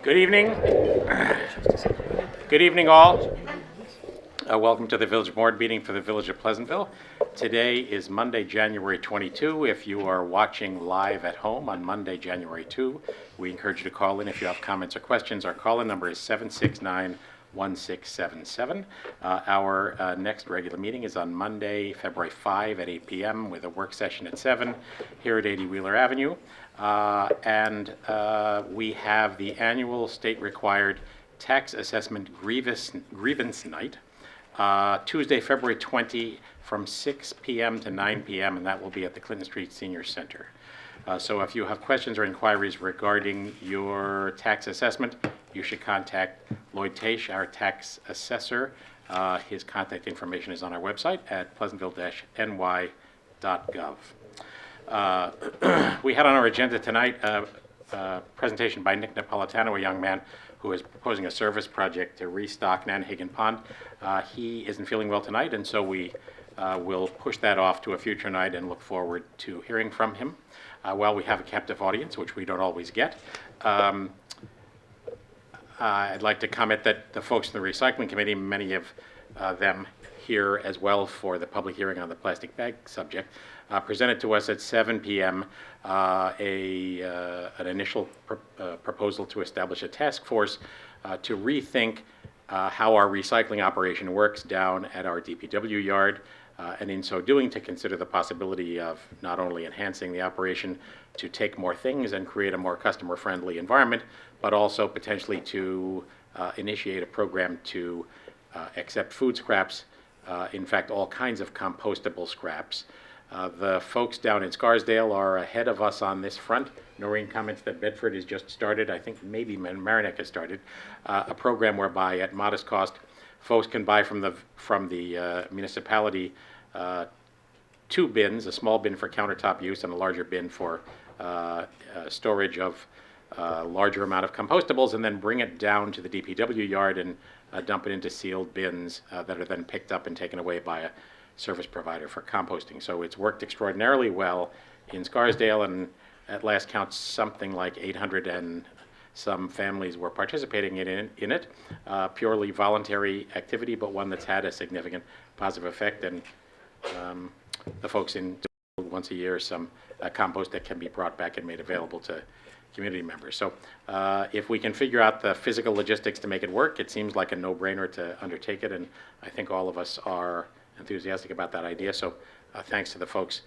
Good evening. Good evening, all. Welcome to the Village Board meeting for the Village of Pleasantville. Today is Monday, January 22. If you are watching live at home on Monday, January 2, we encourage you to call in if you have comments or questions. Our call-in number is 769-1677. Our next regular meeting is on Monday, February 5 at 8 p.m. with a work session at 7 here at 80 Wheeler Avenue. We have the annual state-required tax assessment grievance night, Tuesday, February 20 from 6 p.m. to 9 p.m., and that will be at the Clinton Street Senior Center. So if you have questions or inquiries regarding your tax assessment, you should contact Lloyd Taish, our tax assessor. His contact information is on our website at pleasantville-ny.gov. We had on our agenda tonight a presentation by Nick Napolitano, a young man who is proposing a service project to restock Nantahiggin Pond. He isn't feeling well tonight, and so we will push that off to a future night and look forward to hearing from him. While we have a captive audience, which we don't always get, I'd like to comment that the folks in the Recycling Committee, many of them here as well for the public hearing on the plastic bag subject, presented to us at 7 p.m. An initial proposal to establish a task force to rethink how our recycling operation works down at our DPW yard, and in so doing to consider the possibility of not only enhancing the operation to take more things and create a more customer-friendly environment, but also potentially to initiate a program to accept food scraps, in fact all kinds of compostable scraps. The folks down in Scarsdale are ahead of us on this front. Noreen comments that Bedford has just started, I think maybe Mamaroneck has started, a program whereby at modest cost folks can buy from the municipality 2 bins, a small bin for countertop use and a larger bin for storage of a larger amount of compostables, and then bring it down to the DPW yard and dump it into sealed bins that are then picked up and taken away by a service provider for composting. So it's worked extraordinarily well in Scarsdale, and at last count something like 800 and some families were participating in it. Purely voluntary activity, but one that's had a significant positive effect, and the folks in once a year some compost that can be brought back and made available to community members. So if we can figure out the physical logistics to make it work, it seems like a no-brainer to undertake it, and I think all of us are enthusiastic about that idea. So thanks to the folks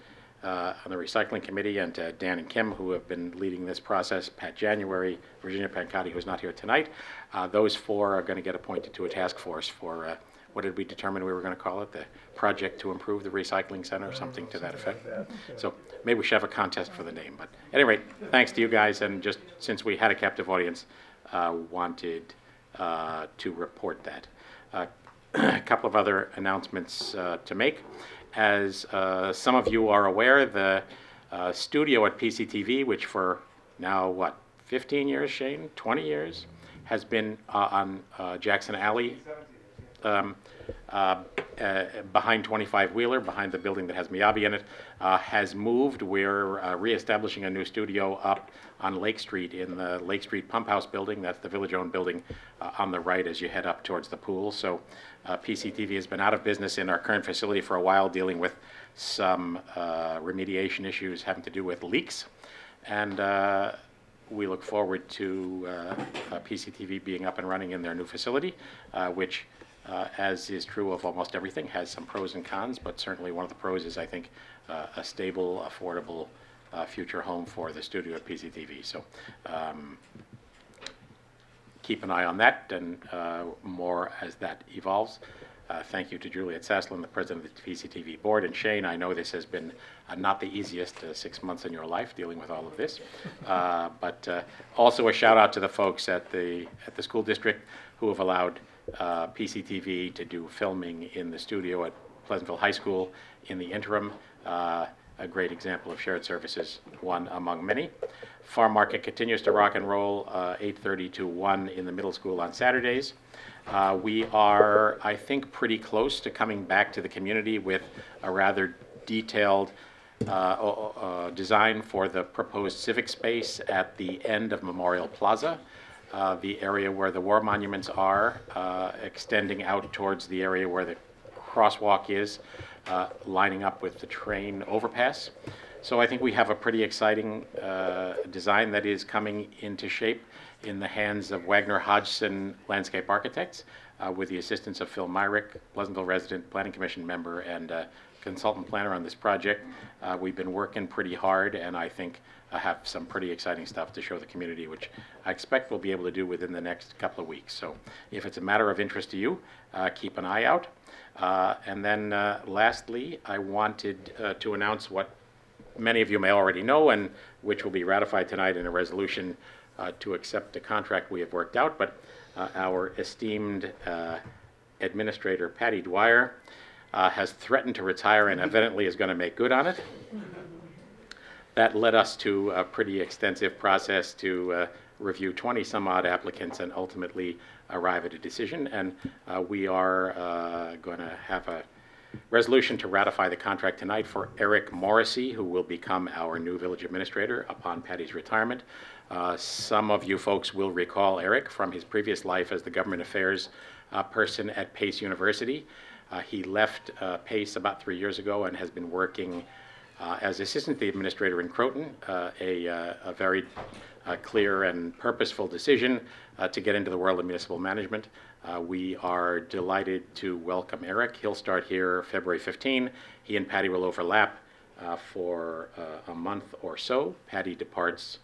on the Recycling Committee and to Dan and Kim, who have been leading this process, Pat January, Virginia Pancotti, who's not here tonight. Those 4 are going to get appointed to a task force for, what did we determine we were going to call it? The Project to Improve the Recycling Center, something to that effect. So maybe we should have a contest for the name. But at any rate, thanks to you guys, and just since we had a captive audience, wanted to report that. A couple of other announcements to make. As some of you are aware, the studio at PCTV, which for now, 15 years, Shane? 20 years? Has been on Jackson Alley, behind 25 Wheeler, behind the building that has Miyabi in it, has moved. We're reestablishing a new studio up on Lake Street in the Lake Street Pump House building. That's the village-owned building on the right as you head up towards the pool. So PCTV has been out of business in our current facility for a while, dealing with some remediation issues having to do with leaks. And we look forward to PCTV being up and running in their new facility, which, as is true of almost everything, has some pros and cons, but certainly one of the pros is, I think, a stable, affordable future home for the studio at PCTV. So keep an eye on that, and more as that evolves. Thank you to Juliet Saslin, the president of the PCTV board, and Shane, I know this has been not the easiest 6 months in your life dealing with all of this, but also a shout out to the folks at the school district who have allowed PCTV to do filming in the studio at Pleasantville High School in the interim. A great example of shared services, one among many. Farm Market continues to rock and roll, 8:30 to 1 in the middle school on Saturdays. We are, I think, pretty close to coming back to the community with a rather detailed design for the proposed civic space at the end of Memorial Plaza. the area where the war monuments are, extending out towards the area where the crosswalk is, lining up with the train overpass. So I think we have a pretty exciting design that is coming into shape in the hands of Wagner Hodgson Landscape Architects, with the assistance of Phil Myrick, Pleasantville resident, Planning Commission member, and consultant planner on this project. We've been working pretty hard, and I think have some pretty exciting stuff to show the community, which I expect we'll be able to do within the next couple of weeks. So if it's a matter of interest to you, keep an eye out. And then lastly, I wanted to announce what many of you may already know, and which will be ratified tonight in a resolution to accept the contract we have worked out. But our esteemed administrator, Patty Dwyer, has threatened to retire and evidently is going to make good on it. That led us to a pretty extensive process to review 20 some odd applicants and ultimately arrive at a decision. And we are going to have a resolution to ratify the contract tonight for Eric Morrissey, who will become our new village administrator upon Patty's retirement. Some of you folks will recall Eric from his previous life as the government affairs person at Pace University. He left Pace about 3 years ago and has been working as assistant to the administrator in Croton, a very clear and purposeful decision to get into the world of municipal management. We are delighted to welcome Eric. He'll start here February 15. He and Patty will overlap for a month or so. Patty departs,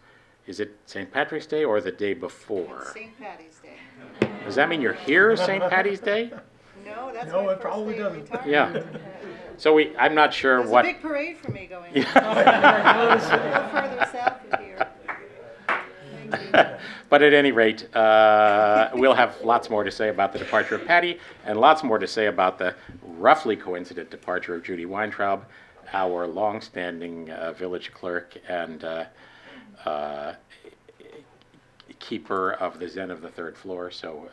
is it St. Patrick's Day or the day before? St. Patty's Day. Does that mean you're here St. Patty's Day? No, that's No, my it first probably day of doesn't. retirement. Yeah. So I'm not sure There's what. a big parade for me going on. A little further south of here. Thank you. But at any rate, we'll have lots more to say about the departure of Patty and lots more to say about the roughly coincident departure of Judy Weintraub, our longstanding village clerk and keeper of the Zen of the third floor. So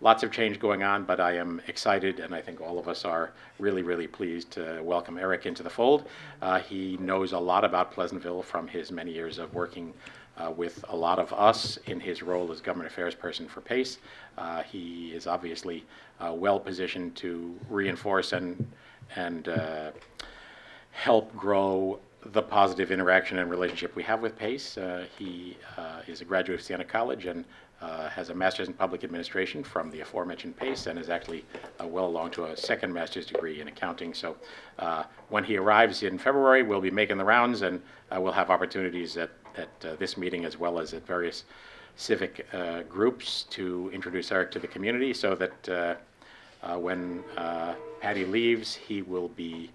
lots of change going on, but I am excited, and I think all of us are really, really pleased to welcome Eric into the fold. He knows a lot about Pleasantville from his many years of working with a lot of us in his role as government affairs person for PACE. He is obviously well positioned to reinforce and help grow the positive interaction and relationship we have with PACE. He is a graduate of Siena College and has a master's in public administration from the aforementioned PACE and is actually well along to a second master's degree in accounting. So when he arrives in February, we'll be making the rounds, and we'll have opportunities at this meeting as well as at various civic groups to introduce Eric to the community, so that when Patty leaves, he will be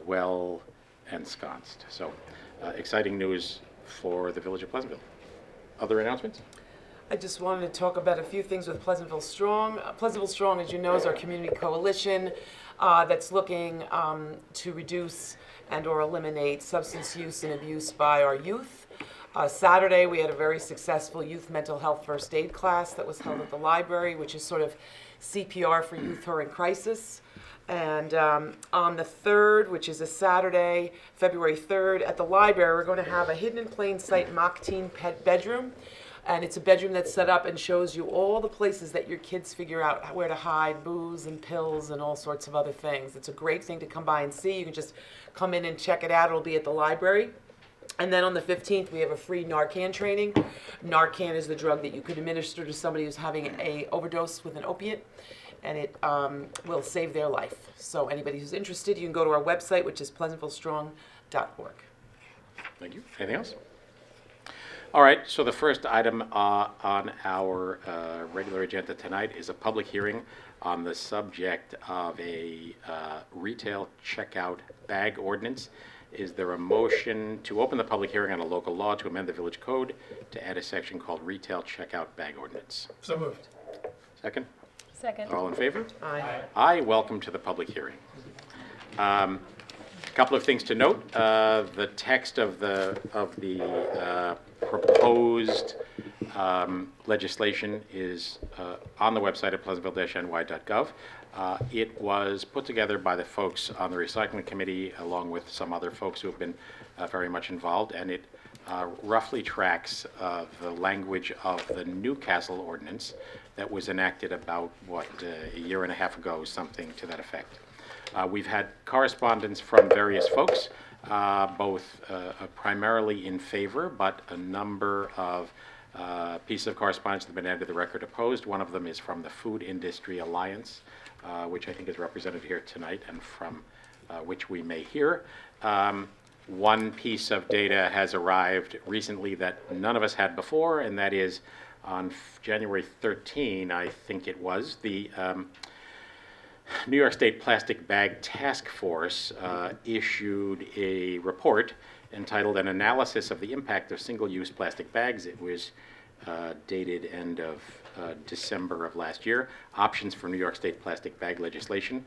well ensconced. So exciting news for the village of Pleasantville. Other announcements? I just wanted to talk about a few things with Pleasantville Strong. Pleasantville Strong, as you know, is our community coalition that's looking to reduce and or eliminate substance use and abuse by our youth. Saturday, we had a very successful youth mental health first aid class that was held at the library, which is sort of CPR for youth who are in crisis. And on the 3rd, which is a Saturday, February 3rd, at the library, we're going to have a hidden in plain sight mock teen pet bedroom. And it's a bedroom that's set up and shows you all the places that your kids figure out where to hide booze and pills and all sorts of other things. It's a great thing to come by and see. You can just come in and check it out. It'll be at the library. And then on the 15th, we have a free Narcan training. Narcan is the drug that you could administer to somebody who's having an overdose with an opiate, and it will save their life. So anybody who's interested, you can go to our website, which is pleasantvillestrong.org. Thank you. Anything else? All right, so the first item on our regular agenda tonight is a public hearing on the subject of a retail checkout bag ordinance. Is there a motion to open the public hearing on a local law to amend the village code to add a section called retail checkout bag ordinance? So moved. Second? Second. All in favor? Aye. Aye. Welcome to the public hearing. A couple of things to note. The text of the proposed legislation is on the website at pleasantville-ny.gov. It was put together by the folks on the recycling committee, along with some other folks who have been very much involved, and it roughly tracks the language of the Newcastle ordinance that was enacted about, a year and a half ago, something to that effect. We've had correspondence from various folks, both primarily in favor, but a number of pieces of correspondence that have been added to the record opposed. One of them is from the Food Industry Alliance, which I think is represented here tonight, and from which we may hear. One piece of data has arrived recently that none of us had before, and that is on January 13, I think it was, the New York State Plastic Bag Task Force issued a report entitled An Analysis of the Impact of Single-Use Plastic Bags. It was dated end of December of last year. Options for New York State plastic bag legislation.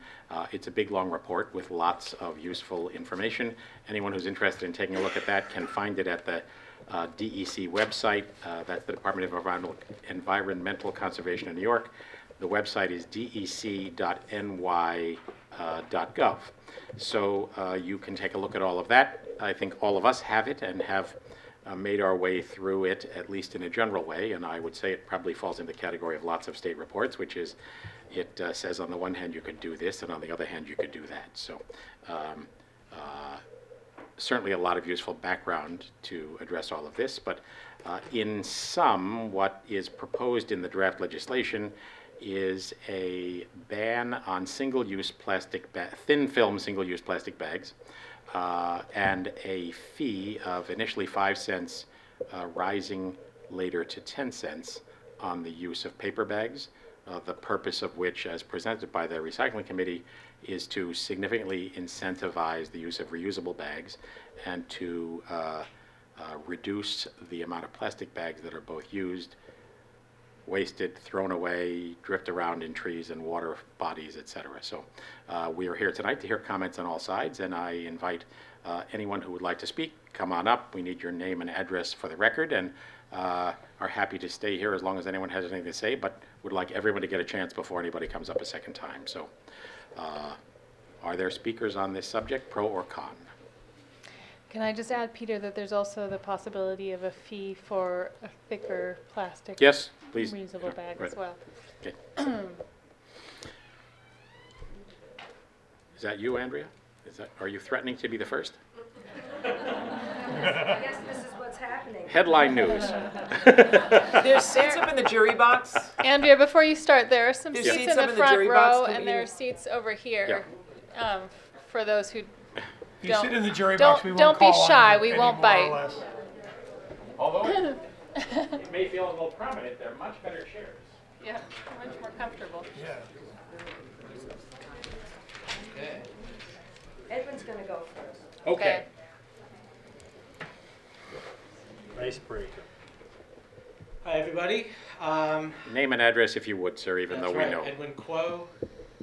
It's a big, long report with lots of useful information. Anyone who's interested in taking a look at that can find it at the DEC website. That's the Department of Environmental Conservation in New York. The website is dec.ny.gov. So you can take a look at all of that. I think all of us have it and have made our way through it, at least in a general way, and I would say it probably falls in the category of lots of state reports, which is, it says on the one hand you could do this, and on the other hand you could do that. So certainly a lot of useful background to address all of this, but in sum, what is proposed in the draft legislation is a ban on single-use thin film single-use plastic bags, and a fee of initially 5 cents, rising later to 10 cents on the use of paper bags, the purpose of which, as presented by the Recycling Committee, is to significantly incentivize the use of reusable bags and to reduce the amount of plastic bags that are both used, wasted, thrown away, drift around in trees and water bodies, etc. So we are here tonight to hear comments on all sides, and I invite anyone who would like to speak, come on up. We need your name and address for the record, and are happy to stay here as long as anyone has anything to say, but would like everyone to get a chance before anybody comes up a second time. So are there speakers on this subject, pro or con? Can I just add, Peter, that there's also the possibility of a fee for a thicker plastic Yes, please. reusable bag Right. as well? Okay. Is that you, Andrea? Are you threatening to be the first? I guess this is what's happening. Headline news. There's seats up in the jury box. Andrea, before you start, there are some There's seats seats in up the in the front jury box. row, Can and we- there are seats over here for those who If you sit in the jury Don't- box, we won't don't be call on shy, you we any won't more bite. or less. Although it may feel a little prominent, they're much better chairs. yeah, much more comfortable. Yeah. Edwin's gonna go first. Okay. Icebreaker. Hi, everybody. Name and address if you would, sir, even That's though we right, know. Edwin Kuo,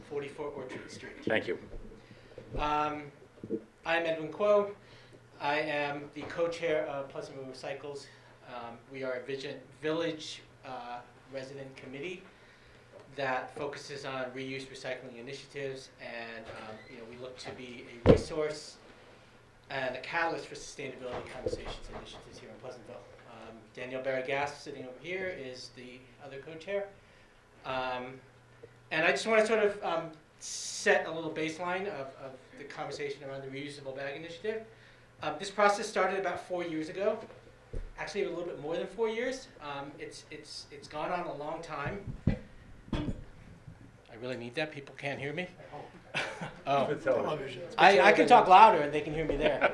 44 Orchard Street. Thank you. I'm Edwin Kuo. I am the co-chair of Pleasantville Recycles. We are a village resident committee that focuses on reuse recycling initiatives, and we look to be a resource and a catalyst for sustainability conversations and initiatives here in Pleasantville. Danielle Barry-Gass, sitting over here, is the other co-chair. And I just want to sort of set a little baseline of the conversation around the reusable bag initiative. This process started about 4 years ago, actually a little bit more than 4 years. It's gone on a long time. I really need that. People can't hear me. Oh, Television. I can talk louder and they can hear me there.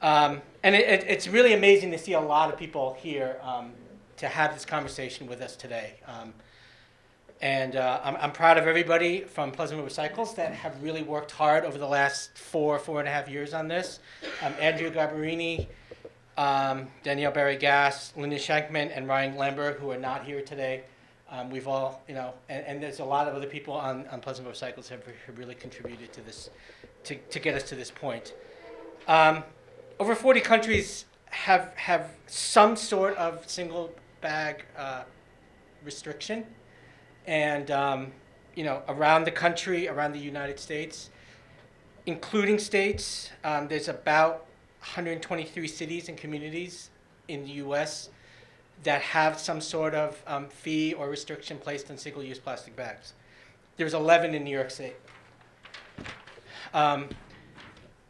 And it's really amazing to see a lot of people here to have this conversation with us today. And I'm proud of everybody from Pleasantville Recycles that have really worked hard over the last 4.5 years on this. Andrea Garbarini, Danielle Barry-Gass, Linda Shankman, and Ryan Lambert, who are not here today. We've all, and there's a lot of other people on Pleasantville Recycles have really contributed to this, to get us to this point. Over 40 countries have some sort of single bag restriction. and around the country, around the United States, including states. There's about 123 cities and communities in the U.S. that have some sort of fee or restriction placed on single-use plastic bags. There's 11 in New York State.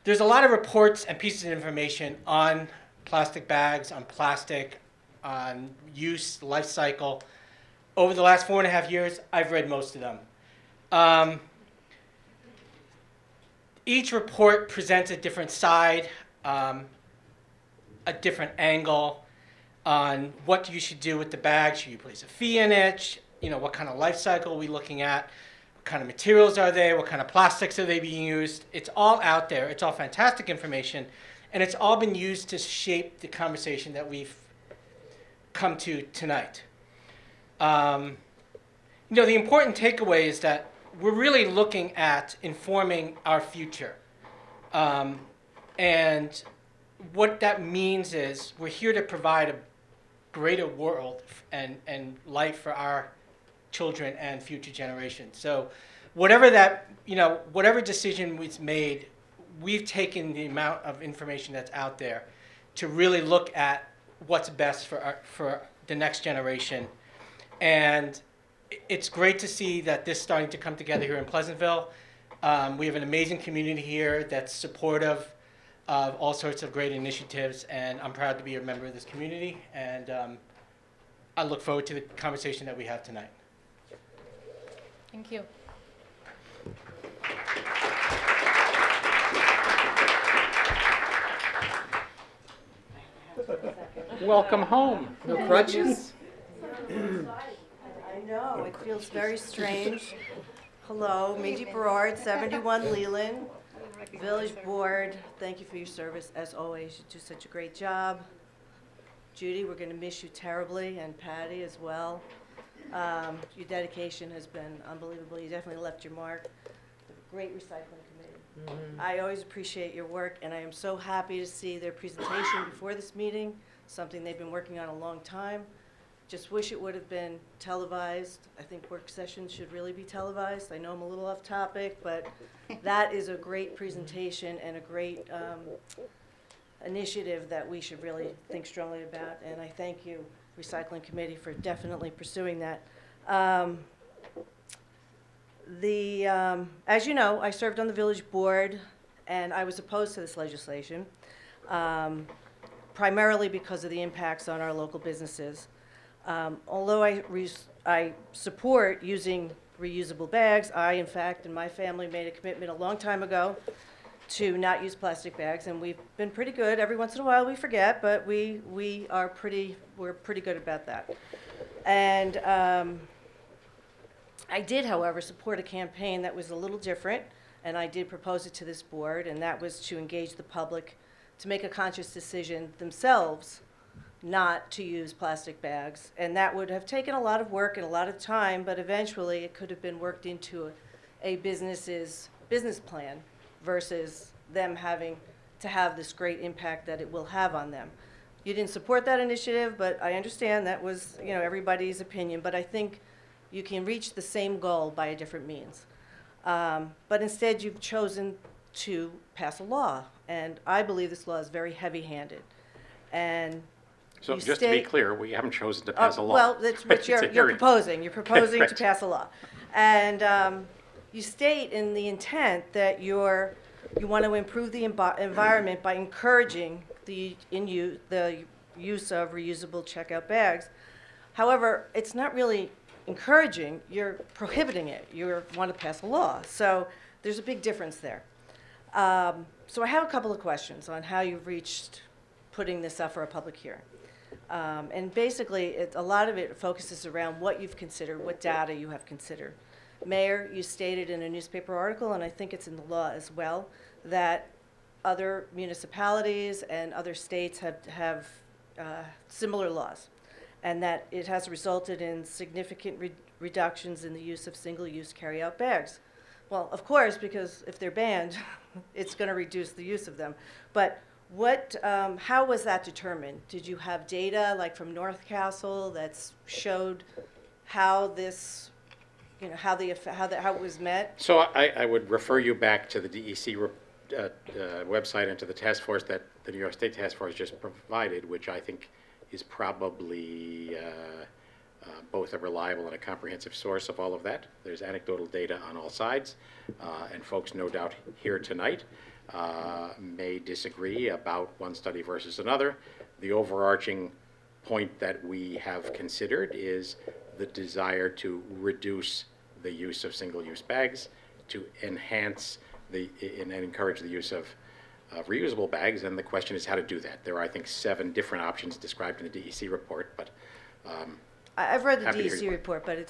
There's a lot of reports and pieces of information on plastic bags, on plastic, on use, life cycle. Over the last 4.5 years, I've read most of them. Each report presents a different side, a different angle on what you should do with the bag. Should you place a fee in it? What kind of life cycle are we looking at? What kind of materials are they? What kind of plastics are they being used? It's all out there. It's all fantastic information. And it's all been used to shape the conversation that we've come to tonight. The important takeaway is that we're really looking at informing our future. And what that means is we're here to provide a greater world and life for our children and future generations. So whatever decision was made, we've taken the amount of information that's out there to really look at what's best for the next generation. And it's great to see that this is starting to come together here in Pleasantville. We have an amazing community here that's supportive of all sorts of great initiatives, and I'm proud to be a member of this community, and I look forward to the conversation that we have tonight. Thank you. Welcome home. No crutches? I know, it feels very strange. Hello, Mindy Berard, 71 Leland, Village Board. Thank you for your service, as always. You do such a great job. Judy, we're going to miss you terribly, and Patty as well. Your dedication has been unbelievable. You definitely left your mark. Great recycling committee. I always appreciate your work, and I am so happy to see their presentation before this meeting, something they've been working on a long time. Just wish it would have been televised. I think work sessions should really be televised. I know I'm a little off topic, but that is a great presentation and a great initiative that we should really think strongly about, and I thank you, Recycling Committee, for definitely pursuing that. As you know, I served on the village board, and I was opposed to this legislation, primarily because of the impacts on our local businesses. Although I support using reusable bags, I, in fact, and my family made a commitment a long time ago to not use plastic bags, and we've been pretty good. Every once in a while we forget, but we're pretty good about that. And I did, however, support a campaign that was a little different, and I did propose it to this board, and that was to engage the public to make a conscious decision themselves not to use plastic bags. And that would have taken a lot of work and a lot of time, but eventually it could have been worked into a business's business plan versus them having to have this great impact that it will have on them. You didn't support that initiative, but I understand that was, everybody's opinion, but I think you can reach the same goal by a different means. But instead you've chosen to pass a law, and I believe this law is very heavy-handed. And So you just to be state- clear, we haven't chosen to pass a law. Well, that's what It's a you're hearing. proposing. You're proposing to Correct. pass a law. And you state in the intent that you want to improve the environment by encouraging the use of reusable checkout bags. However, it's not really encouraging, you're prohibiting it. You want to pass a law. So there's a big difference there. So I have a couple of questions on how you've reached putting this up for a public hearing. And basically, a lot of it focuses around what you've considered, what data you have considered. Mayor, you stated in a newspaper article, and I think it's in the law as well, that other municipalities and other states have similar laws, and that it has resulted in significant reductions in the use of single-use carry-out bags. Well, of course, because if they're banned, it's going to reduce the use of them. But how was that determined? Did you have data like from North Castle that showed how this how it was met? So I would refer you back to the DEC website and to the task force that the New York State Task Force just provided, which I think is probably both a reliable and a comprehensive source of all of that. There's anecdotal data on all sides, and folks no doubt here tonight may disagree about one study versus another. The overarching point that we have considered is the desire to reduce the use of single-use bags, to enhance and encourage the use of reusable bags, and the question is how to do that. There are, I think, 7 different options described in the DEC report, but I've read the Happy to hear DEC you. report, but it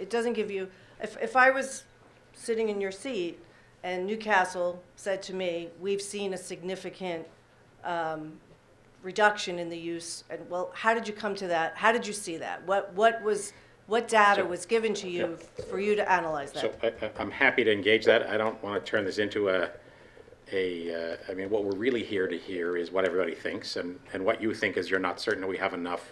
doesn't give you, if I was sitting in your seat and Newcastle said to me, we've seen a significant reduction in the use, and well, how did you come to that? How did you see that? What data So- was given to you for you to analyze that? so I'm happy to engage that. I don't want to turn this into I mean, what we're really here to hear is what everybody thinks, and what you think is you're not certain we have enough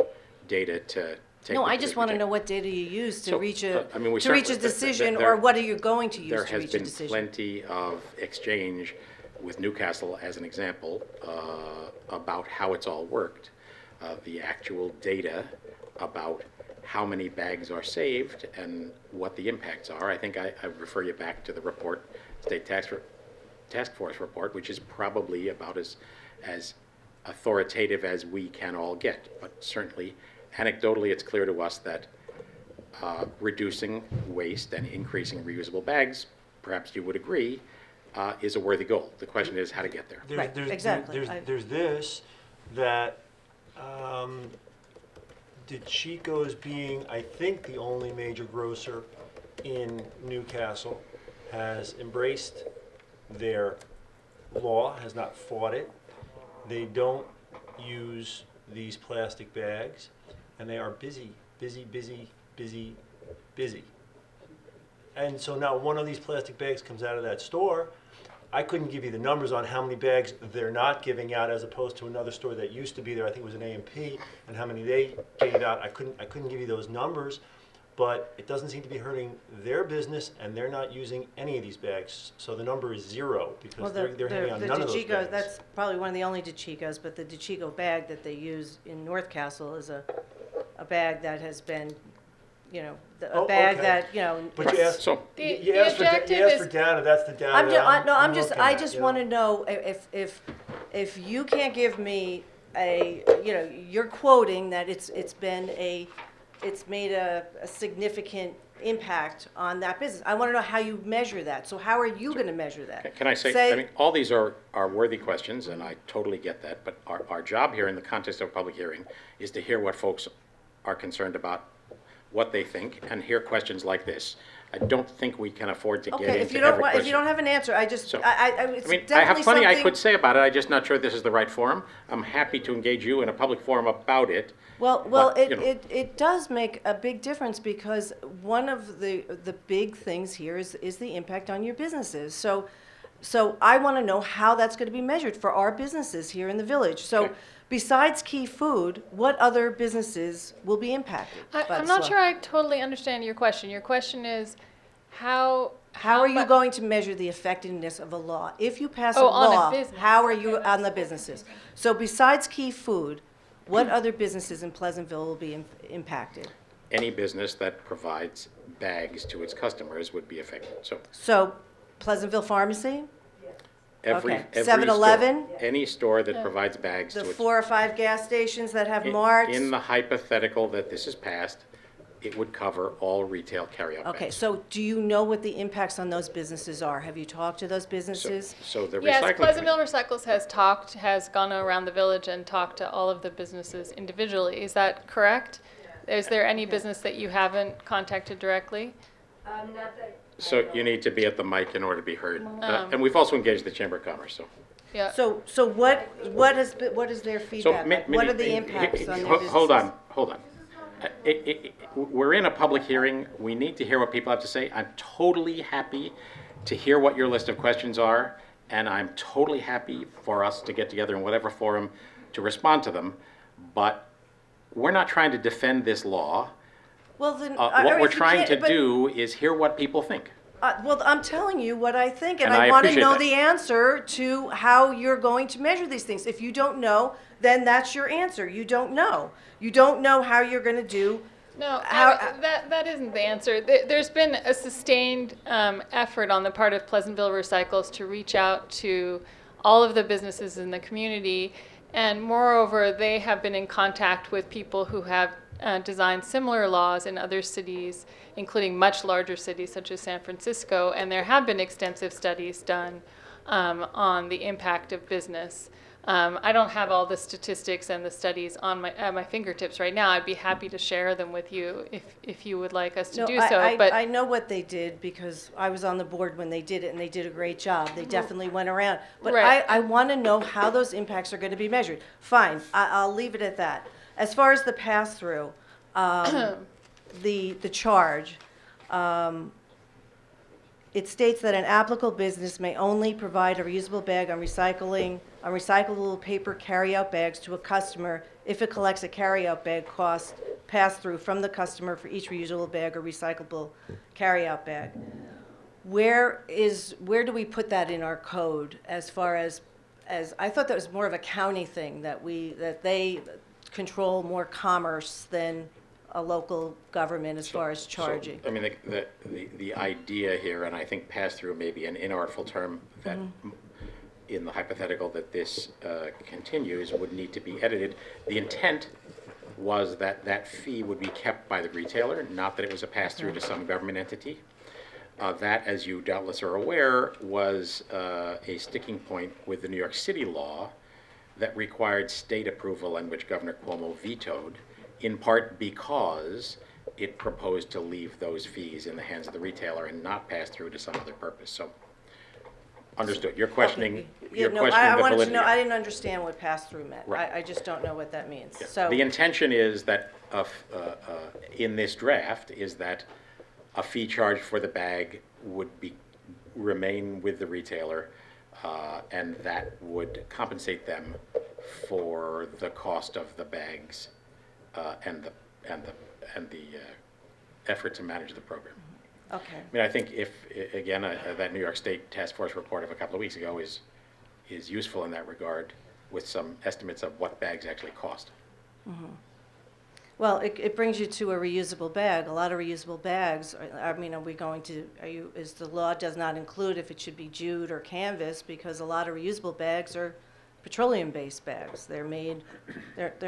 data to take. No, the I just position want we to take. know what data you use to So, reach I mean, we to reach a certainly- decision, there- or what are you going to use There to has reach a been decision? plenty of exchange with Newcastle, as an example, about how it's all worked. The actual data about how many bags are saved and what the impacts are. I think I refer you back to the report, State Task Force report, which is probably about as authoritative as we can all get. But certainly, anecdotally, it's clear to us that reducing waste and increasing reusable bags, perhaps you would agree, is a worthy goal. The question is how to get there. Right, exactly. There's this, that DeChico's being, I think, the only major grocer in Newcastle, has embraced their law, has not fought it. They don't use these plastic bags, and they are busy. And so now one of these plastic bags comes out of that store. I couldn't give you the numbers on how many bags they're not giving out as opposed to another store that used to be there, I think it was an A&P, and how many they gave out. I couldn't give you those numbers, but it doesn't seem to be hurting their business, and they're not using any of these bags. So the number is 0 because Well, they're handing out none of those DeChico, bags. that's probably one of the only DeChicos, but the DeChico bag that they use in North Castle is a bag that has been, Oh, a bag okay. that, But you it's- asked, So, The you asked for objective data, is, that's the data I'm that just, I'm I looking just at, want you to know? know if you can't give me you're quoting that it's made a significant impact on that business. I want to know how you measure that. So how are you going to measure that? can I say, I mean, all these are worthy questions, and I totally get that, but our job here in the context of a public hearing is to hear what folks are concerned about, what they think, and hear questions like this. I don't think we can afford to get Okay, into if you don't every want, question. if you don't have an answer, I just, So, it's I mean, I definitely have plenty I something- could say about it, I'm just not sure this is the right forum. I'm happy to engage you in a public forum about it. Well, but, you know. it does make a big difference because one of the big things here is the impact on your businesses. So I want to know how that's going to be measured for our businesses here in the village. So Okay. besides Key Food, what other businesses will be impacted by I'm this not law? sure I totally understand your question. Your question is how How are you mu- going to measure the effectiveness of a law? If you pass a Oh, on a law, business. how are you on the businesses? So besides Key Food, what other businesses in Pleasantville will be impacted? Any business that provides bags to its customers would be affected. So Pleasantville Pharmacy, Every Okay. store, 7-Eleven? any store that provides bags the to its 4 or 5 gas stations that have in- marts? In the hypothetical that this is passed, it would cover all retail carryout bags. Okay, so do you know what the impacts on those businesses are? Have you talked to those So- businesses? So the Yes, recycling. Pleasantville Recycles has gone around the village and talked to all of the businesses individually. Is that correct? Is there any business that you haven't contacted directly? Not that. So you need to be at the mic in order to be heard. And we've also engaged the Chamber of Commerce, so. Yeah. So what is their So, feedback? Like, what are the impacts on their businesses? Hold on. We're in a public hearing. We need to hear what people have to say. I'm totally happy to hear what your list of questions are, and I'm totally happy for us to get together in whatever forum to respond to them. But we're not trying to defend this law. Well, then. What we're trying to do is hear what people think. Well, I'm telling you what I think, and And I I want to appreciate know that. the answer to how you're going to measure these things. If you don't know, then that's your answer. You don't know. You don't know how you're going to do. No, How- that isn't the answer. There's been a sustained effort on the part of Pleasantville Recycles to reach out to all of the businesses in the community, and moreover, they have been in contact with people who have designed similar laws in other cities, including much larger cities such as San Francisco, and there have been extensive studies done on the impact of business. I don't have all the statistics and the studies on at my fingertips right now. I'd be happy to share them with you if you would like us to No, do so. But I know what they did because I was on the board when they did it, and they did a great job. They definitely went around. But Right. I want to know how those impacts are going to be measured. Fine, I'll leave it at that. As far as the pass-through, the charge, it states that an applicable business may only provide a reusable bag on recyclable paper carryout bags to a customer if it collects a carryout bag cost pass-through from the customer for each reusable bag or recyclable carryout bag. Where do we put that in our code as far as I thought that was more of a county thing, that they control more commerce than a local government as far as charging. So, I mean, the idea here, and I think pass-through may be an inartful term that in the hypothetical that this continues would need to be edited. The intent was that that fee would be kept by the retailer, not that it was a pass-through to some government entity. That, as you doubtless are aware, was a sticking point with the New York City law that required state approval and which Governor Cuomo vetoed, in part because it proposed to leave those fees in the hands of the retailer and not pass through to some other purpose. So, understood. You're questioning, Yeah, you're no, questioning I the wanted to validity. know, I didn't understand what pass-through meant. Right. I just don't know what that means. Yeah. So, The intention is that, in this draft, is that a fee charged for the bag would remain with the retailer, and that would compensate them for the cost of the bags and the effort to manage the program. okay. I mean, I think if, again, that New York State Task Force report of a couple of weeks ago is useful in that regard, with some estimates of what bags actually cost. Well, it brings you to a reusable bag. A lot of reusable bags, is the law does not include if it should be jute or canvas, because a lot of reusable bags are petroleum-based bags. They're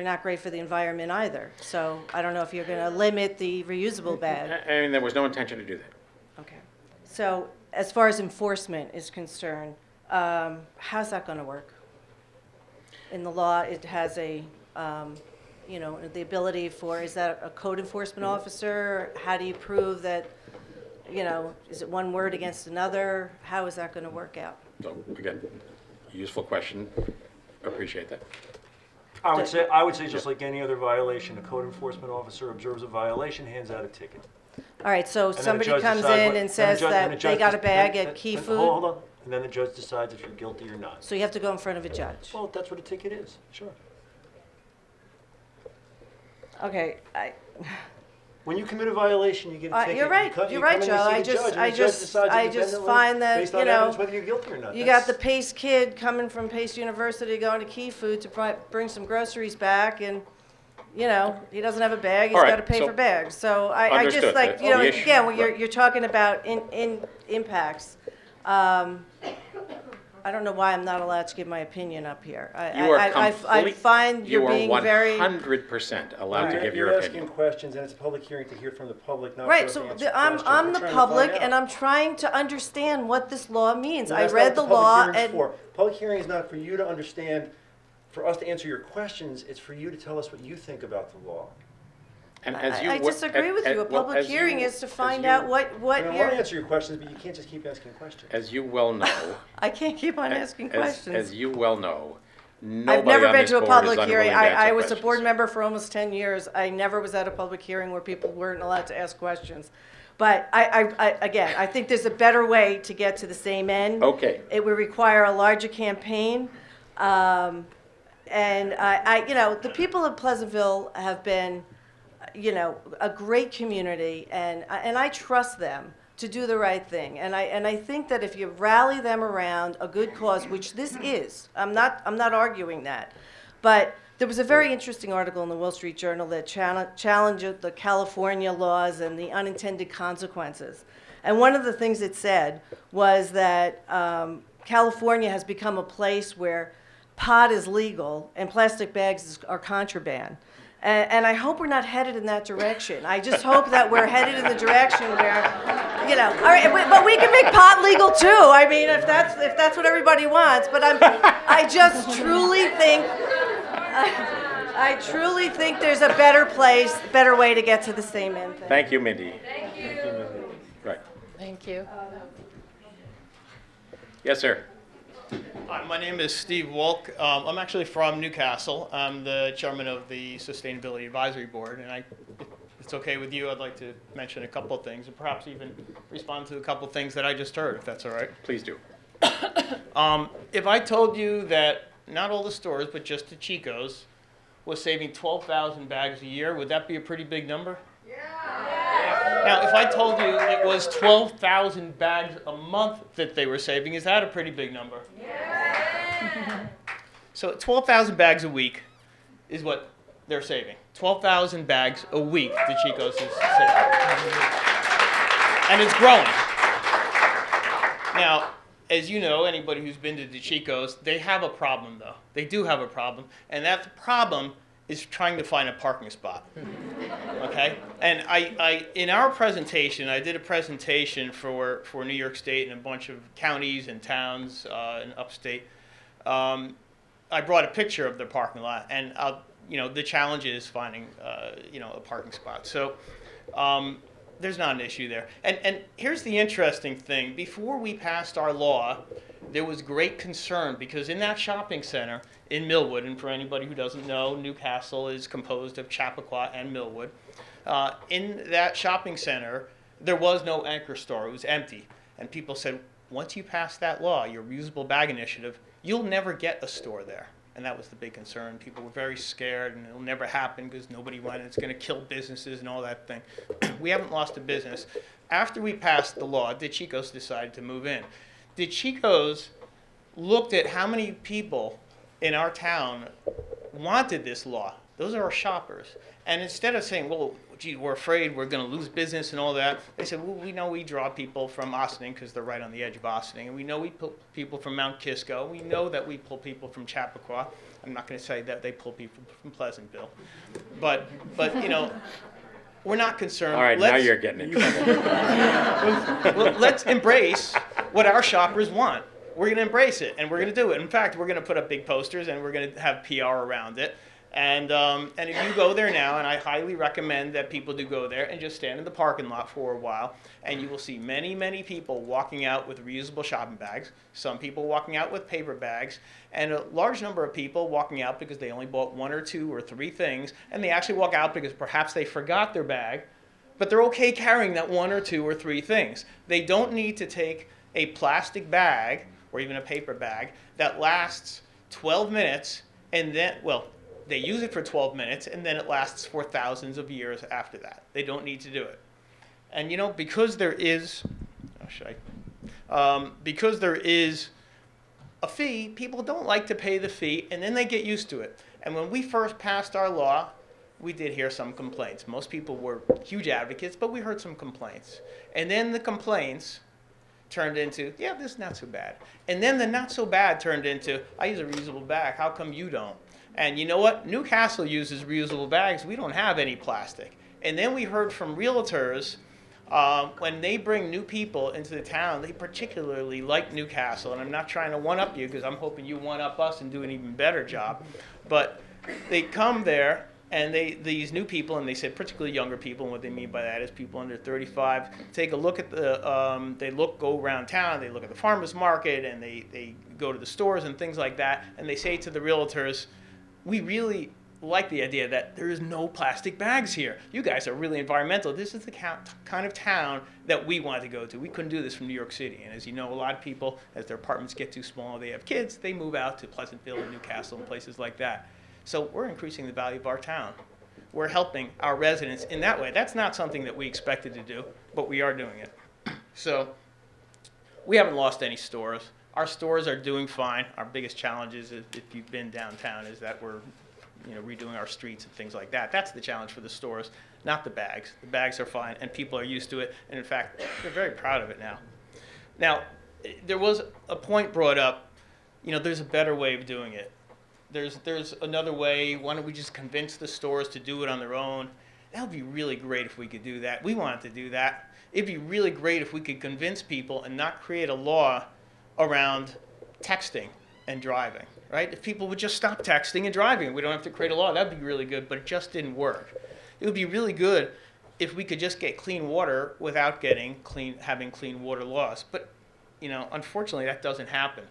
not great for the environment either. So I don't know if you're going to limit the reusable bag. I mean, there was no intention to do that. Okay. So as far as enforcement is concerned, how's that going to work? In the law, it has the ability for, is that a code enforcement officer? How do you prove that, is it one word against another? How is that going to work out? So, again, useful question. Appreciate that. I would say just like any other violation, a code enforcement officer observes a violation, hands out a ticket. All right, so And then the somebody judge comes decides in what- and says then the that they judge got a des- bag then- at Key then- Food, Hold on, and then the judge decides if you're guilty or not. so you have to go in front of a judge. Well, that's what a ticket is, sure. Okay, When you commit a violation, you get a ticket. you're right, You you're come right, in, you Joe. see I the just- judge, and I the judge just- decides I just independently, find that, based on you know, evidence, whether you're guilty or not. you got the Pace kid coming from Pace University going to Key Food to bring some groceries back, and, he doesn't have a bag, he's All right, got to pay so- for bags. So I just Understood. like, The issue- again, when right. you're talking about in impacts, I don't know why I'm not allowed to give my opinion up here. You are I find you're being very. You are 100% allowed to give your You're opinion. asking questions, and it's a public hearing to hear from the public, not Right, for us so to answer I'm questions. the We're trying to public, find and out. I'm trying to understand what this law means. Well, I that's read not the what law, public hearing's and for. Public hearing is not for you to understand, for us to answer your questions. It's for you to tell us what you think about the law. And as you I wo- disagree with you. A well, public as hearing you- is to as find you- out what I want to you're. answer your questions, but you can't just keep asking questions. As you well know. I can't keep on asking questions. As you well know, nobody I've never on been this to a board public is hearing. unwilling to I answer was a board questions. member for almost 10 years. I never was at a public hearing where people weren't allowed to ask questions. But again, I think there's a better way to get to the same end. Okay. It would require a larger campaign. And the people of Pleasantville have been, a great community, and I trust them to do the right thing. And I think that if you rally them around a good cause, which this is, I'm not arguing that, but there was a very interesting article in the Wall Street Journal that challenged the California laws and the unintended consequences. And one of the things it said was that California has become a place where pot is legal and plastic bags are contraband. And I hope we're not headed in that direction. I just hope that we're headed in the direction where, all right, but we can make pot legal too. I mean, if that's what everybody wants. But I just truly think, I truly think there's a better place, better way to get to the same end thing. Thank you, Mindy. Thank you. Right. Thank you. Yes, sir. Hi, my name is Steve Wolk. I'm actually from Newcastle. I'm the chairman of the Sustainability Advisory Board, and if it's okay with you, I'd like to mention a couple of things, and perhaps even respond to a couple of things that I just heard, if that's all right. Please do. If I told you that not all the stores, but just the Chico's, was saving 12,000 bags a year, would that be a pretty big number? Now, if I told you it was 12,000 bags a month that they were saving, is that a pretty big number? Yeah. So 12,000 bags a week is what they're saving. 12,000 bags a week the Chico's is saving. And it's growing. Now, as you know, anybody who's been to the Chico's, they have a problem, though. They do have a problem, and that problem is trying to find a parking spot. Okay? And I in our presentation, I did a presentation for New York State and a bunch of counties and towns in upstate. I brought a picture of their parking lot, and the challenge is finding a parking spot. So there's not an issue there. And here's the interesting thing. Before we passed our law, there was great concern because in that shopping center in Millwood, and for anybody who doesn't know, Newcastle is composed of Chappaqua and Millwood. In that shopping center, there was no anchor store. It was empty. And people said, once you pass that law, your reusable bag initiative, you'll never get a store there. And that was the big concern. People were very scared, and it'll never happen because nobody wanted. It's going to kill businesses and all that thing. We haven't lost a business. After we passed the law, the Chico's decided to move in. The Chico's looked at how many people in our town wanted this law. Those are our shoppers. And instead of saying, well, gee, we're afraid we're going to lose business and all that, they said, well, we know we draw people from Ossining because they're right on the edge of Ossining. And we know we pull people from Mount Kisco. We know that we pull people from Chappaqua. I'm not going to say that they pull people from Pleasantville. But we're not concerned. All right, now you're getting in trouble. Well, let's embrace what our shoppers want. We're going to embrace it, and we're going to do it. In fact, we're going to put up big posters, and we're going to have PR around it. And if you go there now, and I highly recommend that people do go there and just stand in the parking lot for a while, and you will see many, many people walking out with reusable shopping bags, some people walking out with paper bags, and a large number of people walking out because they only bought 1 or 2 or 3 things, and they actually walk out because perhaps they forgot their bag, but they're okay carrying that 1 or 2 or 3 things. They don't need to take a plastic bag or even a paper bag that lasts 12 minutes and then, well, they use it for 12 minutes, and then it lasts for thousands of years after that. They don't need to do it. And because there is, because there is a fee, people don't like to pay the fee, and then they get used to it. And when we first passed our law, we did hear some complaints. Most people were huge advocates, but we heard some complaints. And then the complaints turned into, yeah, this is not so bad. And then the not so bad turned into, I use a reusable bag, how come you don't? And you know what? Newcastle uses reusable bags. We don't have any plastic. And then we heard from realtors, when they bring new people into the town, they particularly like Newcastle. And I'm not trying to one-up you because I'm hoping you one-up us and do an even better job. But they come there, and these new people, and they said particularly younger people, and what they mean by that is people under 35, take a look at go around town, they look at the farmer's market, and they go to the stores and things like that, and they say to the realtors, we really like the idea that there is no plastic bags here. You guys are really environmental. This is the kind of town that we want to go to. We couldn't do this from New York City. And as you know, a lot of people, as their apartments get too small, they have kids, they move out to Pleasantville and Newcastle and places like that. So we're increasing the value of our town. we're helping our residents in that way. That's not something that we expected to do, but we are doing it. So we haven't lost any stores. Our stores are doing fine. Our biggest challenge is, if you've been downtown, is that we're redoing our streets and things like that. That's the challenge for the stores, not the bags. The bags are fine, and people are used to it, and in fact, they're very proud of it now. Now, there was a point brought up, there's a better way of doing it. There's another way. Why don't we just convince the stores to do it on their own? That would be really great if we could do that. We wanted to do that. It'd be really great if we could convince people and not create a law around texting and driving, right? If people would just stop texting and driving, we don't have to create a law. That'd be really good, but it just didn't work. It would be really good if we could just get clean water without having clean water laws. But, unfortunately, that doesn't happen.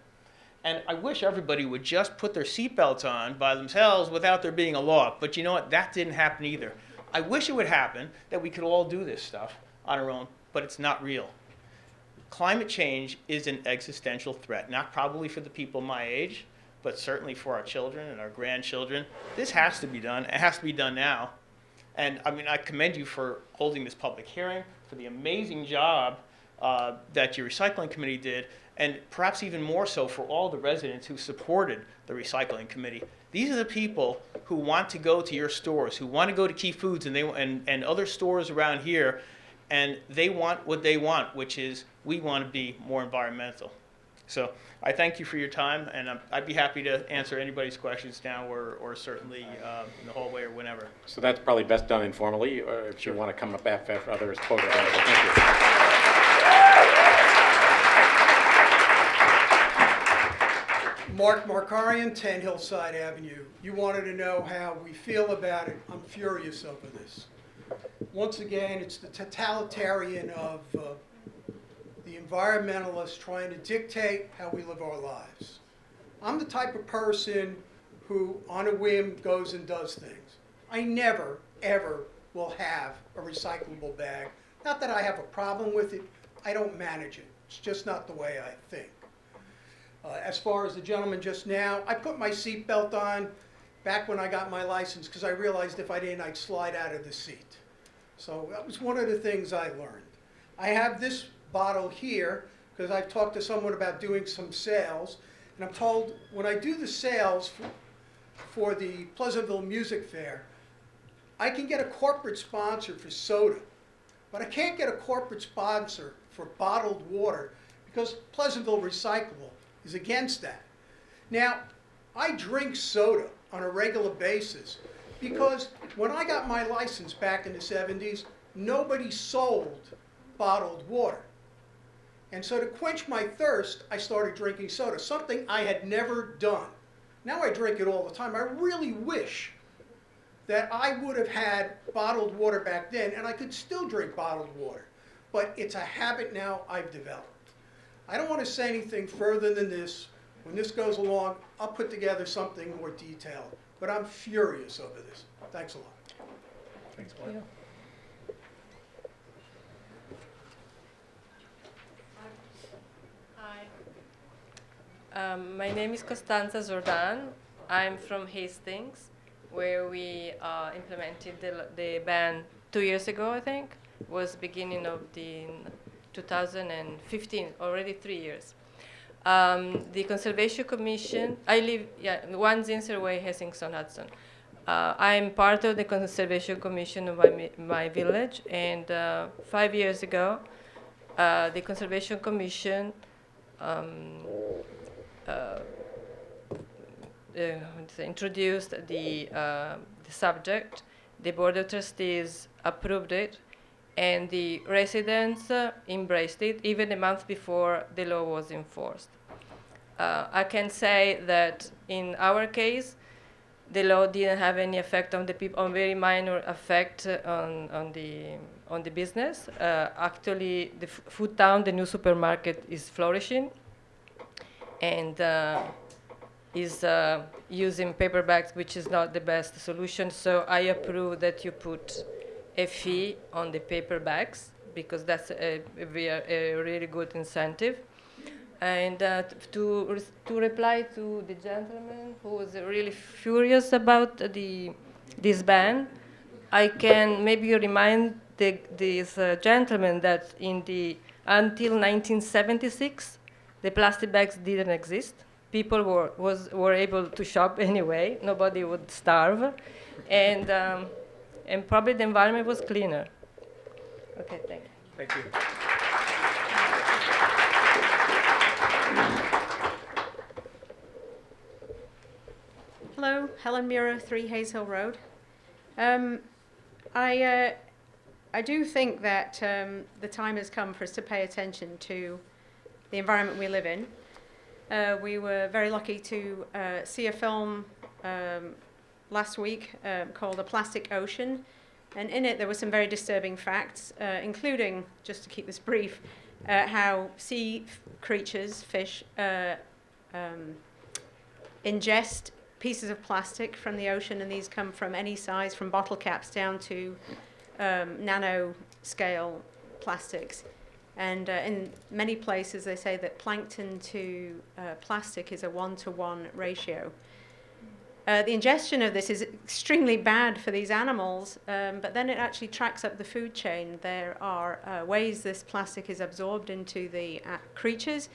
And I wish everybody would just put their seatbelts on by themselves without there being a law. But you know what? That didn't happen either. I wish it would happen that we could all do this stuff on our own, but it's not real. Climate change is an existential threat, not probably for the people my age, but certainly for our children and our grandchildren. This has to be done. It has to be done now. And I commend you for holding this public hearing, for the amazing job that your recycling committee did, and perhaps even more so for all the residents who supported the recycling committee. These are the people who want to go to your stores, who want to go to Key Foods and other stores around here, and they want what they want, which is we want to be more environmental. So I thank you for your time, and I'd be happy to answer anybody's questions now or certainly in the hallway or whenever. So that's probably best done informally, or if you want to come up after others quote it. Thank you. Mark Markarian, 10 Hillside Avenue. You wanted to know how we feel about it. I'm furious over this. Once again, it's the totalitarian of the environmentalists trying to dictate how we live our lives. I'm the type of person who, on a whim, goes and does things. I never, ever will have a recyclable bag. Not that I have a problem with it. I don't manage it. It's just not the way I think. As far as the gentleman just now, I put my seatbelt on back when I got my license because I realized if I didn't, I'd slide out of the seat. So that was one of the things I learned. I have this bottle here because I've talked to someone about doing some sales, and I'm told when I do the sales for the Pleasantville Music Fair, I can get a corporate sponsor for soda, but I can't get a corporate sponsor for bottled water because Pleasantville Recyclable is against that. Now, I drink soda on a regular basis because when I got my license back in the 70s, nobody sold bottled water. And so to quench my thirst, I started drinking soda, something I had never done. Now I drink it all the time. I really wish that I would have had bottled water back then, and I could still drink bottled water. But it's a habit now I've developed. I don't want to say anything further than this. When this goes along, I'll put together something more detailed. But I'm furious over this. Thanks a lot. Thanks, Mark. Hi. My name is Costanza Zordan. I'm from Hastings, where we implemented the ban 2 years ago, I think. It was beginning of the 2015, already 3 years. The Conservation Commission, I live, 1 Zinsser Way, Hastings-on-Hudson. I'm part of the Conservation Commission of my village, and 5 years ago, the Conservation Commission introduced the subject. The Board of Trustees approved it, and the residents embraced it even a month before the law was enforced. I can say that in our case, the law didn't have any effect on the people, on very minor effect on the business. Actually, the Food Town, the new supermarket, is flourishing, and is using paper bags, which is not the best solution. So I approve that you put a fee on the paper bags, because that's a really good incentive. And to reply to the gentleman who was really furious about this ban, I can maybe remind this gentleman that until 1976, the plastic bags didn't exist. People were able to shop anyway. Nobody would starve, and probably the environment was cleaner. Okay, thank you. Thank you. Hello, Helen Mura, 3 Hayes Hill Road. I do think that the time has come for us to pay attention to the environment we live in. We were very lucky to see a film last week called A Plastic Ocean, and in it there were some very disturbing facts, including, just to keep this brief, how sea creatures, fish, ingest pieces of plastic from the ocean, and these come from any size, from bottle caps down to nano scale plastics. And in many places they say that plankton to plastic is a 1-to-1 ratio. The ingestion of this is extremely bad for these animals, but then it actually tracks up the food chain. There are ways this plastic is absorbed into the creatures,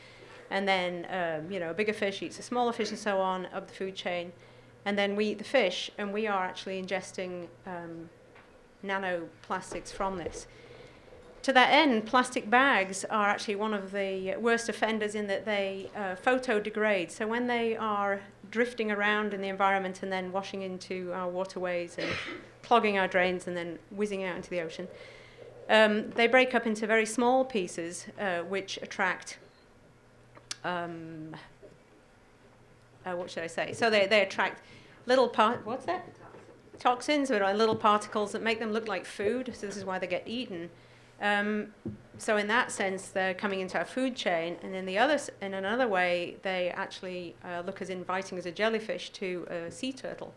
and then a bigger fish eats a smaller fish and so on up the food chain, and then we eat the fish, and we are actually ingesting nanoplastics from this. To that end, plastic bags are actually one of the worst offenders in that they photodegrade. So when they are drifting around in the environment and then washing into our waterways and clogging our drains and then whizzing out into the ocean, they break up into very small pieces which attract, what should I say? So they attract little toxins, or little particles that make them look like food. So this is why they get eaten. So in that sense, they're coming into our food chain, and in another way, they actually look as inviting as a jellyfish to a sea turtle.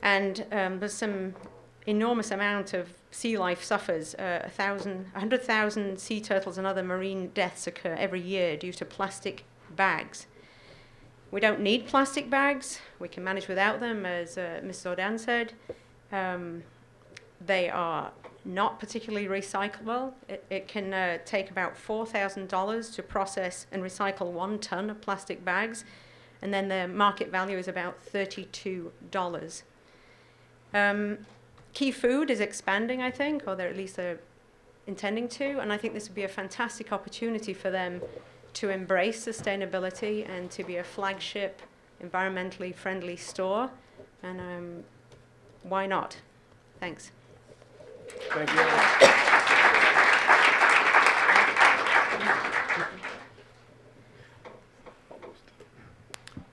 And there's some enormous amount of sea life suffers. 100,000 sea turtles and other marine deaths occur every year due to plastic bags. We don't need plastic bags. We can manage without them, as Ms. Zordan said. They are not particularly recyclable. It can take about $4,000 to process and recycle 1 ton of plastic bags, and then the market value is about $32. Key Food is expanding, I think, or they're at least intending to, and I think this would be a fantastic opportunity for them to embrace sustainability and to be a flagship, environmentally friendly store, and why not? Thanks. Thank you.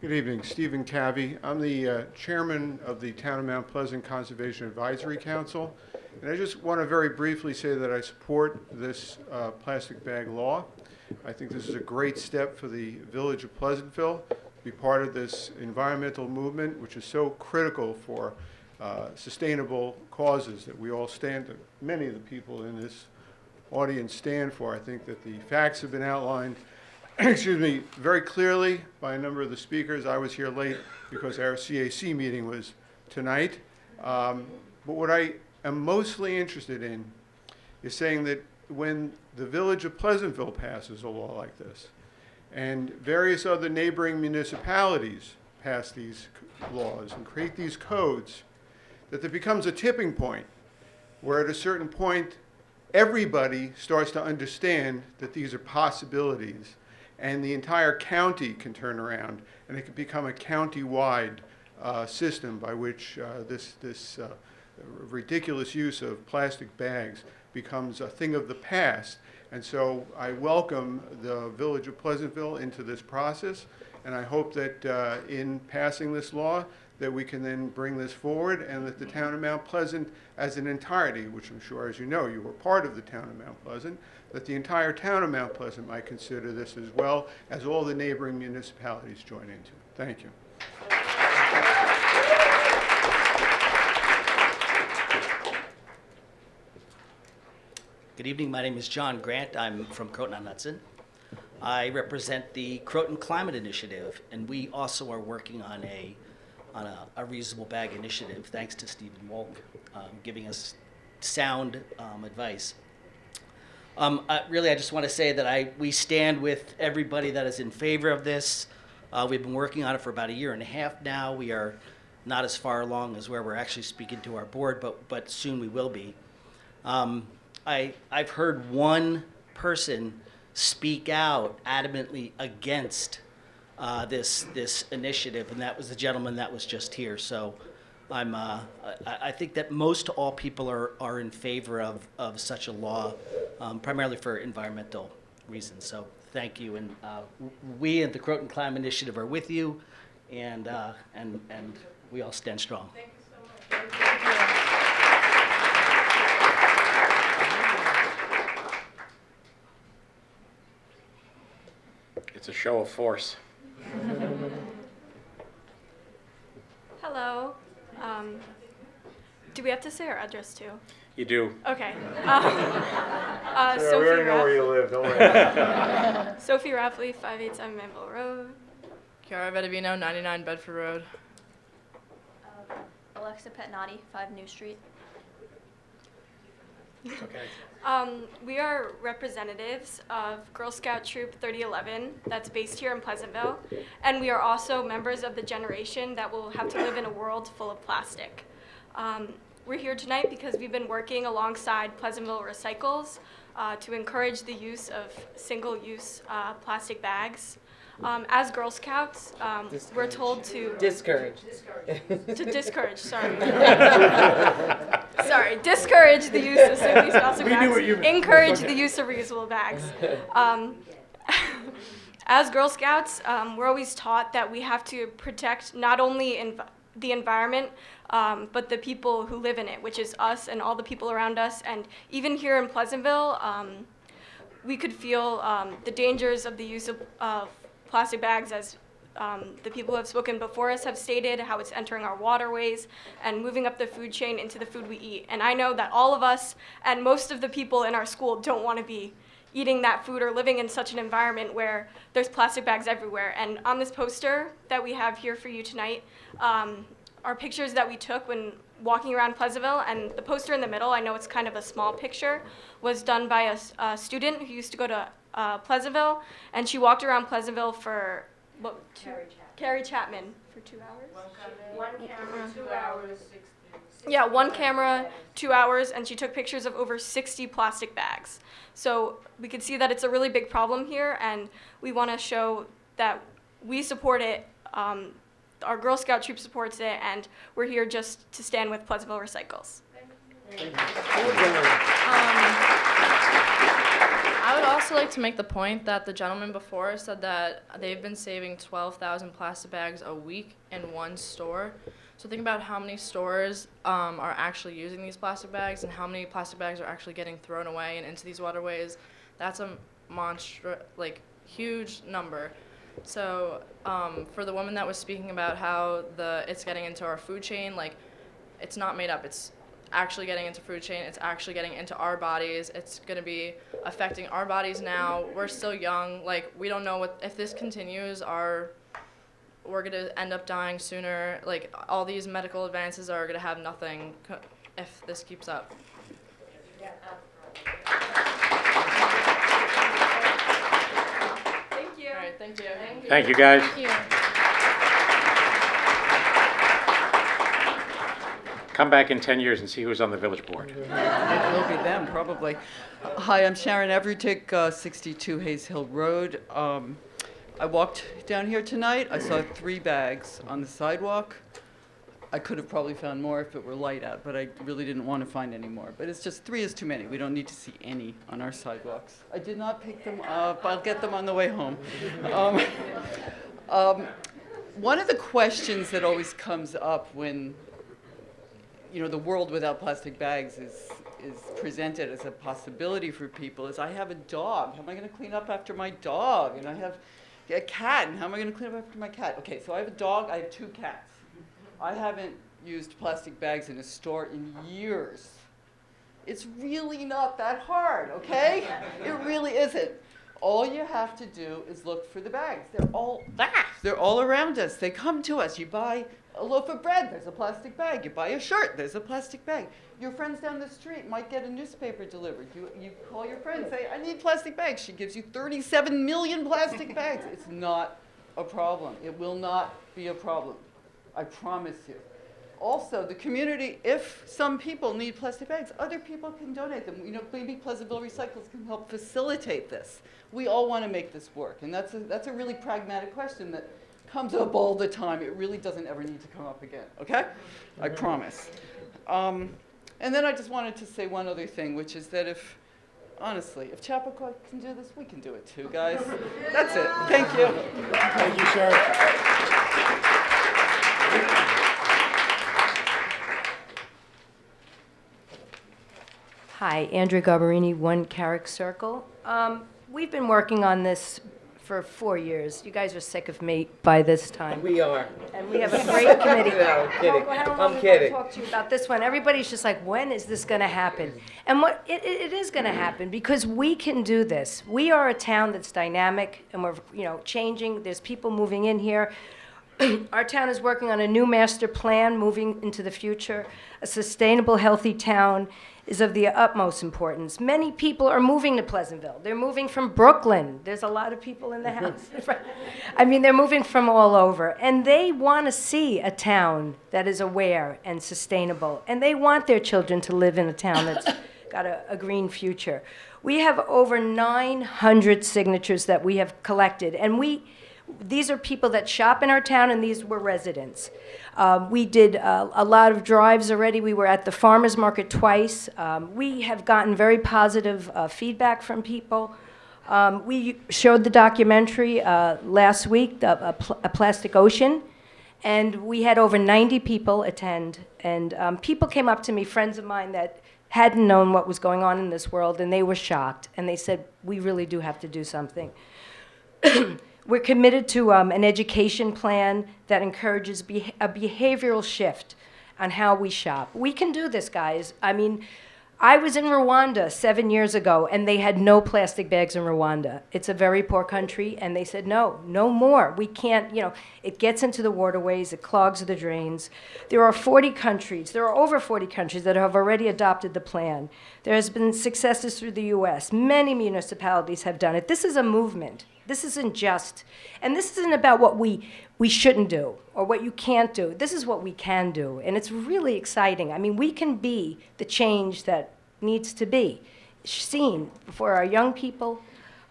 Good evening, Stephen Cavey. I'm the chairman of the Town of Mount Pleasant Conservation Advisory Council, and I just want to very briefly say that I support this plastic bag law. I think this is a great step for the village of Pleasantville to be part of this environmental movement, which is so critical for sustainable causes that we all many of the people in this audience stand for. I think that the facts have been outlined excuse me, very clearly by a number of the speakers. I was here late because our CAC meeting was tonight. But what I am mostly interested in is saying that when the village of Pleasantville passes a law like this, and various other neighboring municipalities pass these laws and create these codes, that there becomes a tipping point where at a certain point everybody starts to understand that these are possibilities, and the entire county can turn around and it can become a county-wide system by which this ridiculous use of plastic bags becomes a thing of the past. And so I welcome the village of Pleasantville into this process, and I hope that in passing this law that we can then bring this forward, and that the town of Mount Pleasant as an entirety, which I'm sure, as you know, you were part of the town of Mount Pleasant, that the entire town of Mount Pleasant might consider this as well as all the neighboring municipalities join into it. Thank you. Good evening. My name is John Grant. I'm from Croton-on-Hudson. I represent the Croton Climate Initiative, and we also are working on a on a reusable bag initiative, thanks to Stephen Wolk giving us sound advice. Really, I just want to say that we stand with everybody that is in favor of this. We've been working on it for about 1.5 years now. We are not as far along as where we're actually speaking to our board, but soon we will be. I've heard one person speak out adamantly against this initiative, and that was the gentleman that was just here. So I think that most all people are in favor of such a law, primarily for environmental reasons. So thank you, and we at the Croton Climate Initiative are with you, and we all stand strong. Thank you so much. Thank you. It's a show of force. Hello. Do we have to say our address too? You do. Okay. Yeah, we Sophie already know where you live, don't worry. Sophie Raffley, 587 Manville Road. Chiara Vedavino, 99 Bedford Road. Alexa Petnati, 5 New Street. Okay. We are representatives of Girl Scout Troop 3011 that's based here in Pleasantville, and we are also members of the generation that will have to live in a world full of plastic. We're here tonight because we've been working alongside Pleasantville Recycles to encourage the use of single-use plastic bags. As Girl Scouts, we're told to Discourage. discourage, sorry. Sorry, discourage the use of single-use plastic bags. Encourage the use of reusable bags. As Girl Scouts, we're always taught that we have to protect not only the environment, but the people who live in it, which is us and all the people around us. And even here in Pleasantville, we could feel the dangers of the use of plastic bags, as the people who have spoken before us have stated, how it's entering our waterways and moving up the food chain into the food we eat. And I know that all of us and most of the people in our school don't want to be eating that food or living in such an environment where there's plastic bags everywhere. And on this poster that we have here for you tonight are pictures that we took when walking around Pleasantville, and the poster in the middle, I know it's kind of a small picture, was done by a student who used to go to Pleasantville, and she walked around Pleasantville for Carrie Chapman for 2 hours. One camera, 2 hours, 60. Yeah, 1 camera, 2 hours, and she took pictures of over 60 plastic bags. So we could see that it's a really big problem here, and we want to show that we support it. Our Girl Scout troop supports it, and we're here just to stand with Pleasantville Recycles. I would also like to make the point that the gentleman before said that they've been saving 12,000 plastic bags a week in one store. So think about how many stores are actually using these plastic bags and how many plastic bags are actually getting thrown away and into these waterways. That's a huge number. So for the woman that was speaking about how it's getting into our food chain, it's not made up. It's actually getting into food chain. It's actually getting into our bodies. It's going to be affecting our bodies now. We're still young. We don't know if this continues, we're going to end up dying sooner. All these medical advances are going to have nothing if this keeps up. Thank you. All right, thank you. Thank you, guys. Thank you. Come back in 10 years and see who's on the village board. It will be them, probably. Hi, I'm Sharon Evertick, 62 Hayes Hill Road. I walked down here tonight. I saw 3 bags on the sidewalk. I could have probably found more if it were light out, but I really didn't want to find any more. But it's just 3 is too many. We don't need to see any on our sidewalks. I did not pick them up. I'll get them on the way home. One of the questions that always comes up when the world without plastic bags is presented as a possibility for people is, I have a dog. How am I going to clean up after my dog? And I have a cat, and how am I going to clean up after my cat? Okay, so I have a dog. I have 2 cats. I haven't used plastic bags in a store in years. It's really not that hard, okay? It really isn't. All you have to do is look for the bags. They're all around us. They come to us. You buy a loaf of bread, there's a plastic bag. You buy a shirt, there's a plastic bag. Your friends down the street might get a newspaper delivered. You call your friend, say, I need plastic bags. She gives you 37 million plastic bags. It's not a problem. It will not be a problem. I promise you. Also, the community, if some people need plastic bags, other people can donate them. You know, maybe Pleasantville Recycles can help facilitate this. We all want to make this work, and that's a really pragmatic question that comes up all the time. It really doesn't ever need to come up again, okay? I promise. And then I just wanted to say one other thing, which is that honestly, if Chappaqua can do this, we can do it too, guys. That's it. Thank you. Thank you, sir. Hi, Andrea Garbarini, One Carrick Circle. We've been working on this for 4 years. You guys are sick of me by this time. We are. And we have a great committee. No, I'm kidding. How long I'm have I kidding. talked to you about this one? Everybody's just like, when is this going to happen? And what it is going to happen because we can do this. We are a town that's dynamic and we're changing. There's people moving in here. Our town is working on a new master plan moving into the future. A sustainable, healthy town is of the utmost importance. Many people are moving to Pleasantville. They're moving from Brooklyn. There's a lot of people in the house. I mean, they're moving from all over. And they want to see a town that is aware and sustainable. And they want their children to live in a town that's got a green future. We have over 900 signatures that we have collected. And these are people that shop in our town, and these were residents. We did a lot of drives already. We were at the farmers market twice. We have gotten very positive feedback from people. We showed the documentary last week, A Plastic Ocean, and we had over 90 people attend. And people came up to me, friends of mine that hadn't known what was going on in this world, and they were shocked. And they said, we really do have to do something. We're committed to an education plan that encourages a behavioral shift on how we shop. We can do this, guys. I mean, I was in Rwanda 7 years ago, and they had no plastic bags in Rwanda. It's a very poor country, and they said, no more. We can't, it gets into the waterways, it clogs the drains. There are over 40 countries that have already adopted the plan. There has been successes through the U.S. Many municipalities have done it. This is a movement. This isn't and this isn't about what we shouldn't do or what you can't do. This is what we can do, and it's really exciting. I mean, we can be the change that needs to be seen for our young people.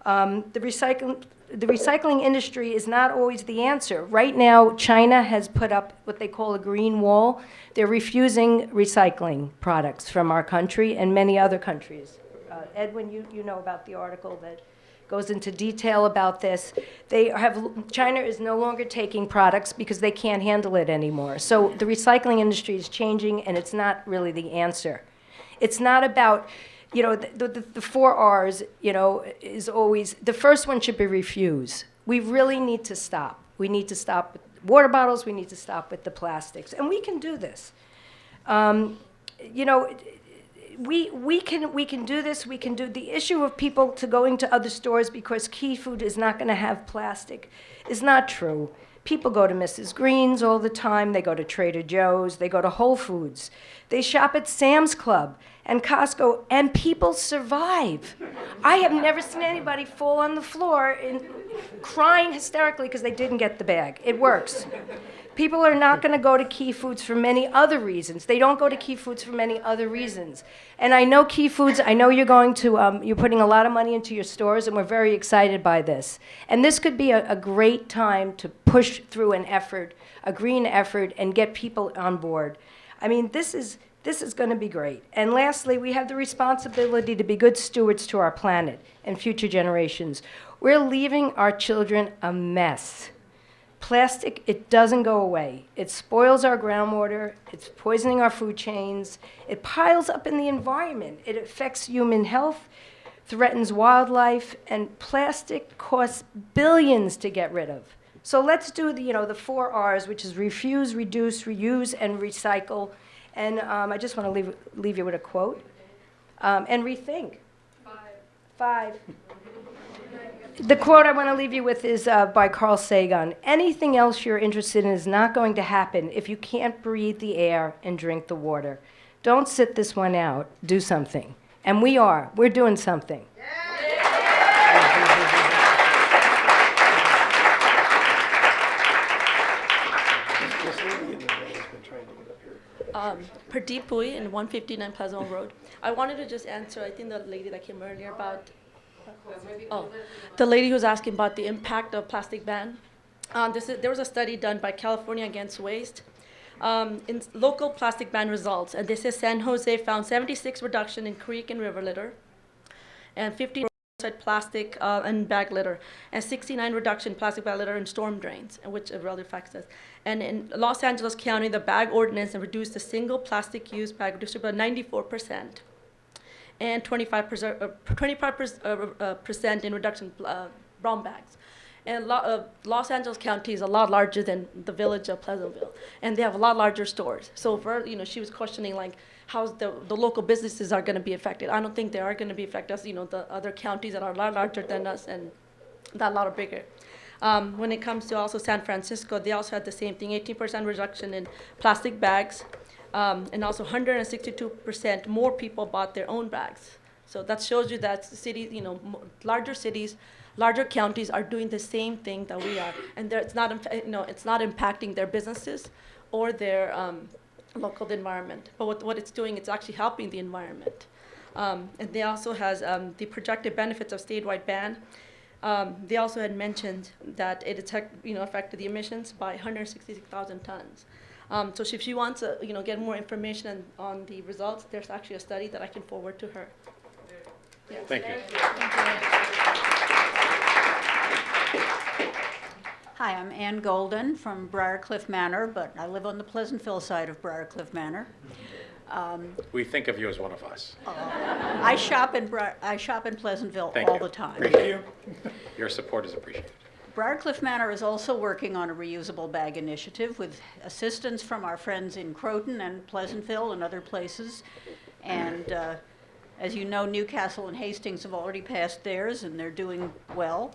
The recycling industry is not always the answer. Right now, China has put up what they call a green wall. They're refusing recycling products from our country and many other countries. Edwin, you know about the article that goes into detail about this. China is no longer taking products because they can't handle it anymore. So the recycling industry is changing, and it's not really the answer. It's not about, the 4 R's, is always, the first one should be refuse. We really need to stop. We need to stop with water bottles, we need to stop with the plastics, and we can do this. We can do this. We can do the issue of people going to other stores because Key Food is not going to have plastic is not true. People go to Mrs. Green's all the time. They go to Trader Joe's. They go to Whole Foods. They shop at Sam's Club and Costco, and people survive. I have never seen anybody fall on the floor crying hysterically because they didn't get the bag. It works. People are not going to go to Key Foods for many other reasons. They don't go to Key Foods for many other reasons. And I know Key Foods, I know you're going to, you're putting a lot of money into your stores, and we're very excited by this. And this could be a great time to push through an effort, a green effort, and get people on board. I mean, this is going to be great. And lastly, we have the responsibility to be good stewards to our planet and future generations. We're leaving our children a mess. Plastic, it doesn't go away. It spoils our groundwater. It's poisoning our food chains. It piles up in the environment. It affects human health, threatens wildlife, and plastic costs billions to get rid of. So let's do the 4 R's, which is refuse, reduce, reuse, and recycle. And I just want to leave you with a quote. And rethink. 5. The quote I want to leave you with is by Carl Sagan. Anything else you're interested in is not going to happen if you can't breathe the air and drink the water. Don't sit this one out. Do something. And we're doing something. Pradeep Pui in 159 Pleasantville Road. I wanted to just answer, I think the lady that came earlier about, the lady who was asking about the impact of plastic ban. There was a study done by California Against Waste in local plastic ban results, and this is San Jose found 76 reduction in creek and river litter, and 50 plastic and bag litter, and 69 reduction plastic bag litter in storm drains, which really affects us. And in Los Angeles County, the bag ordinance reduced the single plastic use bag reduced by 94%, and 25% in reduction brown bags. And Los Angeles County is a lot larger than the village of Pleasantville, and they have a lot larger stores. So for, she was questioning like how the local businesses are going to be affected. I don't think they are going to be affected as, the other counties that are a lot larger than us and that a lot bigger. When it comes to also San Francisco, they also had the same thing, 18% reduction in plastic bags, and also 162% more people bought their own bags. So that shows you that cities, larger cities, larger counties are doing the same thing that we are, and it's not impacting their businesses or their local environment. But what it's doing, it's actually helping the environment. And they also has the projected benefits of statewide ban. They also had mentioned that it affected the emissions by 166,000 tons. So if she wants to get more information on the results, there's actually a study that I can forward to her. Yeah. Thank you. Hi, I'm Ann Golden from Briarcliff Manor, but I live on the Pleasantville side of Briarcliff Manor. We think of you as one of us. I shop in Pleasantville Thank all you. the time. Appreciate it. Your support is appreciated. Briarcliff Manor is also working on a reusable bag initiative with assistance from our friends in Croton and Pleasantville and other places. And as you know, Newcastle and Hastings have already passed theirs, and they're doing well.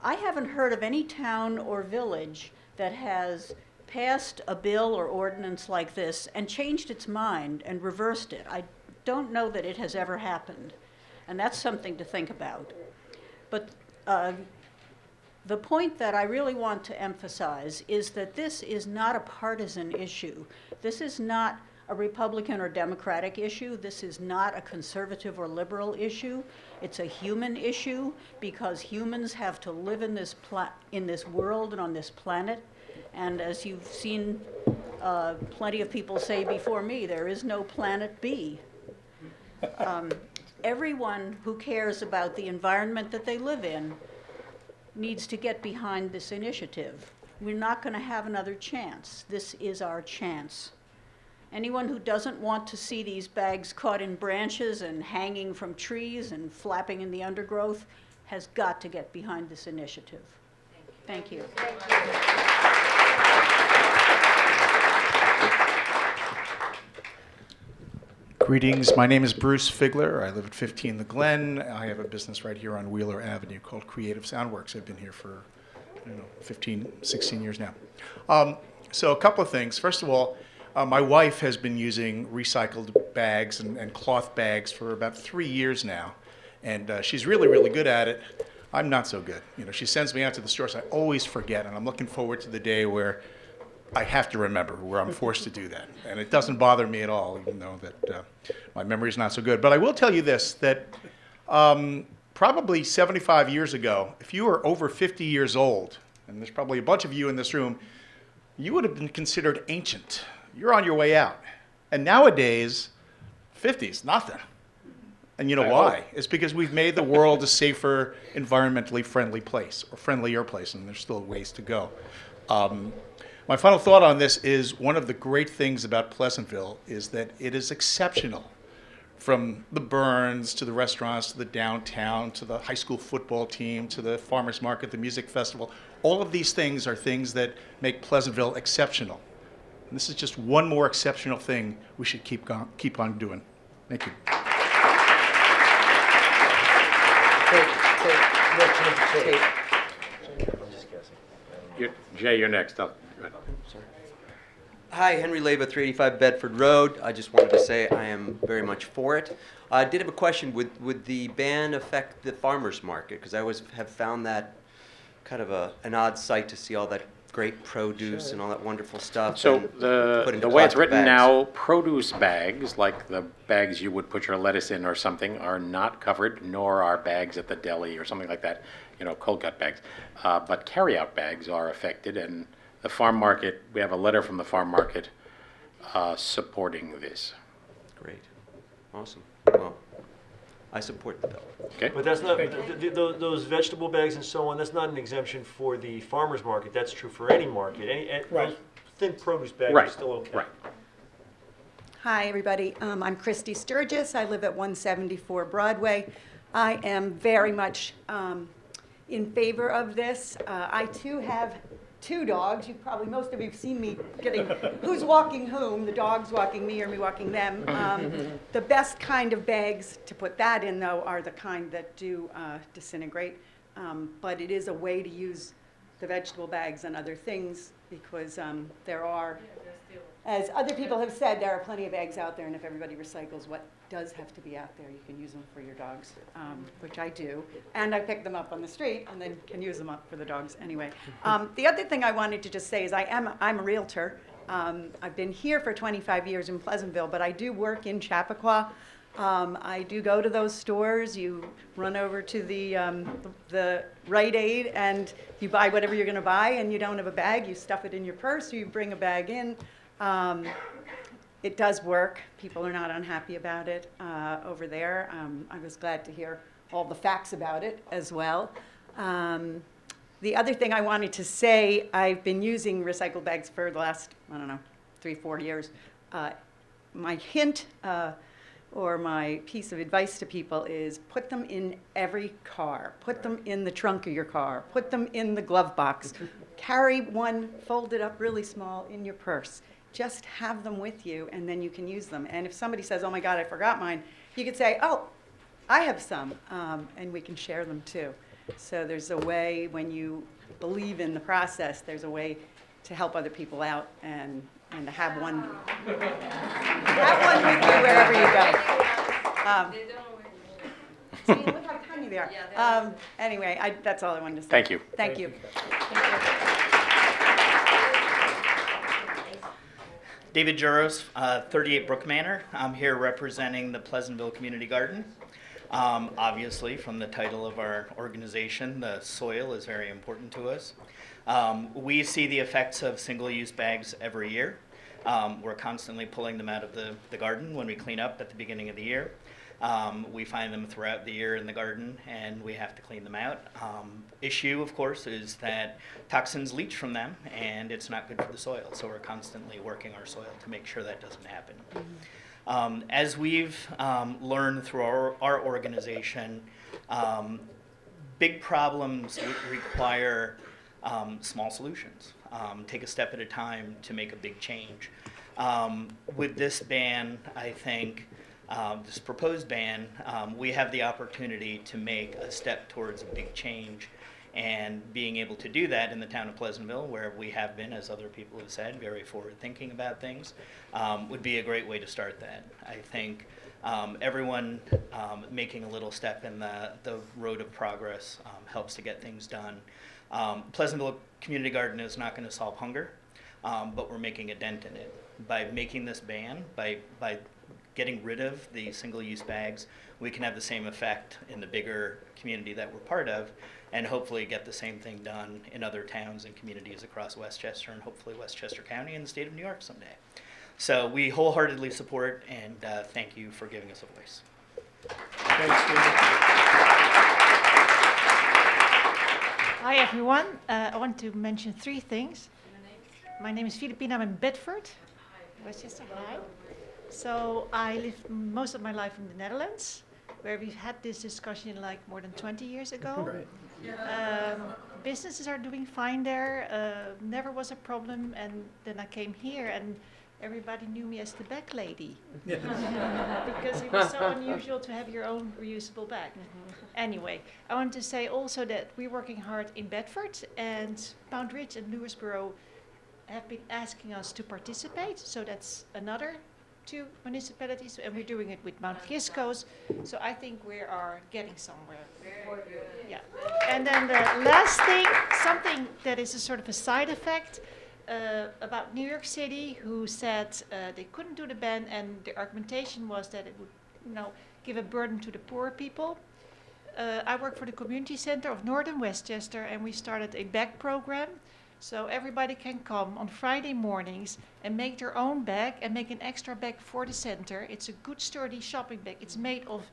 I haven't heard of any town or village that has passed a bill or ordinance like this and changed its mind and reversed it. I don't know that it has ever happened, and that's something to think about. But the point that I really want to emphasize is that this is not a partisan issue. This is not a Republican or Democratic issue. This is not a conservative or liberal issue. It's a human issue because humans have to live in this world and on this planet. And as you've seen plenty of people say before me, there is no planet B. Everyone who cares about the environment that they live in needs to get behind this initiative. We're not going to have another chance. This is our chance. Anyone who doesn't want to see these bags caught in branches and hanging from trees and flapping in the undergrowth has got to get behind this initiative. Thank you. Greetings, my name is Bruce Figler. I live at 15 The Glen. I have a business right here on Wheeler Avenue called Creative Soundworks. I've been here for 15, 16 years now. So a couple of things. First of all, my wife has been using recycled bags and cloth bags for about 3 years now, and she's really, really good at it. I'm not so good. She sends me out to the stores. I always forget, and I'm looking forward to the day where I have to remember, where I'm forced to do that. And it doesn't bother me at all, even though that my memory is not so good. But I will tell you this, that probably 75 years ago, if you were over 50 years old, and there's probably a bunch of you in this room, you would have been considered ancient. You're on your way out. And nowadays, 50 is nothing. And you know why? It's because we've made the world a safer, environmentally friendly place, or friendlier place, and there's still ways to go. My final thought on this is one of the great things about Pleasantville is that it is exceptional. From the Burns, to the restaurants, to the downtown, to the high school football team, to the farmers market, the music festival. All of these things are things that make Pleasantville exceptional. And this is just one more exceptional thing we should keep on doing. Thank you. So I'm just guessing. Jay, you're next. Hi, Henry Leva, 385 Bedford Road. I just wanted to say I am very much for it. I did have a question. Would the ban affect the farmers market? Because I always have found that kind of an odd sight to see all that great produce and all that wonderful stuff. So and put into the way it's plastic written bags. now, produce bags, like the bags you would put your lettuce in or something, are not covered, nor are bags at the deli or something like that, cold cut bags. But carryout bags are affected, and the farm market, we have a letter from the farm market supporting this. Great. Awesome. Well, I support the bill. Okay. But that's not, those vegetable bags and so on, that's not an exemption for the farmer's market. That's true for any market. Those thin produce bags are still okay. Right. Hi, everybody. I'm Christy Sturgis. I live at 174 Broadway. I am very much in favor of this. I, too, have 2 dogs. Most of you have seen me getting, who's walking whom, the dog's walking me or me walking them. The best kind of bags to put that in, though, are the kind that do disintegrate. But it is a way to use the vegetable bags on other things because there are, as other people have said, there are plenty of eggs out there, and if everybody recycles what does have to be out there, you can use them for your dogs, which I do. And I pick them up on the street and then can use them up for the dogs anyway. The other thing I wanted to just say is I'm a realtor. I've been here for 25 years in Pleasantville, but I do work in Chappaqua. I do go to those stores. You run over to the Rite Aid and you buy whatever you're going to buy, and you don't have a bag, you stuff it in your purse, or you bring a bag in. It does work. People are not unhappy about it over there. I was glad to hear all the facts about it as well. The other thing I wanted to say, I've been using recycled bags for the last, 3-4 years. My hint or my piece of advice to people is put them in every car. Put them in the trunk of your car. Put them in the glove box. Carry one folded up really small in your purse. Just have them with you, and then you can use them. And if somebody says, oh my God, I forgot mine, you could say, oh, I have some, and we can share them too. So there's a way, when you believe in the process, there's a way to help other people out and to have one with you wherever you go. See, look how tiny they are. Anyway, that's all I wanted to say. Thank you. Thank you. David Juros, 38 Brook Manor. I'm here representing the Pleasantville Community Garden. Obviously, from the title of our organization, the soil is very important to us. We see the effects of single-use bags every year. We're constantly pulling them out of the garden when we clean up at the beginning of the year. We find them throughout the year in the garden, and we have to clean them out. Issue, of course, is that toxins leach from them, and it's not good for the soil. So we're constantly working our soil to make sure that doesn't happen. As we've learned through our organization, big problems require small solutions. Take a step at a time to make a big change. With this ban, I think, this proposed ban, we have the opportunity to make a step towards a big change, and being able to do that in the town of Pleasantville, where we have been, as other people have said, very forward thinking about things, would be a great way to start that. I think everyone making a little step in the road of progress helps to get things done. Pleasantville Community Garden is not going to solve hunger, but we're making a dent in it. By making this ban, by getting rid of the single-use bags, we can have the same effect in the bigger community that we're part of, and hopefully get the same thing done in other towns and communities across Westchester, and hopefully Westchester County and the state of New York someday. So we wholeheartedly support, and thank you for giving us a voice. Thanks, Hi everyone. I want to mention 3 things. My name is Filipina. I'm in Bedford, Westchester. Hi. So I lived most of my life in the Netherlands, where we've had this discussion like more than 20 years ago. Right. Businesses are doing fine there. Never was a problem. And then I came here, and everybody knew me as the bag lady. Because it was so unusual to have your own reusable bag. Anyway, I want to say also that we're working hard in Bedford, and Pound Ridge and Lewisboro have been asking us to participate, so that's another 2 municipalities, and we're doing it with Mount Kisco's, so I think we are getting somewhere. Yeah. And then the last thing, something that is a sort of a side effect, about New York City, who said they couldn't do the ban, and the argumentation was that it would, give a burden to the poor people. I work for the community center of Northern Westchester, and we started a bag program. So everybody can come on Friday mornings and make their own bag and make an extra bag for the center. It's a good sturdy shopping bag. It's made of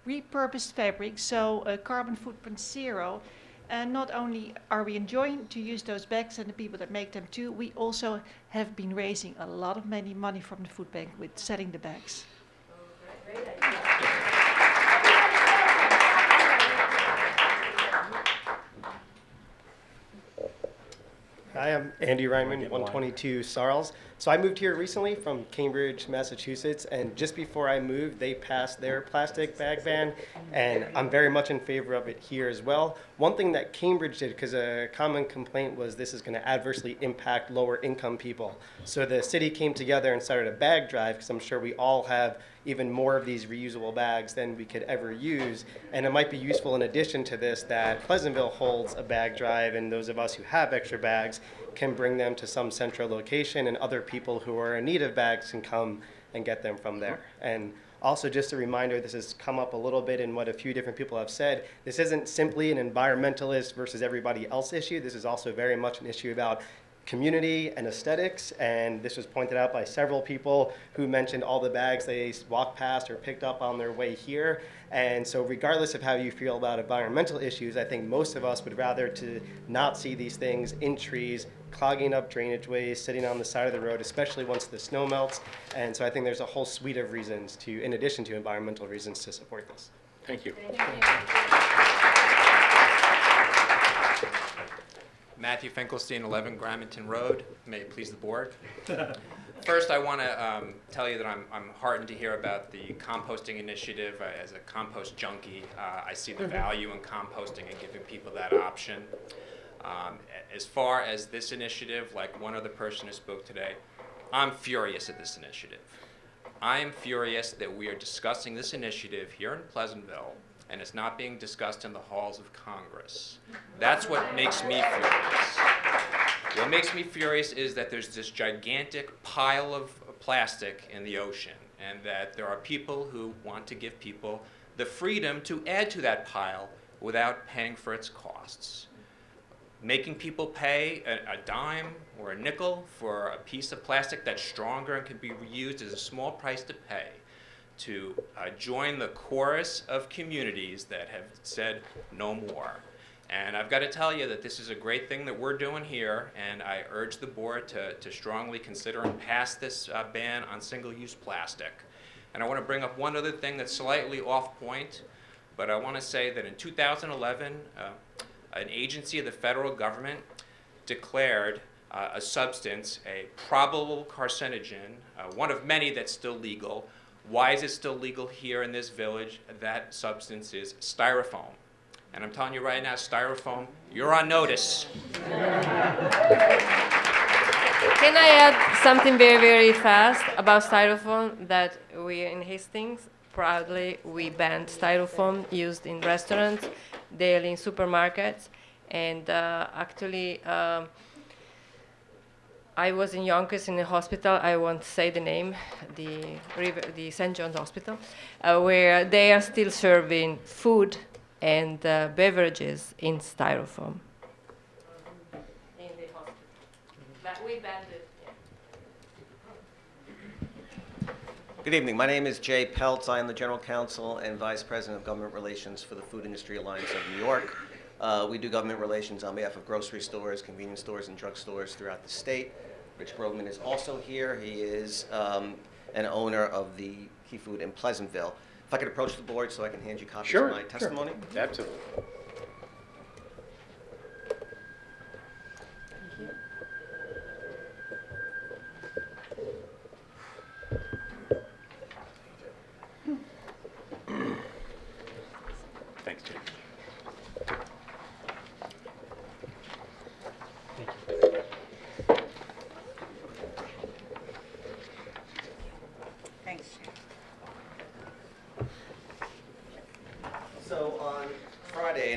repurposed fabric, so carbon footprint 0. And not only are we enjoying to use those bags and the people that make them too, we also have been raising a lot of money from the food bank with selling the bags. Hi, I'm Andy Ryman, 122 Sarles. So I moved here recently from Cambridge, Massachusetts, and just before I moved, they passed their plastic bag ban, and I'm very much in favor of it here as well. One thing that Cambridge did, because a common complaint was this is going to adversely impact lower income people. So the city came together and started a bag drive, because I'm sure we all have even more of these reusable bags than we could ever use. And it might be useful in addition to this that Pleasantville holds a bag drive, and those of us who have extra bags can bring them to some central location, and other people who are in need of bags can come and get them from there. And also, just a reminder, this has come up a little bit in what a few different people have said. This isn't simply an environmentalist versus everybody else issue. This is also very much an issue about community and aesthetics, and this was pointed out by several people who mentioned all the bags they walked past or picked up on their way here. And so regardless of how you feel about environmental issues, I think most of us would rather to not see these things in trees, clogging up drainage ways, sitting on the side of the road, especially once the snow melts. And so I think there's a whole suite of reasons to, in addition to environmental reasons, to support this. Thank you. Matthew Finkelstein, 11 Graminton Road. May it please the board. First, I want to tell you that I'm heartened to hear about the composting initiative. As a compost junkie, I see the value in composting and giving people that option. As far as this initiative, like one other person who spoke today, I'm furious at this initiative. I am furious that we are discussing this initiative here in Pleasantville, and it's not being discussed in the halls of Congress. That's what makes me furious. What makes me furious is that there's this gigantic pile of plastic in the ocean, and that there are people who want to give people the freedom to add to that pile without paying for its costs. Making people pay a dime or a nickel for a piece of plastic that's stronger and can be reused is a small price to pay to join the chorus of communities that have said no more. And I've got to tell you that this is a great thing that we're doing here, and I urge the board to strongly consider and pass this ban on single-use plastic. And I want to bring up one other thing that's slightly off point, but I want to say that in 2011, an agency of the federal government declared a substance a probable carcinogen, one of many that's still legal. Why is it still legal here in this village? That substance is styrofoam. And I'm telling you right now, styrofoam, you're on notice. Can I add something very, very fast about styrofoam? That we in Hastings, proudly, we banned styrofoam used in restaurants, daily in supermarkets. And actually, I was in Yonkers in a hospital, I won't say the name, the St. John's Hospital, where they are still serving food and beverages in styrofoam. In the hospital. But we banned it. Good evening. My name is Jay Peltz. I am the General Counsel and Vice President of Government Relations for the Food Industry Alliance of New York. We do government relations on behalf of grocery stores, convenience stores, and drugstores throughout the state. Rich Brogman is also here. He is an owner of the Key Food in Pleasantville. If I could approach the board so I can hand you copies of my testimony. Sure. Absolutely.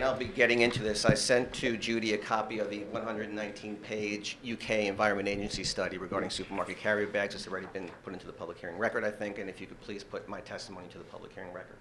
and I'll be getting into this. I sent to Judy a copy of the 119-page UK Environment Agency study regarding supermarket carrier bags. It's already been put into the public hearing record, I think, and if you could please put my testimony into the public hearing record.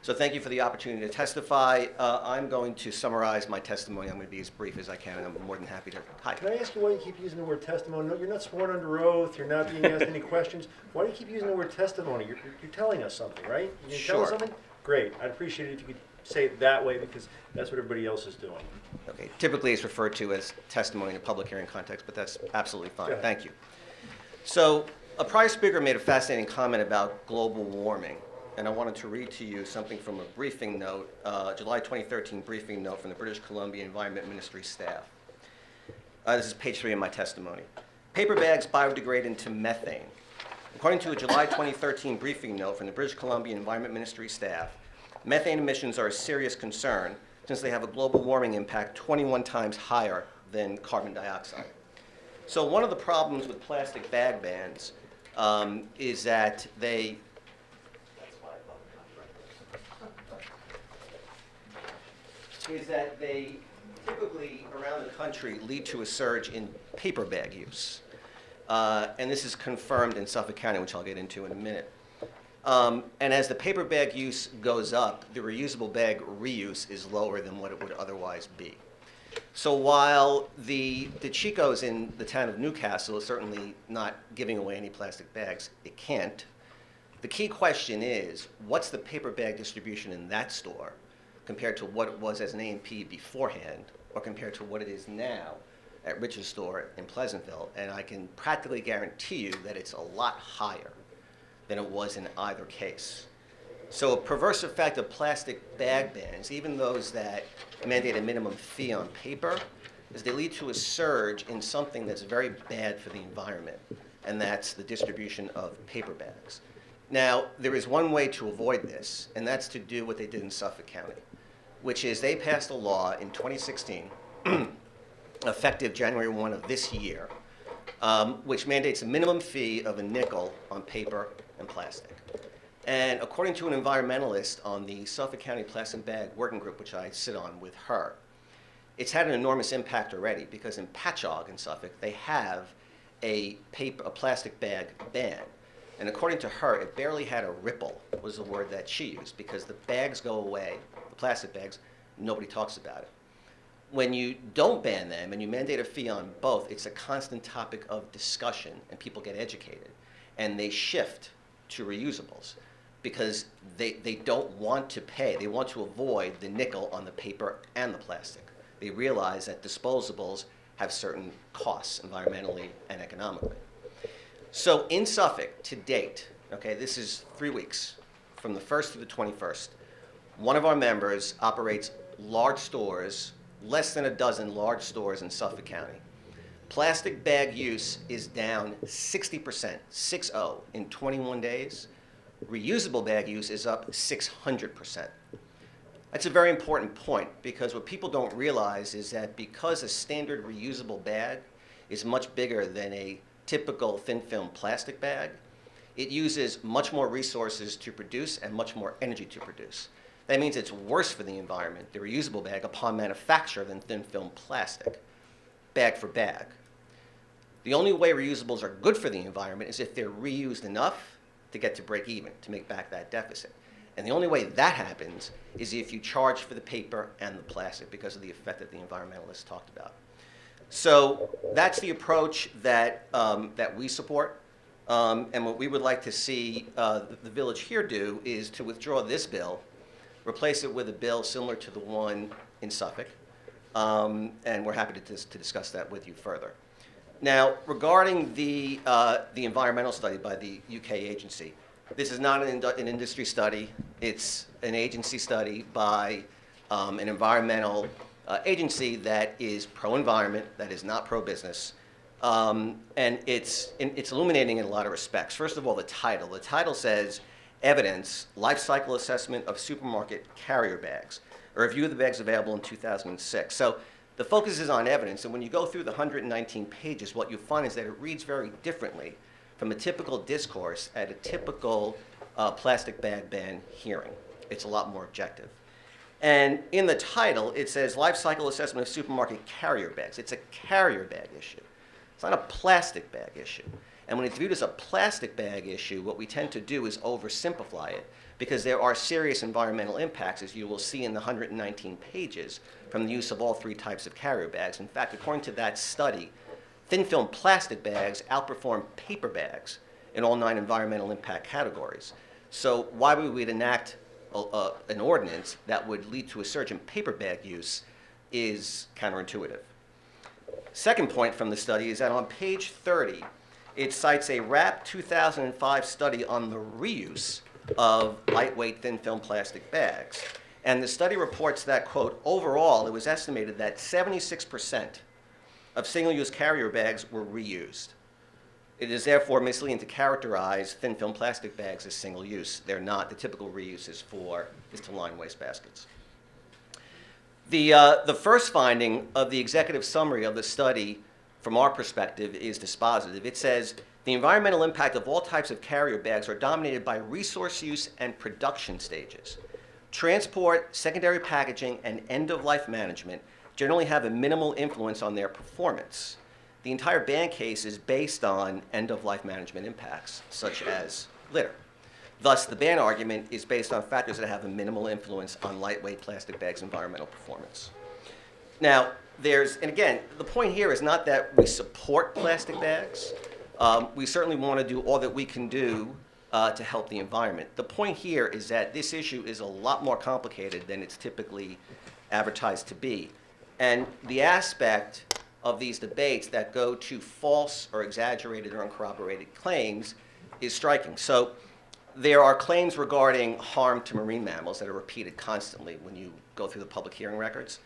So thank you for the opportunity to testify. I'm going to summarize my testimony. I'm going to be as brief as I can, and I'm more than happy to. Hi. Can I ask you why you keep using the word testimony? No, you're not sworn under oath. You're not being asked any questions. Why do you keep using the word testimony? You're telling us something, right? You tell us Sure. something? Great. I'd appreciate it if you could say it that way because that's what everybody else is doing. Okay. Typically, it's referred to as testimony in a public hearing context, but that's absolutely fine. Go ahead. Thank you. So, a prior speaker made a fascinating comment about global warming, and I wanted to read to you something from a briefing note, July 2013 briefing note from the British Columbia Environment Ministry staff. This is page 3 of my testimony. Paper bags biodegrade into methane. According to a July 2013 briefing note from the British Columbia Environment Ministry staff, methane emissions are a serious concern since they have a global warming impact 21 times higher than carbon dioxide. So one of the problems with plastic bag bans is that they typically around the country lead to a surge in paper bag use. And this is confirmed in Suffolk County, which I'll get into in a minute. And as the paper bag use goes up, the reusable bag reuse is lower than what it would otherwise be. So while the Chico's in the town of Newcastle is certainly not giving away any plastic bags, it can't. The key question is, what's the paper bag distribution in that store compared to what it was as an A&P beforehand, or compared to what it is now at Rich's store in Pleasantville? And I can practically guarantee you that it's a lot higher than it was in either case. So a perverse effect of plastic bag bans, even those that mandate a minimum fee on paper, is they lead to a surge in something that's very bad for the environment, and that's the distribution of paper bags. Now, there is one way to avoid this, and that's to do what they did in Suffolk County, which is they passed a law in 2016, effective January 1 of this year, which mandates a minimum fee of a nickel on paper and plastic. And according to an environmentalist on the Suffolk County Plastic Bag Working Group, which I sit on with her, it's had an enormous impact already, because in Patchogue in Suffolk, they have a plastic bag ban. And according to her, it barely had a ripple, was the word that she used, because the bags go away, the plastic bags, nobody talks about it. When you don't ban them and you mandate a fee on both, it's a constant topic of discussion, and people get educated. And they shift to reusables because they don't want to pay. They want to avoid the nickel on the paper and the plastic. They realize that disposables have certain costs environmentally and economically. So in Suffolk, to date, okay, this is 3 weeks, from the 1st to the 21st, one of our members operates large stores, less than a dozen large stores in Suffolk County. Plastic bag use is down 60%, 6-0, in 21 days. Reusable bag use is up 600%. That's a very important point, because what people don't realize is that because a standard reusable bag is much bigger than a typical thin film plastic bag, it uses much more resources to produce and much more energy to produce. That means it's worse for the environment, the reusable bag, upon manufacture than thin film plastic, bag for bag. The only way reusables are good for the environment is if they're reused enough to get to break even, to make back that deficit. And the only way that happens is if you charge for the paper and the plastic, because of the effect that the environmentalists talked about. So that's the approach that, that we support. And what we would like to see the village here do is to withdraw this bill, replace it with a bill similar to the one in Suffolk. And we're happy to discuss that with you further. Now, regarding the environmental study by the UK agency, this is not an industry study. It's an agency study by an environmental agency that is pro-environment, that is not pro-business. And it's illuminating in a lot of respects. First of all, the title. The title says, Evidence, Life Cycle Assessment of Supermarket Carrier Bags, a review of the bags available in 2006. So the focus is on evidence, and when you go through the 119 pages, what you find is that it reads very differently from a typical discourse at a typical plastic bag ban hearing. It's a lot more objective. And in the title, it says Life Cycle Assessment of Supermarket Carrier Bags. It's a carrier bag issue. It's not a plastic bag issue. And when it's viewed as a plastic bag issue, what we tend to do is oversimplify it, because there are serious environmental impacts, as you will see in the 119 pages, from the use of all three types of carrier bags. In fact, according to that study, thin film plastic bags outperform paper bags in all 9 environmental impact categories. So why would we enact an ordinance that would lead to a surge in paper bag use is counterintuitive. Second point from the study is that on page 30, it cites a WRAP 2005 study on the reuse of lightweight thin film plastic bags. And the study reports that, quote, overall, it was estimated that 76% of single-use carrier bags were reused. It is therefore misleading to characterize thin film plastic bags as single-use. They're not. The typical reuse is to line wastebaskets. The first finding of the executive summary of the study, from our perspective, is dispositive. It says, the environmental impact of all types of carrier bags are dominated by resource use and production stages. Transport, secondary packaging, and end-of-life management generally have a minimal influence on their performance. The entire ban case is based on end-of-life management impacts, such as litter. Thus, the ban argument is based on factors that have a minimal influence on lightweight plastic bags' environmental performance. Now, and again, the point here is not that we support plastic bags. We certainly want to do all that we can do to help the environment. The point here is that this issue is a lot more complicated than it's typically advertised to be. And the aspect of these debates that go to false or exaggerated or uncorroborated claims is striking. So there are claims regarding harm to marine mammals that are repeated constantly when you go through the public hearing records.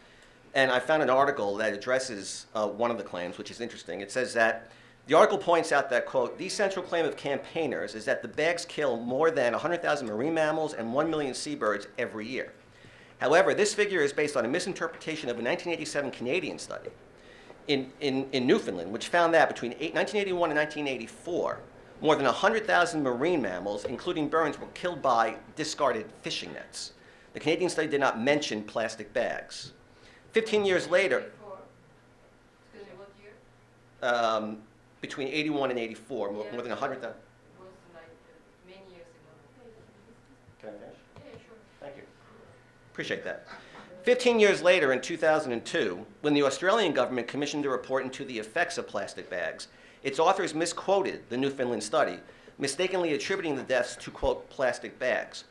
And I found an article that addresses one of the claims, which is interesting. It says that the article points out that, quote, the central claim of campaigners is that the bags kill more than 100,000 marine mammals and 1 million seabirds every year. However, this figure is based on a misinterpretation of a 1987 Canadian study in Newfoundland, which found that between 1981 and 1984, more than 100,000 marine mammals, including birds, were killed by discarded fishing nets. The Canadian study did not mention plastic bags. 15 years later, between 81 and 84, more than 100,000. Can I finish? Yeah, sure. Thank you. Appreciate that. 15 years later, in 2002, when the Australian government commissioned a report into the effects of plastic bags, its authors misquoted the Newfoundland study, mistakenly attributing the deaths to, quote, plastic bags.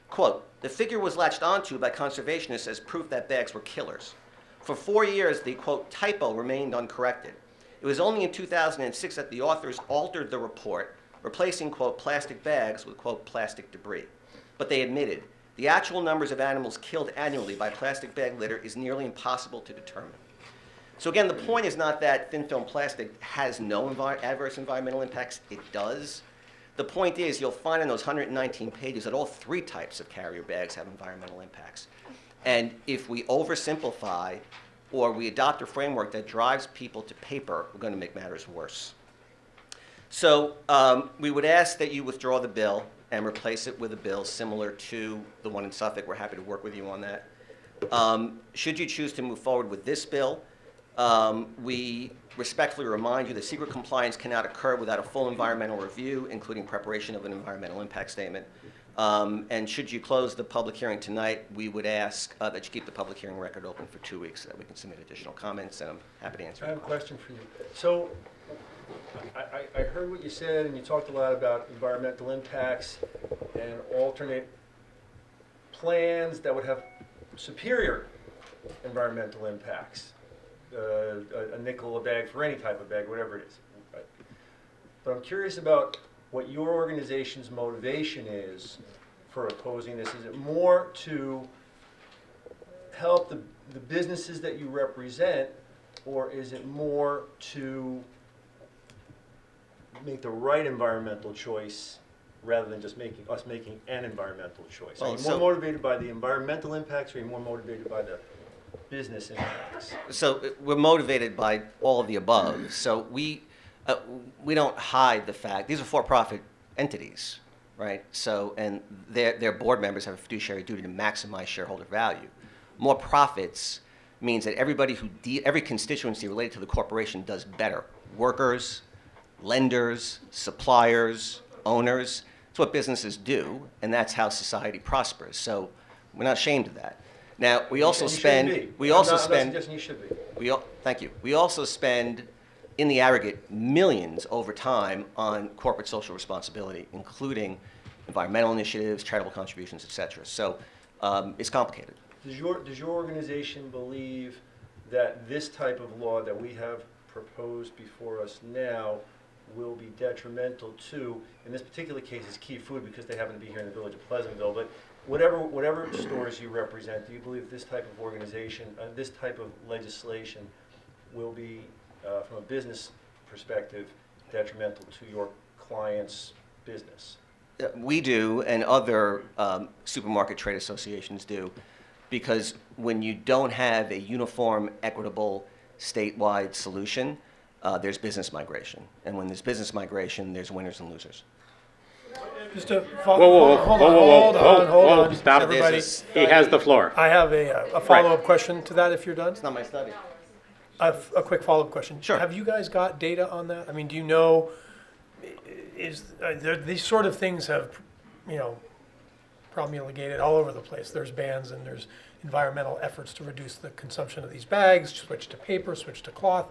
Quote, the figure was latched onto by conservationists as proof that bags were killers. For 4 years, the, quote, typo remained uncorrected. It was only in 2006 that the authors altered the report, replacing, quote, plastic bags with, quote, plastic debris. But they admitted, the actual numbers of animals killed annually by plastic bag litter is nearly impossible to determine. So again, the point is not that thin film plastic has no adverse environmental impacts. It does. The point is you'll find in those 119 pages that all 3 types of carrier bags have environmental impacts. And if we oversimplify or we adopt a framework that drives people to paper, we're going to make matters worse. So we would ask that you withdraw the bill and replace it with a bill similar to the one in Suffolk. We're happy to work with you on that. Should you choose to move forward with this bill, we respectfully remind you that secret compliance cannot occur without a full environmental review, including preparation of an environmental impact statement. And should you close the public hearing tonight, we would ask that you keep the public hearing record open for 2 weeks so that we can submit additional comments, and I'm happy to answer. I have a question for you. So I heard what you said, and you talked a lot about environmental impacts and alternate plans that would have superior environmental impacts. A nickel a bag for any type of bag, whatever it is. Right? But I'm curious about what your organization's motivation is for opposing this. Is it more to help the businesses that you represent, or is it more to make the right environmental choice rather than just making an environmental choice? Are you more motivated by the environmental impacts, or are you more motivated by the business impacts? So we're motivated by all of the above. So we don't hide the fact, these are for-profit entities. right? So, and their board members have a fiduciary duty to maximize shareholder value. More profits means that every constituency related to the corporation does better. Workers, lenders, suppliers, owners. It's what businesses do, and that's how society prospers. So we're not ashamed of that. Now, we also You shouldn't be. we I'm also not- I'm not spend, suggesting you should be. thank you. We also spend, in the aggregate, millions over time on corporate social responsibility, including environmental initiatives, charitable contributions, et cetera. So it's complicated. Does your organization believe that this type of law that we have proposed before us now will be detrimental to, in this particular case, it's Key Food because they happen to be here in the village of Pleasantville, but whatever stores you represent, do you believe this type of organization, this type of legislation will be, from a business perspective, detrimental to your client's business? We do, and other supermarket trade associations do, because when you don't have a uniform, equitable, statewide solution, there's business migration. And when there's business migration, there's winners and losers. Just to Hold on, stop. everybody. He has the floor. I have a follow-up question to that if you're done. It's not my study. I have a quick follow-up question. Sure. Have you guys got data on that? I mean, do you know, these sort of things have, promulgated all over the place. There's bans and there's environmental efforts to reduce the consumption of these bags, switch to paper, switch to cloth.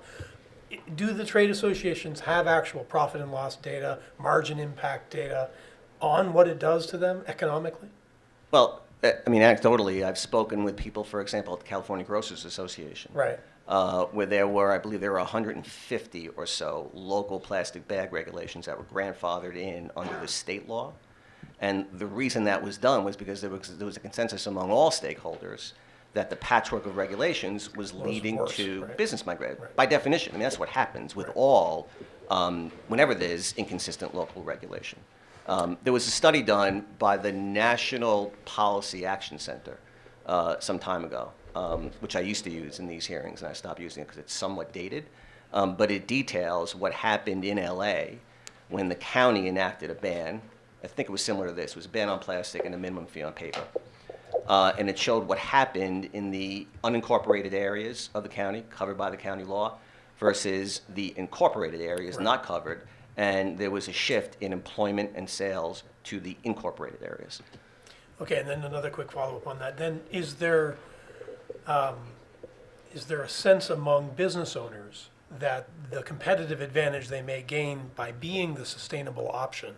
Do the trade associations have actual profit and loss data, margin impact data on what it does to them economically? Well, I mean, anecdotally, I've spoken with people, for example, at the California Grocers Association. Right. Where I believe there were 150 or so local plastic bag regulations that were grandfathered in under the state law. And the reason that was done was because there was a consensus among all stakeholders that the patchwork of regulations was leading to business migration. By definition, I mean, that's what happens with all, whenever there's inconsistent local regulation. There was a study done by the National Policy Action Center some time ago, which I used to use in these hearings, and I stopped using it because it's somewhat dated. But it details what happened in LA when the county enacted a ban. I think it was similar to this. It was a ban on plastic and a minimum fee on paper. And it showed what happened in the unincorporated areas of the county, covered by the county law, versus the incorporated areas not covered. And there was a shift in employment and sales to the incorporated areas. Okay, and then another quick follow-up on that. Then is there a sense among business owners that the competitive advantage they may gain by being the sustainable option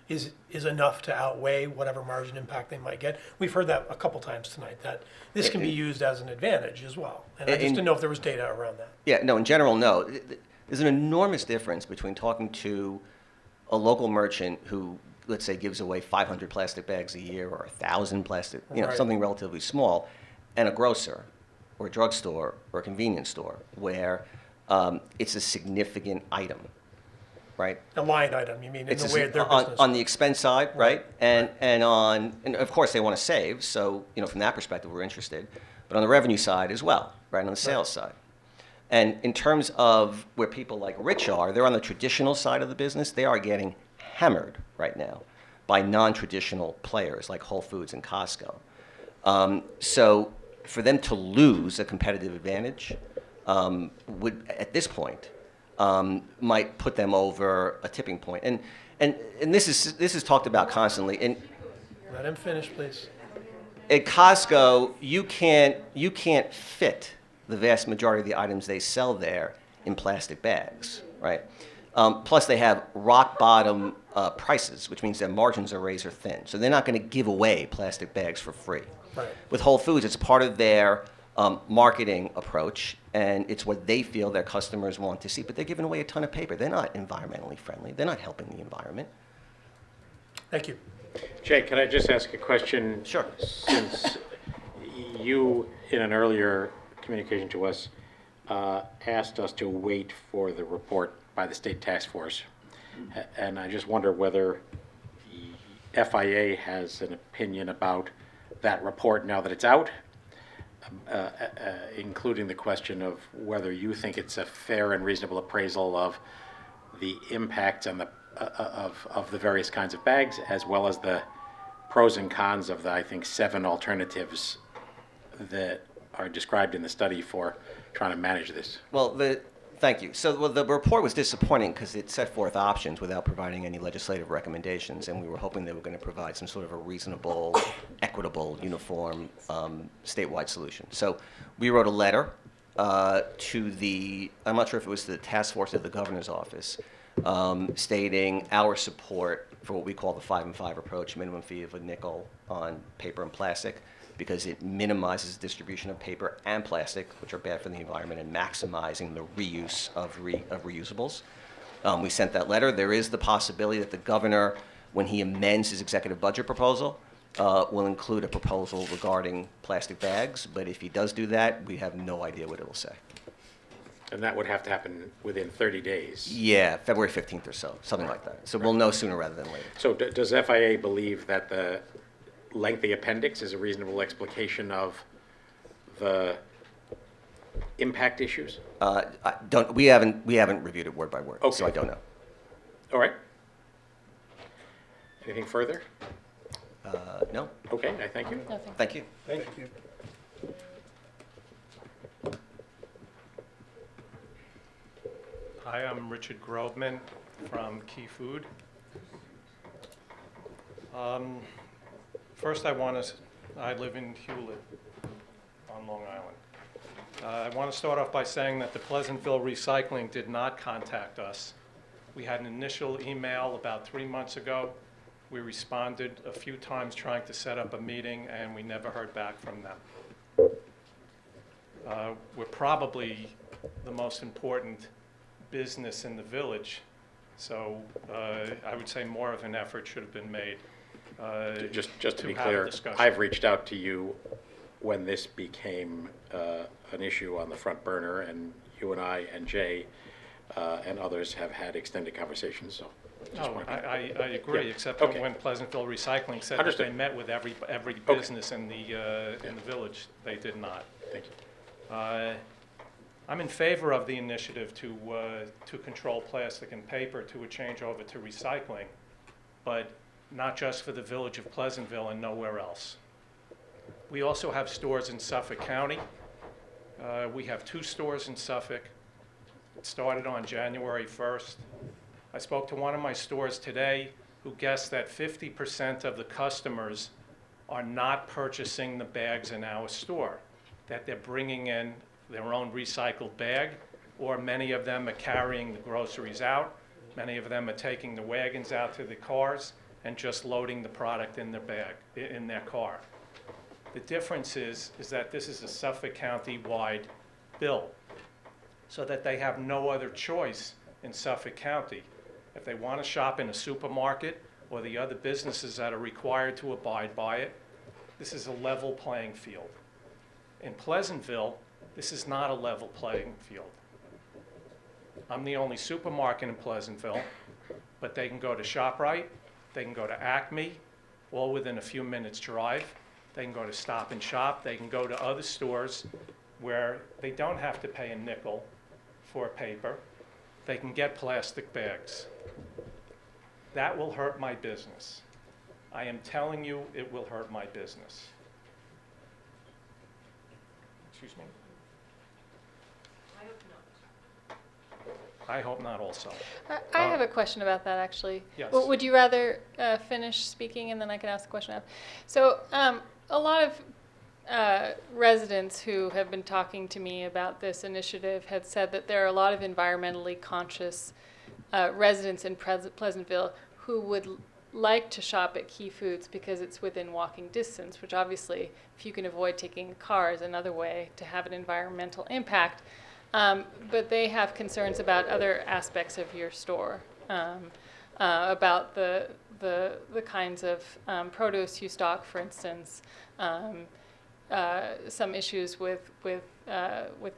is enough to outweigh whatever margin impact they might get? We've heard that a couple times tonight, that this can be used as an advantage as well. And I just didn't know if there was data around that. Yeah, no, in general, no. There's an enormous difference between talking to a local merchant who, let's say, gives away 500 plastic bags a year or 1,000 plastic, Right. something relatively small, and a grocer or a drugstore or a convenience store where it's a significant item, right? A line item, you mean, in It's the way their on, business. on the expense side, right? And of course they want to save, so from that perspective we're interested, but on the revenue side as well, right, on the sales side. And in terms of where people like Rich are, they're on the traditional side of the business. They are getting hammered right now by non-traditional players like Whole Foods and Costco. So for them to lose a competitive advantage would, at this point, might put them over a tipping point. And this is talked about constantly. And Let him finish, please. at Costco, you can't fit the vast majority of the items they sell there in plastic bags, right? Plus, they have rock bottom prices, which means their margins are razor thin. So they're not going to give away plastic bags for free. Right. With Whole Foods, it's part of their marketing approach, and it's what they feel their customers want to see. But they're giving away a ton of paper. They're not environmentally friendly. They're not helping the environment. Thank you. Jay, can I just ask a question? Sure. Since you, in an earlier communication to us, asked us to wait for the report by the state task force. And I just wonder whether FIA has an opinion about that report now that it's out, including the question of whether you think it's a fair and reasonable appraisal of the impacts and the of the various kinds of bags, as well as the pros and cons of the, I think, 7 alternatives that are described in the study for trying to manage this. Well, thank you. So the report was disappointing because it set forth options without providing any legislative recommendations, and we were hoping they were going to provide some sort of a reasonable, equitable, uniform, statewide solution. So we wrote a letter to the, I'm not sure if it was the task force of the governor's office, stating our support for what we call the 5 and 5 approach, minimum fee of a nickel on paper and plastic, because it minimizes the distribution of paper and plastic, which are bad for the environment, and maximizing the reuse of reusables. We sent that letter. There is the possibility that the governor, when he amends his executive budget proposal, will include a proposal regarding plastic bags, but if he does do that, we have no idea what it will say. And that would have to happen within 30 days. Yeah, February 15th or so, something like that. So we'll know sooner rather than later. So does FIA believe that the lengthy appendix is a reasonable explication of the impact issues? We haven't reviewed it word by word, so I don't know. All right. Anything further? No. Okay, I thank you. Thank you. Thank you. Hi, I'm Richard Groveman from Key Food. First, I live in Hewlett on Long Island. I want to start off by saying that the Pleasantville Recycling did not contact us. We had an initial email about 3 months ago. We responded a few times trying to set up a meeting, and we never heard back from them. We're probably the most important business in the village, so I would say more of an effort should have been made. Just to be have a clear, discussion. I've reached out to you when this became an issue on the front burner, and you and I and Jay and others have had extended conversations, so. No, I agree, Yeah. except Okay. when Pleasantville Recycling said that Understood. they met with every Okay. business in the village, they did not. Thank you. I'm in favor of the initiative to control plastic and paper to a changeover to recycling, but not just for the village of Pleasantville and nowhere else. We also have stores in Suffolk County. We have 2 stores in Suffolk. It started on January 1st. I spoke to one of my stores today who guessed that 50% of the customers are not purchasing the bags in our store, that they're bringing in their own recycled bag, or many of them are carrying the groceries out. Many of them are taking the wagons out to the cars and just loading the product in their bag, in their car. The difference is that this is a Suffolk County-wide bill, so that they have no other choice in Suffolk County. If they want to shop in a supermarket or the other businesses that are required to abide by it, this is a level playing field. In Pleasantville, this is not a level playing field. I'm the only supermarket in Pleasantville, but they can go to ShopRite, they can go to Acme, all within a few minutes drive. They can go to Stop and Shop, they can go to other stores where they don't have to pay a nickel for paper. They can get plastic bags. That will hurt my business. I am telling you, it will hurt my business. Excuse me? I hope not also. I have a question about that, actually. Yes. Well, would you rather finish speaking and then I can ask the question after? So a lot of residents who have been talking to me about this initiative had said that there are a lot of environmentally conscious residents in Pleasantville who would like to shop at Key Foods because it's within walking distance, which obviously, if you can avoid taking a car, is another way to have an environmental impact. But they have concerns about other aspects of your store, about the kinds of produce you stock, for instance, some issues with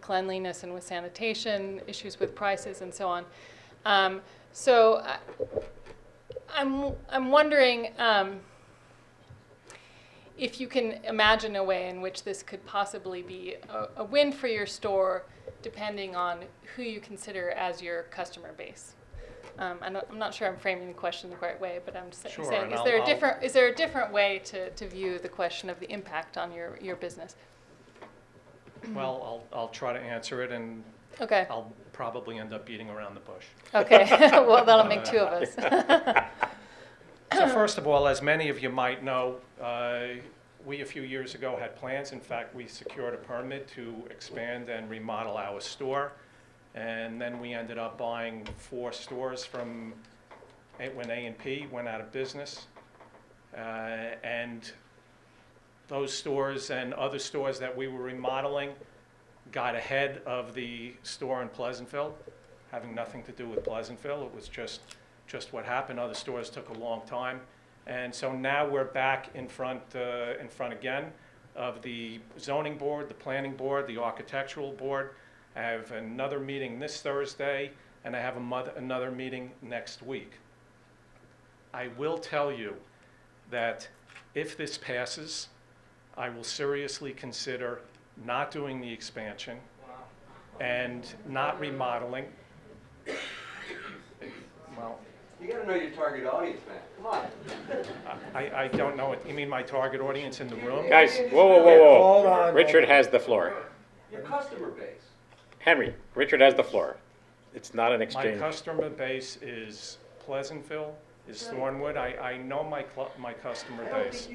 cleanliness and with sanitation, issues with prices, and so on. So I'm wondering if you can imagine a way in which this could possibly be a win for your store, depending on who you consider as your customer base. I'm not sure I'm framing the question the right way, but I'm Sure, saying, and is I'll- there a different way to view the question of the impact on your business? Well, I'll try to answer it, and Okay. I'll probably end up beating around the bush. Okay, well, that'll make two of us. So first of all, as many of you might know, we a few years ago had plans. In fact, we secured a permit to expand and remodel our store. And then we ended up buying 4 stores from when A&P went out of business. And those stores and other stores that we were remodeling got ahead of the store in Pleasantville, having nothing to do with Pleasantville. It was just what happened. Other stores took a long time. And so now we're back in front again of the zoning board, the planning board, the architectural board. I have another meeting this Thursday, and I have another meeting next week. I will tell you that if this passes, I will seriously consider not doing the expansion and not remodeling. Well, You gotta know your target audience, man. Come on. I don't know it. You mean my target audience in the room? Guys, whoa. Hold on. Richard has the floor. Your customer base. Henry, Richard has the floor. It's not an My exchange. customer base is Pleasantville, is Thornwood. I know my customer base.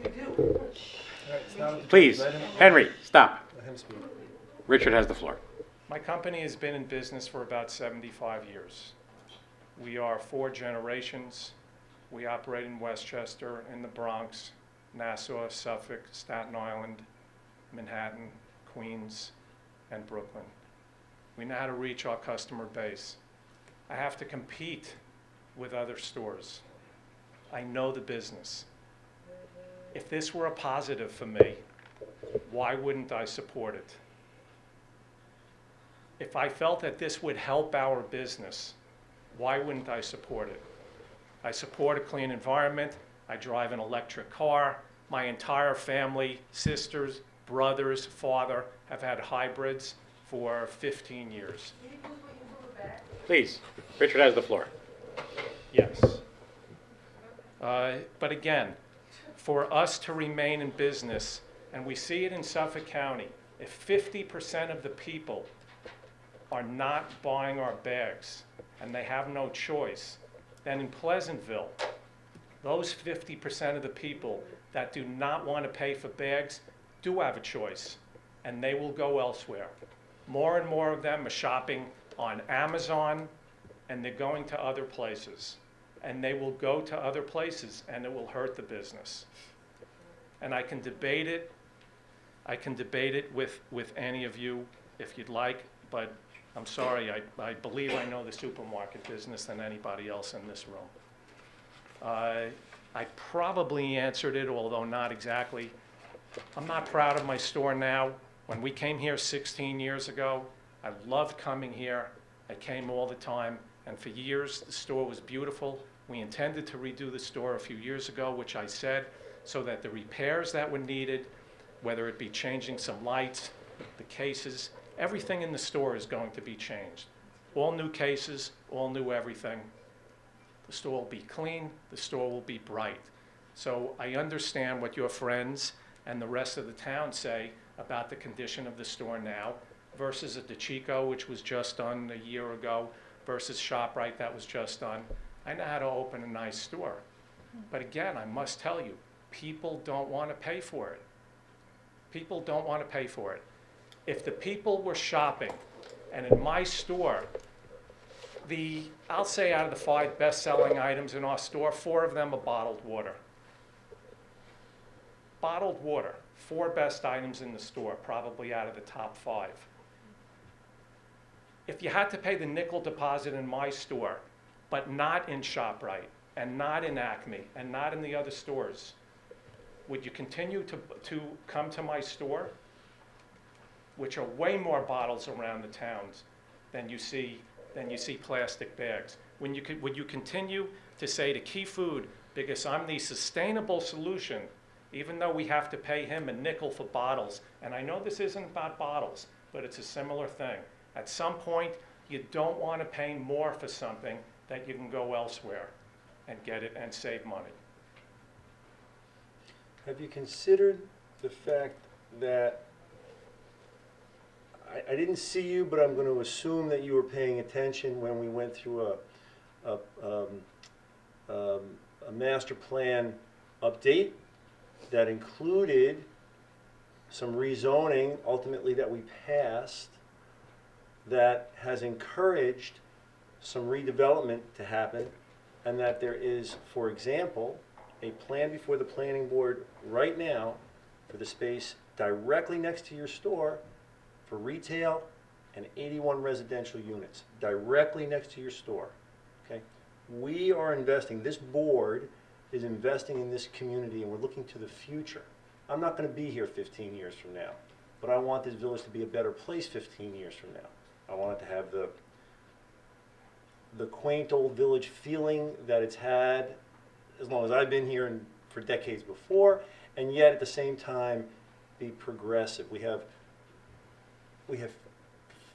Please, Henry, stop. Let him speak. Richard has the floor. My company has been in business for about 75 years. We are 4 generations. We operate in Westchester, in the Bronx, Nassau, Suffolk, Staten Island, Manhattan, Queens, and Brooklyn. We know how to reach our customer base. I have to compete with other stores. I know the business. If this were a positive for me, why wouldn't I support it? If I felt that this would help our business, why wouldn't I support it? I support a clean environment. I drive an electric car. My entire family, sisters, brothers, father, have had hybrids for 15 years. Please, Richard has the floor. Yes. But again, for us to remain in business, and we see it in Suffolk County, if 50% of the people are not buying our bags and they have no choice, then in Pleasantville, those 50% of the people that do not want to pay for bags do have a choice, and they will go elsewhere. More and more of them are shopping on Amazon, and they're going to other places. And they will go to other places, and it will hurt the business. And I can debate it. I can debate it with any of you if you'd like, but I'm sorry, I believe I know the supermarket business than anybody else in this room. I probably answered it, although not exactly. I'm not proud of my store now. When we came here 16 years ago, I loved coming here. I came all the time, and for years the store was beautiful. We intended to redo the store a few years ago, which I said, so that the repairs that were needed, whether it be changing some lights, the cases, everything in the store is going to be changed. All new cases, all new everything. The store will be clean, the store will be bright. So I understand what your friends and the rest of the town say about the condition of the store now versus at DeChico, which was just done a year ago, versus ShopRite that was just done. I know how to open a nice store. But again, I must tell you, people don't want to pay for it. People don't want to pay for it. If the people were shopping, and in my store, I'll say out of the 5 best-selling items in our store, 4 of them are bottled water. Bottled water, 4 best items in the store, probably out of the top 5. If you had to pay the nickel deposit in my store, but not in ShopRite, and not in Acme, and not in the other stores, would you continue to come to my store, which are way more bottles around the towns than you see plastic bags? Would you continue to say to Key Food, because I'm the sustainable solution, even though we have to pay him a nickel for bottles, and I know this isn't about bottles, but it's a similar thing. At some point, you don't want to pay more for something that you can go elsewhere and get it and save money. Have you considered the fact that, I didn't see you, but I'm going to assume that you were paying attention when we went through a master plan update that included some rezoning, ultimately that we passed, that has encouraged some redevelopment to happen, and that there is, for example, a plan before the planning board right now for the space directly next to your store for retail and 81 residential units, directly next to your store, okay? We are investing, this board is investing in this community, and we're looking to the future. I'm not going to be here 15 years from now, but I want this village to be a better place 15 years from now. I want it to have the quaint old village feeling that it's had as long as I've been here and for decades before, and yet at the same time be progressive. We have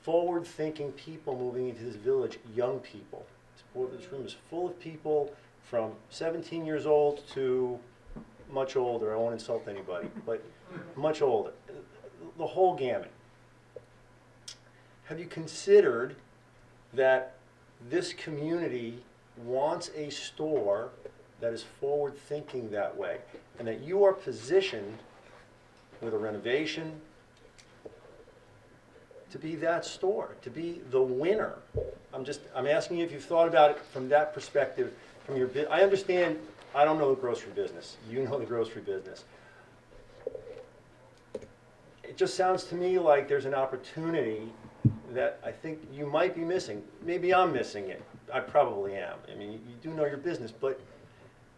forward-thinking people moving into this village, young people. This room is full of people from 17 years old to much older. I won't insult anybody, but much older. The whole gamut. Have you considered that this community wants a store that is forward-thinking that way, and that you are positioned with a renovation to be that store, to be the winner? I'm asking you if you've thought about it from that perspective, from your I understand, I don't know the grocery business. You know the grocery business. It just sounds to me like there's an opportunity that I think you might be missing. Maybe I'm missing it. I probably am. I mean, you do know your business, but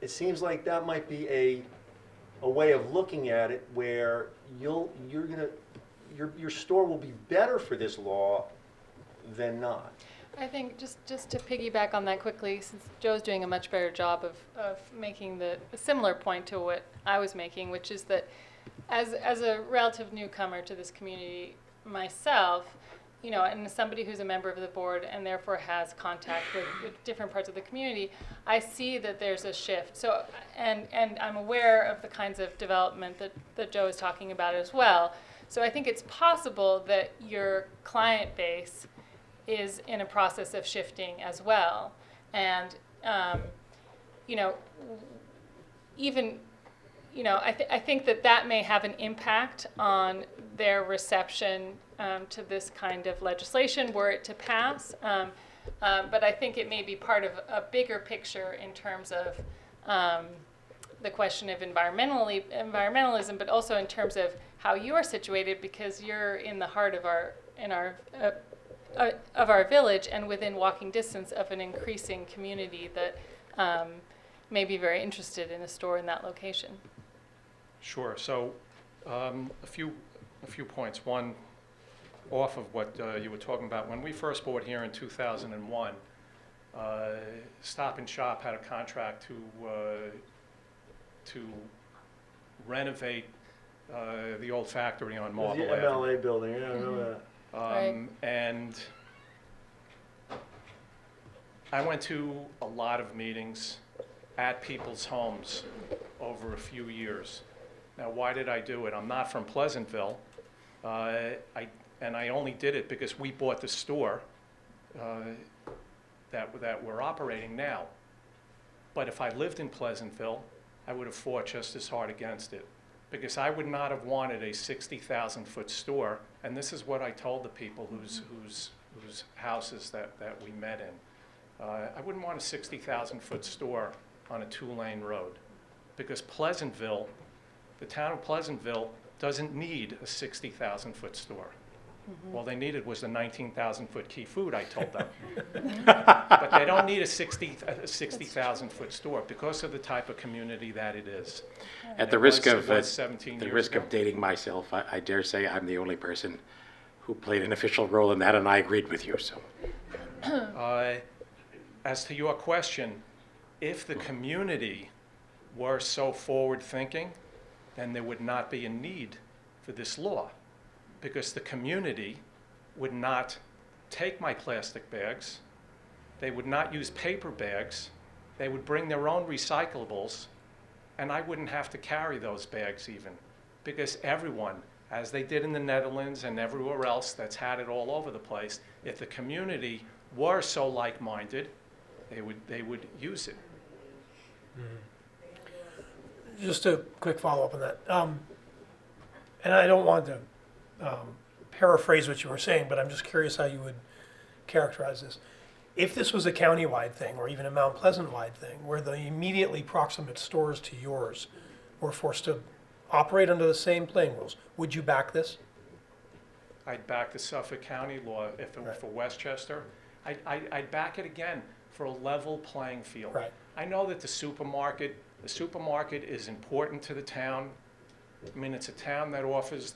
it seems like that might be a way of looking at it where your store will be better for this law than not. I think just to piggyback on that quickly, since Joe's doing a much better job of making a similar point to what I was making, which is that as a relative newcomer to this community myself, you know, and as somebody who's a member of the board and therefore has contact with different parts of the community, I see that there's a shift. So, and I'm aware of the kinds of development that Joe is talking about as well. So I think it's possible that your client base is in a process of shifting as well. And, you know, even, you know, I think that may have an impact on their reception to this kind of legislation were it to pass. But I think it may be part of a bigger picture in terms of the question of environmentalism, but also in terms of how you are situated, because you're in the heart of our village and within walking distance of an increasing community that may be very interested in a store in that location. Sure. So a few points. One, off of what you were talking about. When we first bought here in 2001, Stop and Shop had a contract to renovate the old factory on Marble The Avenue. MLA building, yeah, I know that. And I went to a lot of meetings at people's homes over a few years. Now, why did I do it? I'm not from Pleasantville, and I only did it because we bought the store that we're operating now. But if I lived in Pleasantville, I would have fought just as hard against it, because I would not have wanted a 60,000-foot store, and this is what I told the people whose houses that we met in. I wouldn't want a 60,000-foot store on a 2-lane road, because Pleasantville, the town of Pleasantville, doesn't need a 60,000-foot store. All they needed was a 19,000-foot Key Food, I told them. But they don't need a 60,000-foot store because of the type of community that it is. At the risk of dating myself, I dare say I'm the only person who played an official role in that, and I agreed with you. So, as to your question, if the community were so forward-thinking, then there would not be a need for this law, because the community would not take my plastic bags They would not use paper bags. They would bring their own recyclables, and I wouldn't have to carry those bags even, because everyone, as they did in the Netherlands and everywhere else that's had it all over the place, if the community were so like-minded, they would use it. Just a quick follow-up on that. And I don't want to paraphrase what you were saying, but I'm just curious how you would characterize this. If this was a county-wide thing, or even a Mount Pleasant-wide thing, where the immediately proximate stores to yours were forced to operate under the same playing rules, would you back this? I'd back the Suffolk County law if it were for Westchester. I'd back it again for a level playing field. Right. I know that the supermarket is important to the town. I mean, it's a town that offers,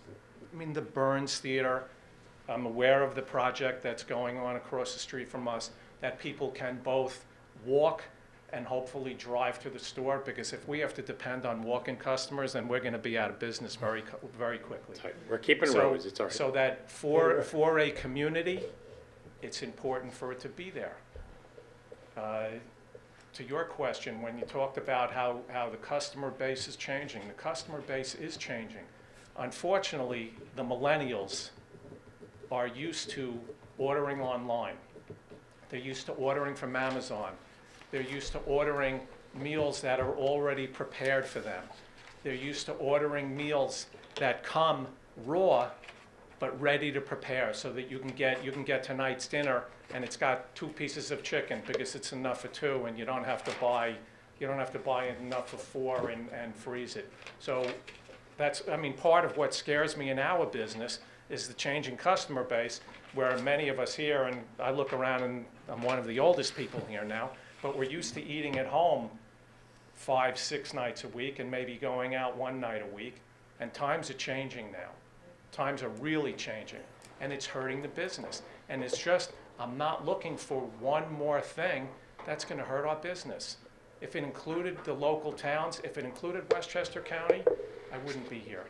the Burns Theater. I'm aware of the project that's going on across the street from us, that people can both walk and hopefully drive to the store, because if we have to depend on walk-in customers, then we're going to be out of business very quickly. Sorry, we're keeping roads, it's all right. So that for a community, it's important for it to be there. To your question, when you talked about how the customer base is changing, the customer base is changing. Unfortunately, the millennials are used to ordering online. They're used to ordering from Amazon. They're used to ordering meals that are already prepared for them. They're used to ordering meals that come raw but ready to prepare, so that you can get tonight's dinner and it's got 2 pieces of chicken because it's enough for 2, and you don't have to buy enough for 4 and freeze it. So that's, part of what scares me in our business is the changing customer base, where many of us here, and I look around and I'm one of the oldest people here now, but we're used to eating at home 5, 6 nights a week and maybe going out 1 night a week, and times are changing now. Times are really changing, and it's hurting the business. And it's just, I'm not looking for one more thing that's going to hurt our business. If it included the local towns, if it included Westchester County, I wouldn't be here.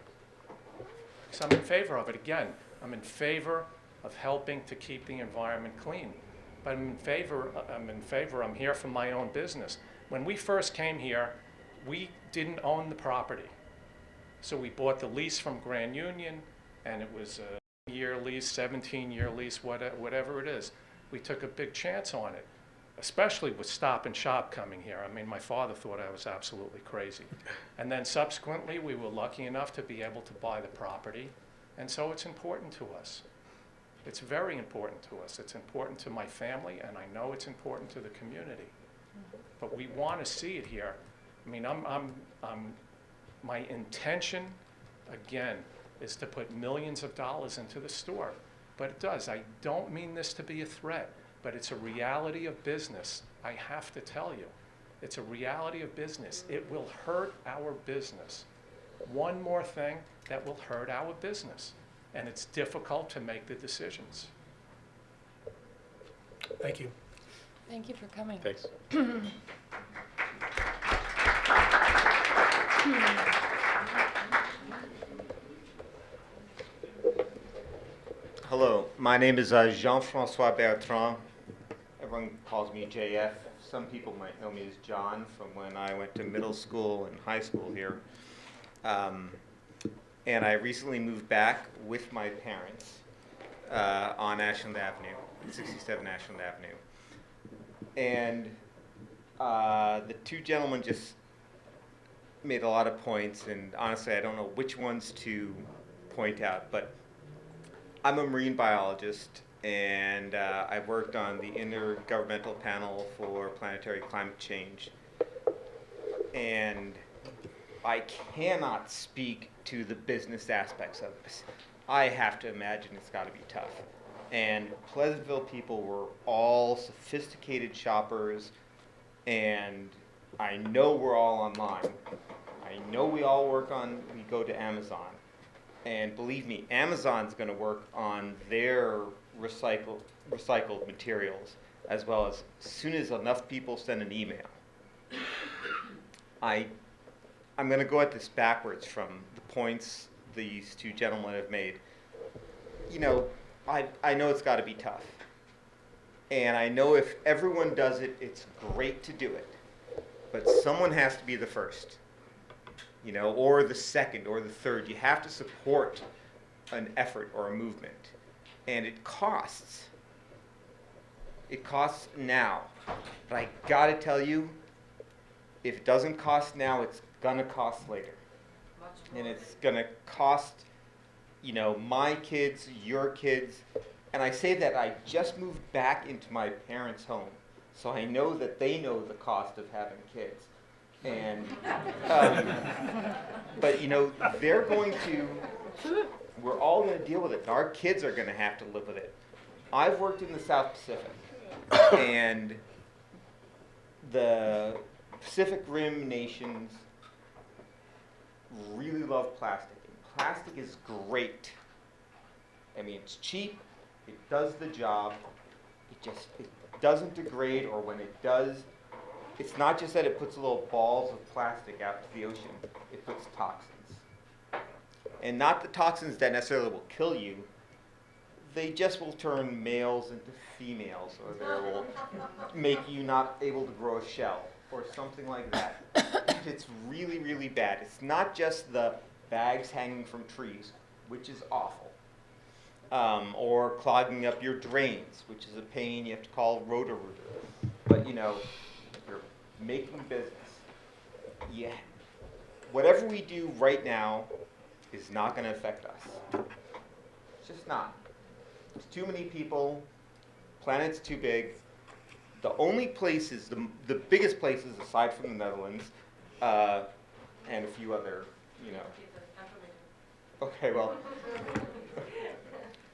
Because I'm in favor of it. Again, I'm in favor of helping to keep the environment clean. But I'm here for my own business. When we first came here, we didn't own the property. So we bought the lease from Grand Union, and it was a year lease, 17-year lease, whatever it is. We took a big chance on it, especially with Stop and Shop coming here. My father thought I was absolutely crazy. And then subsequently, we were lucky enough to be able to buy the property, and so it's important to us. It's very important to us. It's important to my family, and I know it's important to the community. But we want to see it here. My intention, again, is to put millions of dollars into the store. But it does. I don't mean this to be a threat, but it's a reality of business. I have to tell you, it's a reality of business. It will hurt our business. One more thing that will hurt our business. And it's difficult to make the decisions. Thank you. Thank you for coming. Thanks. Hello, my name is Jean-Francois Bertrand. Everyone calls me JF. Some people might know me as John from when I went to middle school and high school here. And I recently moved back with my parents on Ashland Avenue, 67 Ashland Avenue. And the 2 gentlemen just made a lot of points, and honestly, I don't know which ones to point out, but I'm a marine biologist, and I've worked on the Intergovernmental Panel for Planetary Climate Change. And I cannot speak to the business aspects of this. I have to imagine it's got to be tough. And Pleasantville people were all sophisticated shoppers, and I know we're all online. I know we go to Amazon. And believe me, Amazon's going to work on their recycled materials, as well as soon as enough people send an email. I'm going to go at this backwards from the points these 2 gentlemen have made. I know it's got to be tough. And I know if everyone does it, it's great to do it. But someone has to be the first, you know, or the second or the third. You have to support an effort or a movement. And it costs. It costs now. But I gotta tell you, if it doesn't cost now, it's gonna cost later. And it's gonna cost, you know, my kids, your kids. And I say that I just moved back into my parents' home. So I know that they know the cost of having kids. And, but you know, they're going to, we're all going to deal with it. Our kids are going to have to live with it. I've worked in the South Pacific, and the Pacific Rim nations really love plastic. And plastic is great. I mean, it's cheap, it does the job, it doesn't degrade, or when it does, it's not just that it puts little balls of plastic out to the ocean, it puts toxins. And not the toxins that necessarily will kill you, they just will turn males into females, or they will make you not able to grow a shell, or something like that. It's really, really bad. It's not just the bags hanging from trees, which is awful. Or clogging up your drains, which is a pain. You have to call Roto-Rooter. But you know, if you're making business, yeah, whatever we do right now is not going to affect us. It's just not. There's too many people. Planet's too big. The only places, the biggest places aside from the Netherlands, and a few other, you know. Okay, well.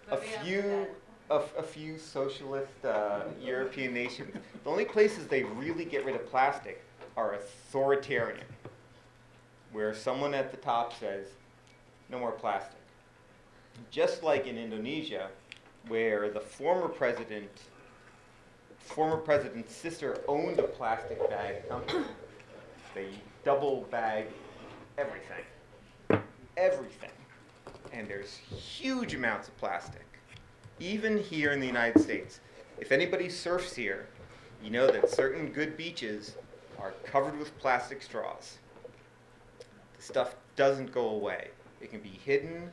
A few socialist European nations, the only places they really get rid of plastic are authoritarian, where someone at the top says, no more plastic. Just like in Indonesia, where the former president's sister owned a plastic bag company. They double bag everything. Everything. And there's huge amounts of plastic. Even here in the United States. If anybody surfs here, you know that certain good beaches are covered with plastic straws. The stuff doesn't go away. It can be hidden,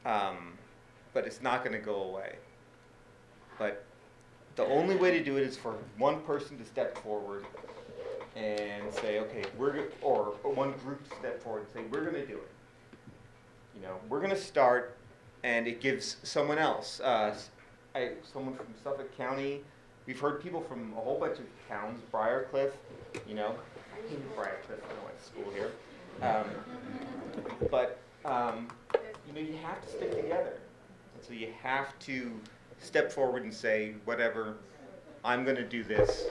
but it's not going to go away. But the only way to do it is for one person to step forward and say, okay, or one group to step forward and say, we're going to do it. You know, we're going to start, and it gives someone else, someone from Suffolk County. We've heard people from a whole bunch of towns, Briarcliff, you know, Briarcliff, I went to school here. You know, you have to stick together. And so you have to step forward and say, whatever, I'm going to do this,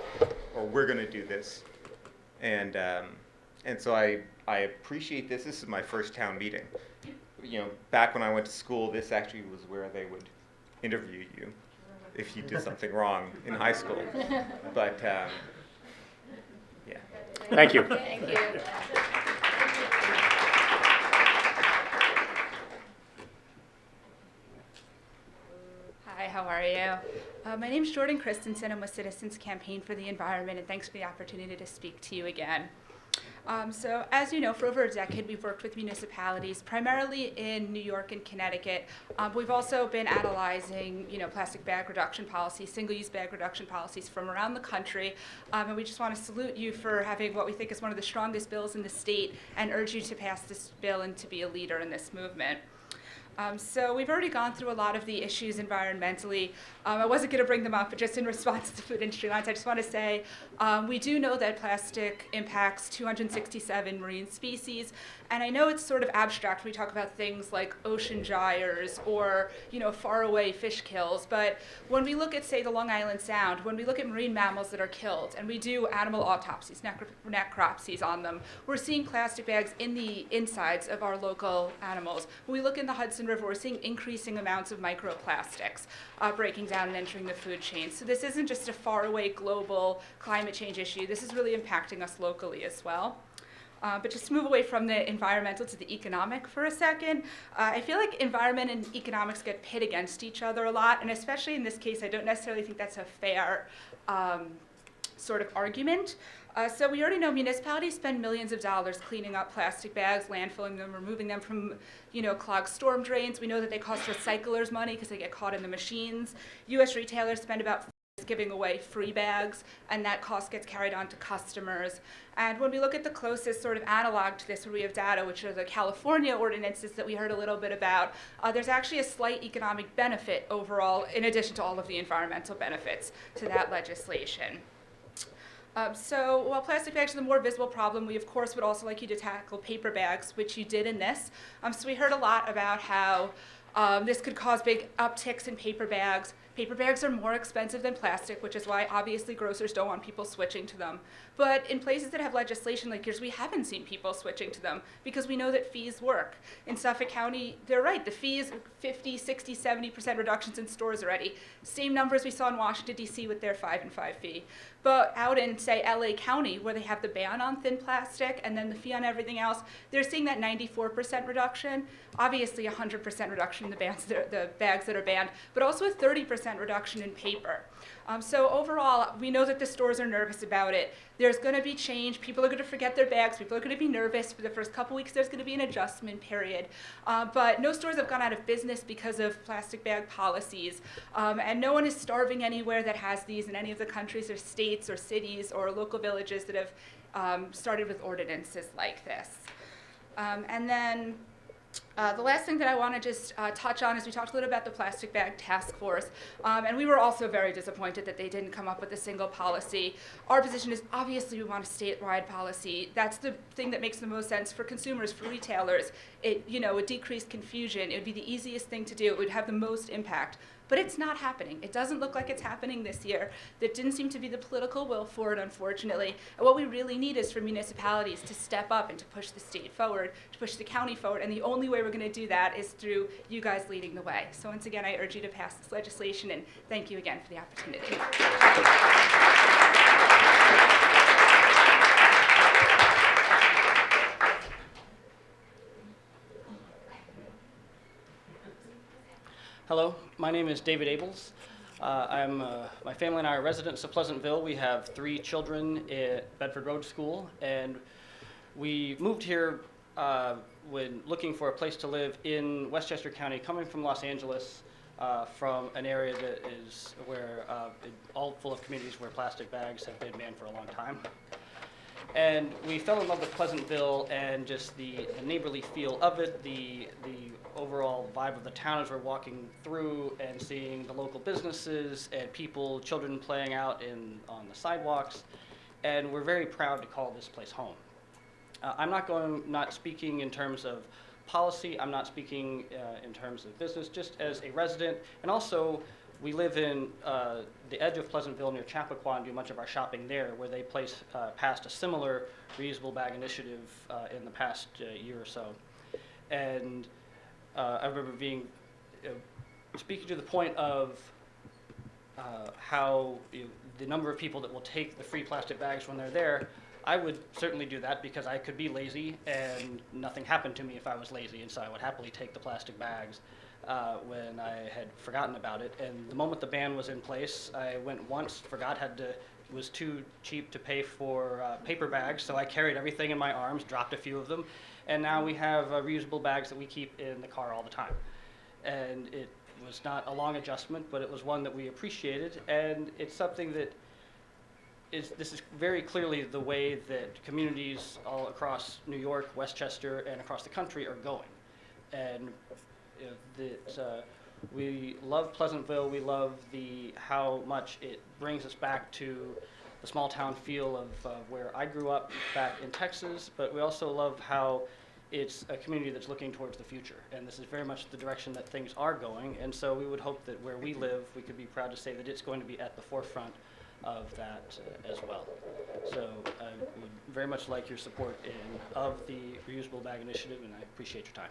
or we're going to do this. And so I appreciate this. This is my first town meeting. You know, back when I went to school, this actually was where they would interview you if you did something wrong in high school. But, yeah. Thank you. Thank you. Hi, how are you? My name is Jordan Christensen. I'm with Citizens Campaign for the Environment, and thanks for the opportunity to speak to you again. So as you know, for over a decade, we've worked with municipalities, primarily in New York and Connecticut. We've also been analyzing, you know, plastic bag reduction policies, single-use bag reduction policies from around the country. And we just want to salute you for having what we think is one of the strongest bills in the state and urge you to pass this bill and to be a leader in this movement. So we've already gone through a lot of the issues environmentally. I wasn't going to bring them up, but just in response to Food Industry Alliance, I just want to say we do know that plastic impacts 267 marine species. And I know it's sort of abstract when we talk about things like ocean gyres or, you know, faraway fish kills. But when we look at, say, the Long Island Sound, when we look at marine mammals that are killed, and we do animal autopsies, necropsies on them, we're seeing plastic bags in the insides of our local animals. When we look in the Hudson River, we're seeing increasing amounts of microplastics breaking down and entering the food chain. So this isn't just a faraway global climate change issue. This is really impacting us locally as well. But just to move away from the environmental to the economic for a second, I feel like environment and economics get pit against each other a lot, and especially in this case, I don't necessarily think that's a fair sort of argument. So we already know municipalities spend millions of dollars cleaning up plastic bags, landfilling them, removing them from, clogged storm drains. We know that they cost recyclers money because they get caught in the machines. U.S. retailers spend about giving away free bags, and that cost gets carried on to customers. And when we look at the closest sort of analog to this, where we have data, which are the California ordinances that we heard a little bit about, there's actually a slight economic benefit overall, in addition to all of the environmental benefits to that legislation. So while plastic bags are the more visible problem, we of course would also like you to tackle paper bags, which you did in this. So we heard a lot about how this could cause big upticks in paper bags. Paper bags are more expensive than plastic, which is why obviously grocers don't want people switching to them. But in places that have legislation like yours, we haven't seen people switching to them because we know that fees work. In Suffolk County, they're right, the fees, 50, 60, 70% reductions in stores already. Same numbers we saw in Washington, D.C. with their 5 and 5 fee. But out in, say, LA County, where they have the ban on thin plastic and then the fee on everything else, they're seeing that 94% reduction. Obviously, 100% reduction in the bags that are banned, but also a 30% reduction in paper. So overall, we know that the stores are nervous about it. There's going to be change. People are going to forget their bags. People are going to be nervous. For the first couple weeks, there's going to be an adjustment period. But no stores have gone out of business because of plastic bag policies. And no one is starving anywhere that has these in any of the countries or states or cities or local villages that have started with ordinances like this. And then the last thing that I want to just touch on is we talked a little about the plastic bag task force, and we were also very disappointed that they didn't come up with a single policy. Our position is obviously we want a statewide policy. That's the thing that makes the most sense for consumers, for retailers. It would decrease confusion. It would be the easiest thing to do. It would have the most impact. But it's not happening. It doesn't look like it's happening this year. There didn't seem to be the political will for it, unfortunately. And what we really need is for municipalities to step up and to push the state forward, to push the county forward. And the only way we're going to do that is through you guys leading the way. So once again, I urge you to pass this legislation, and thank you again for the opportunity. Hello, my name is David Abels. My family and I are residents of Pleasantville. We have 3 children at Bedford Road School, and we moved here when looking for a place to live in Westchester County, coming from Los Angeles, from an area that is where all full of communities where plastic bags have been banned for a long time. And we fell in love with Pleasantville and just the neighborly feel of it, the overall vibe of the town as we're walking through and seeing the local businesses and people, children playing out on the sidewalks. And we're very proud to call this place home. I'm not speaking in terms of policy, I'm not speaking in terms of business, just as a resident. And also, we live in the edge of Pleasantville near Chappaqua and do much of our shopping there, where they passed a similar reusable bag initiative in the past year or so. And I remember speaking to the point of how the number of people that will take the free plastic bags when they're there. I would certainly do that because I could be lazy and nothing happened to me if I was lazy, and so I would happily take the plastic bags when I had forgotten about it. And the moment the ban was in place, I went once, forgot, it was too cheap to pay for paper bags, so I carried everything in my arms, dropped a few of them, and now we have reusable bags that we keep in the car all the time. And it was not a long adjustment, but it was one that we appreciated, and it's something that this is very clearly the way that communities all across New York, Westchester, and across the country are going. And we love Pleasantville. We love how much it brings us back to the small town feel of where I grew up back in Texas, but we also love how it's a community that's looking towards the future. And this is very much the direction that things are going. And so we would hope that where we live, we could be proud to say that it's going to be at the forefront of that as well. So I would very much like your support of the reusable bag initiative, and I appreciate your time.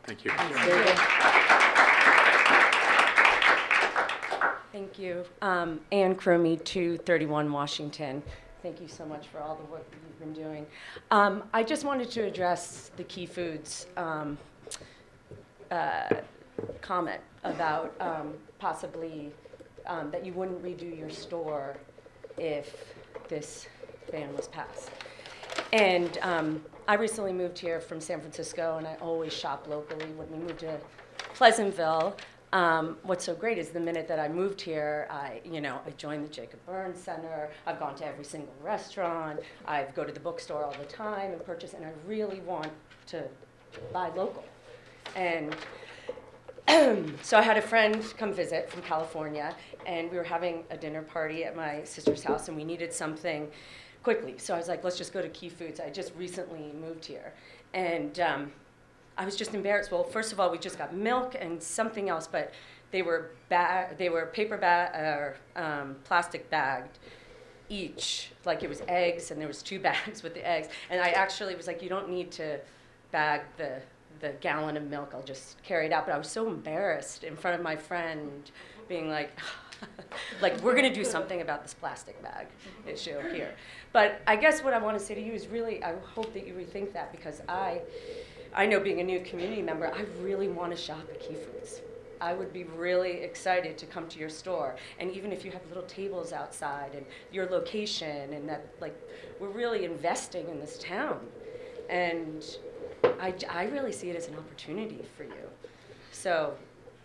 Thank you. Thank you. Ann Cromie, 231 Washington. Thank you so much for all the work that you've been doing. I just wanted to address the Key Foods comment about possibly that you wouldn't redo your store if this ban was passed. And I recently moved here from San Francisco, and I always shop locally. When we moved to Pleasantville, what's so great is the minute that I moved here, I joined the Jacob Burns Center. I've gone to every single restaurant. I go to the bookstore all the time and purchase, and I really want to buy local. And so I had a friend come visit from California, and we were having a dinner party at my sister's house, and we needed something quickly. So I was like, let's just go to Key Foods. I just recently moved here. And I was just embarrassed. Well, first of all, we just got milk and something else, but they were paper or plastic bagged each. Like it was eggs, and there was 2 bags with the eggs. And I actually was like, you don't need to bag the gallon of milk. I'll just carry it out. But I was so embarrassed in front of my friend, being like, like, we're going to do something about this plastic bag issue here. But I guess what I want to say to you is really, I hope that you rethink that, because I know, being a new community member, I really want to shop at Key Foods. I would be really excited to come to your store. And even if you have little tables outside and your location, and that, like, we're really investing in this town. And I really see it as an opportunity for you. So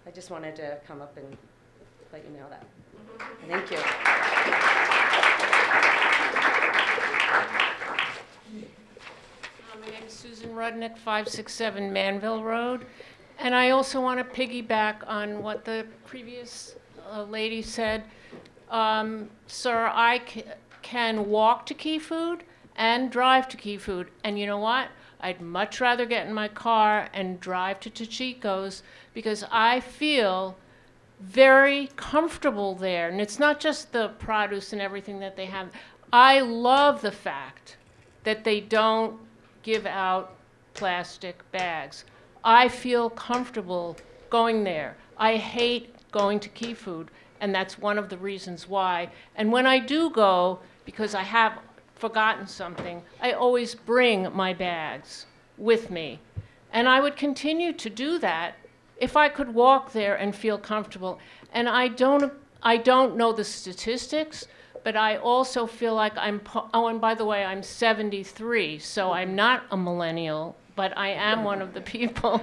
I just wanted to come up and let you know that. Thank you. My name is Susan Rudnick, 567 Manville Road. And I also want to piggyback on what the previous lady said. Sir, I can walk to Key Food and drive to Key Food. And you know what? I'd much rather get in my car and drive to Chico's, because I feel very comfortable there. And it's not just the produce and everything that they have. I love the fact that they don't give out plastic bags. I feel comfortable going there. I hate going to Key Food, and that's one of the reasons why. And when I do go, because I have forgotten something, I always bring my bags with me. And I would continue to do that if I could walk there and feel comfortable. And I don't know the statistics, but I also feel like oh, and by the way, I'm 73, so I'm not a millennial, but I am one of the people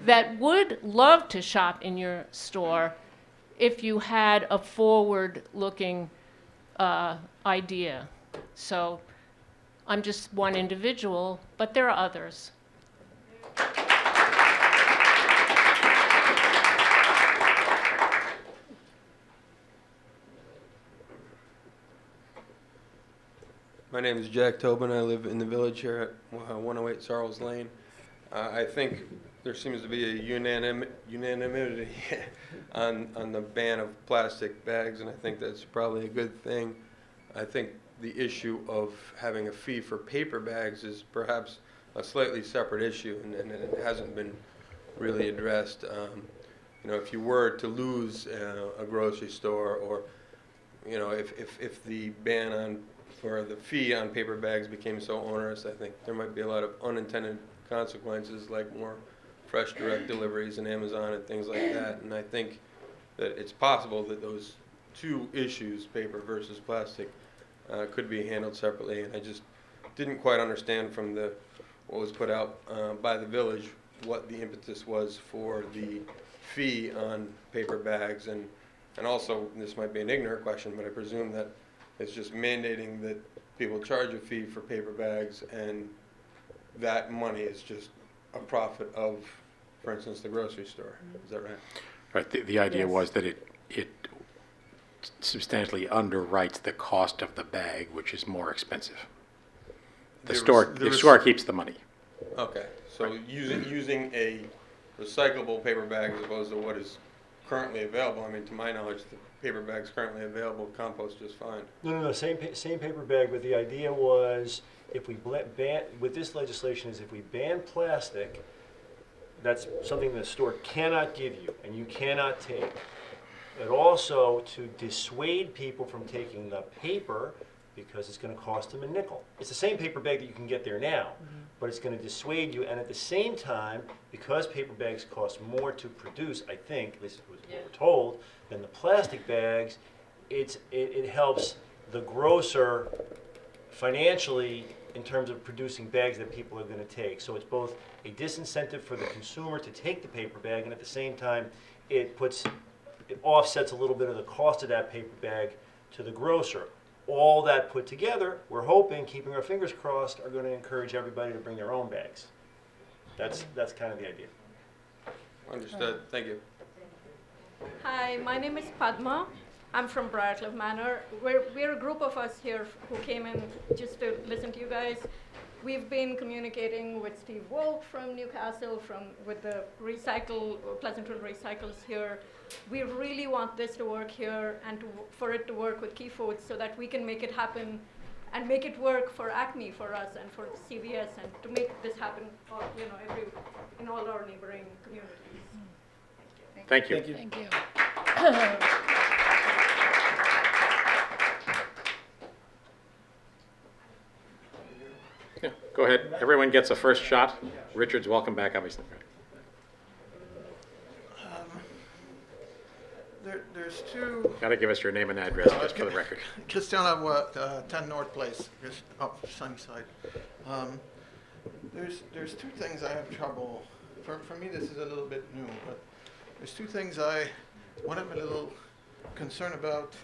that would love to shop in your store if you had a forward-looking idea. So I'm just one individual, but there are others. My name is Jack Tobin. I live in the village here at 108 Sarles Lane. I think there seems to be a unanimity on the ban of plastic bags, and I think that's probably a good thing. I think the issue of having a fee for paper bags is perhaps a slightly separate issue, and it hasn't been really addressed. You know, if you were to lose a grocery store, or you know, if the ban on or the fee on paper bags became so onerous, I think there might be a lot of unintended consequences, like more fresh direct deliveries and Amazon and things like that. And I think that it's possible that those two issues, paper versus plastic, could be handled separately. And I just didn't quite understand from what was put out by the village what the impetus was for the fee on paper bags. And also, this might be an ignorant question, but I presume that it's just mandating that people charge a fee for paper bags, and that money is just a profit of, for instance, the grocery store. Is that right? Right. The idea was that it substantially underwrites the cost of the bag, which is more expensive. The store keeps the money. Okay. So using a recyclable paper bag as opposed to what is currently available. I mean, to my knowledge, the paper bags currently available compost just fine. No, same paper bag, but the idea was, if we ban, with this legislation, is if we ban plastic, that's something the store cannot give you and you cannot take. But also to dissuade people from taking the paper, because it's going to cost them a nickel. It's the same paper bag that you can get there now, but it's going to dissuade you. And at the same time, because paper bags cost more to produce, I think, at least what we're told, than the plastic bags, it helps the grocer financially in terms of producing bags that people are going to take. So it's both a disincentive for the consumer to take the paper bag, and at the same time, it offsets a little bit of the cost of that paper bag to the grocer. All that put together, we're hoping, keeping our fingers crossed, are going to encourage everybody to bring their own bags. That's kind of the idea. Understood. Thank you. Hi, my name is Padma. I'm from Briarcliff Manor. We're a group of us here who came in just to listen to you guys. We've been communicating with Steve Wolk from Newcastle, with the Pleasantville Recycles here. We really want this to work here and for it to work with Key Foods so that we can make it happen and make it work for Acme, for us, and for CVS, and to make this happen, in all our neighboring communities. Thank you. Thank you. Yeah, go ahead. Everyone gets a first shot. Richard's welcome back, obviously. There's two. Got to give us your name and address just for the record. Christiana, 10 North Place, just up Sunnyside. There's two things I have trouble. For me, this is a little bit new, but there's two things one I'm a little concerned about,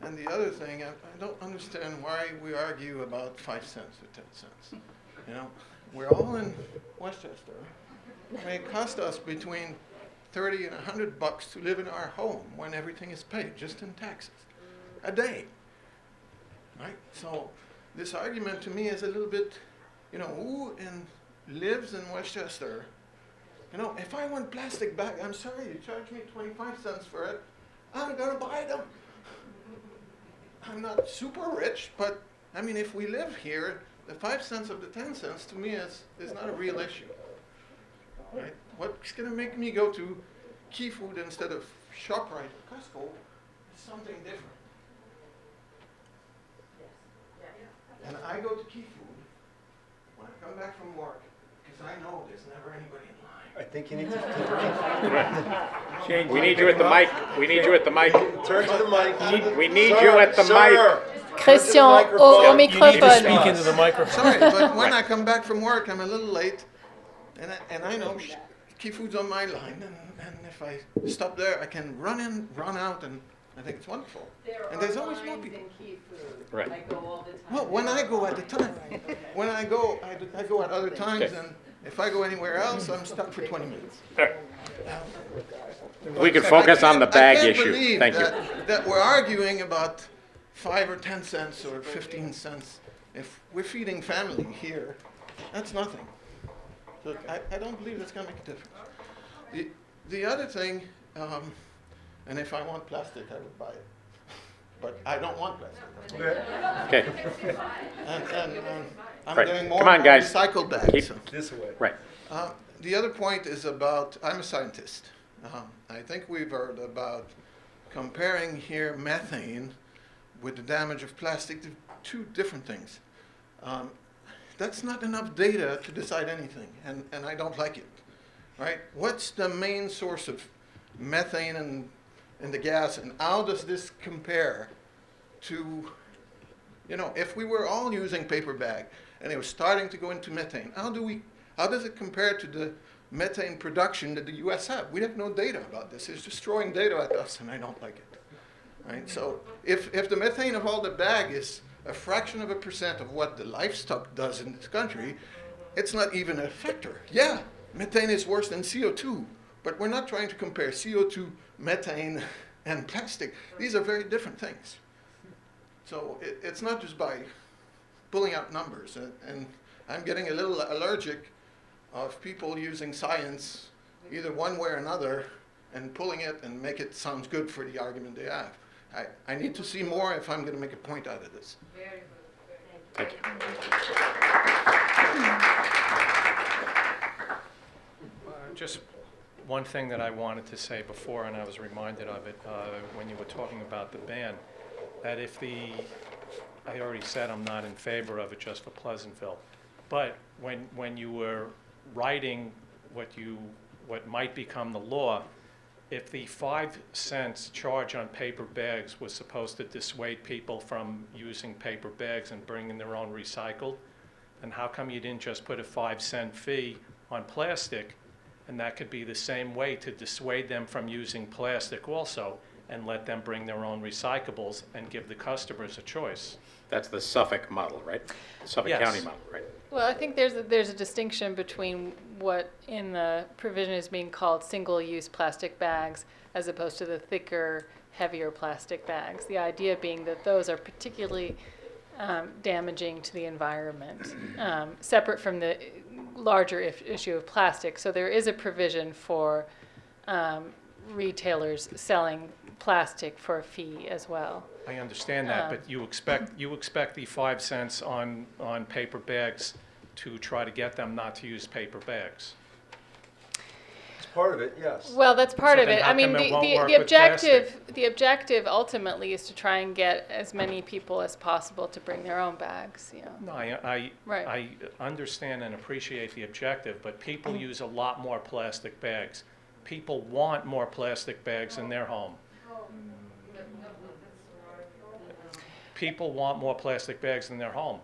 and the other thing, I don't understand why we argue about 5 cents or 10 cents. You know, we're all in Westchester. It may cost us between $30 and $100 to live in our home when everything is paid, just in taxes, a day, right? So this argument to me is a little bit, who lives in Westchester? If I want plastic bag, I'm sorry, you charge me 25 cents for it, I'm gonna buy them. I'm not super rich, but I mean, if we live here, the 5 cents of the 10 cents to me is not a real issue. Right? What's going to make me go to Key Food instead of ShopRite or Costco is something different. And I go to Key Food when I come back from work because I know there's never anybody in line. I think you need to. We need you at the mic. We need you at the mic. Turn to the mic. We need you at the mic. Christian, au microphone. You need to speak into the microphone. Sorry, but when I come back from work, I'm a little late, and I know Key Food's on my line, and if I stop there, I can run in, run out, and I think it's wonderful. And there's always more people. Right. I go all the time. Well, when I go at the time. When I go at other times, Okay. and if I go anywhere else, I'm stuck for 20 minutes. We could focus on the bag I can't issue. believe Thank you. that we're arguing about 5 or 10 cents or 15 cents. If we're feeding family here, that's nothing. So I don't believe that's going to make a difference. The other thing, and if I want plastic, I would buy it. But I don't want plastic. Okay. And I'm Right. getting more Come on, and more guys. recycled bags. Keep so. This way. Right. The other point is about, I'm a scientist. I think we've heard about comparing here methane with the damage of plastic to two different things. That's not enough data to decide anything, and I don't like it. Right? What's the main source of methane in the gas, and how does this compare to, if we were all using paper bag and it was starting to go into methane, how does it compare to the methane production that the US have? We have no data about this. It's just throwing data at us, and I don't like it. Right? So if the methane of all the bag is a fraction of a % of what the livestock does in this country, it's not even a factor. Yeah, methane is worse than CO2, but we're not trying to compare CO2, methane, and plastic. These are very different things. So it's not just by pulling out numbers. And I'm getting a little allergic of people using science either one way or another and pulling it and make it sound good for the argument they have. I need to see more if I'm going to make a point out of this. Thank you. Just one thing that I wanted to say before, and I was reminded of it when you were talking about the ban, that if the I already said I'm not in favor of it just for Pleasantville. But when you were writing what might become the law, if the 5 cents charge on paper bags was supposed to dissuade people from using paper bags and bringing their own recycled, then how come you didn't just put a 5-cent fee on plastic, and that could be the same way to dissuade them from using plastic also, and let them bring their own recyclables and give the customers a choice? That's the Suffolk model, right? Suffolk Yes. County model, right? Well, I think there's a distinction between what in the provision is being called single-use plastic bags as opposed to the thicker, heavier plastic bags. The idea being that those are particularly damaging to the environment, separate from the larger issue of plastic. So there is a provision for retailers selling plastic for a fee as well. I understand that, but you expect the 5 cents on paper bags to try to get them not to use paper bags. It's part of it, yes. Well, that's part So of then it. how I mean, come it won't work the with plastic? objective ultimately is to try and get as many people as possible to bring their own bags. You know. No, I Right. understand and appreciate the objective, but people use a lot more plastic bags. People want more plastic bags in their home. People want more plastic bags in their home.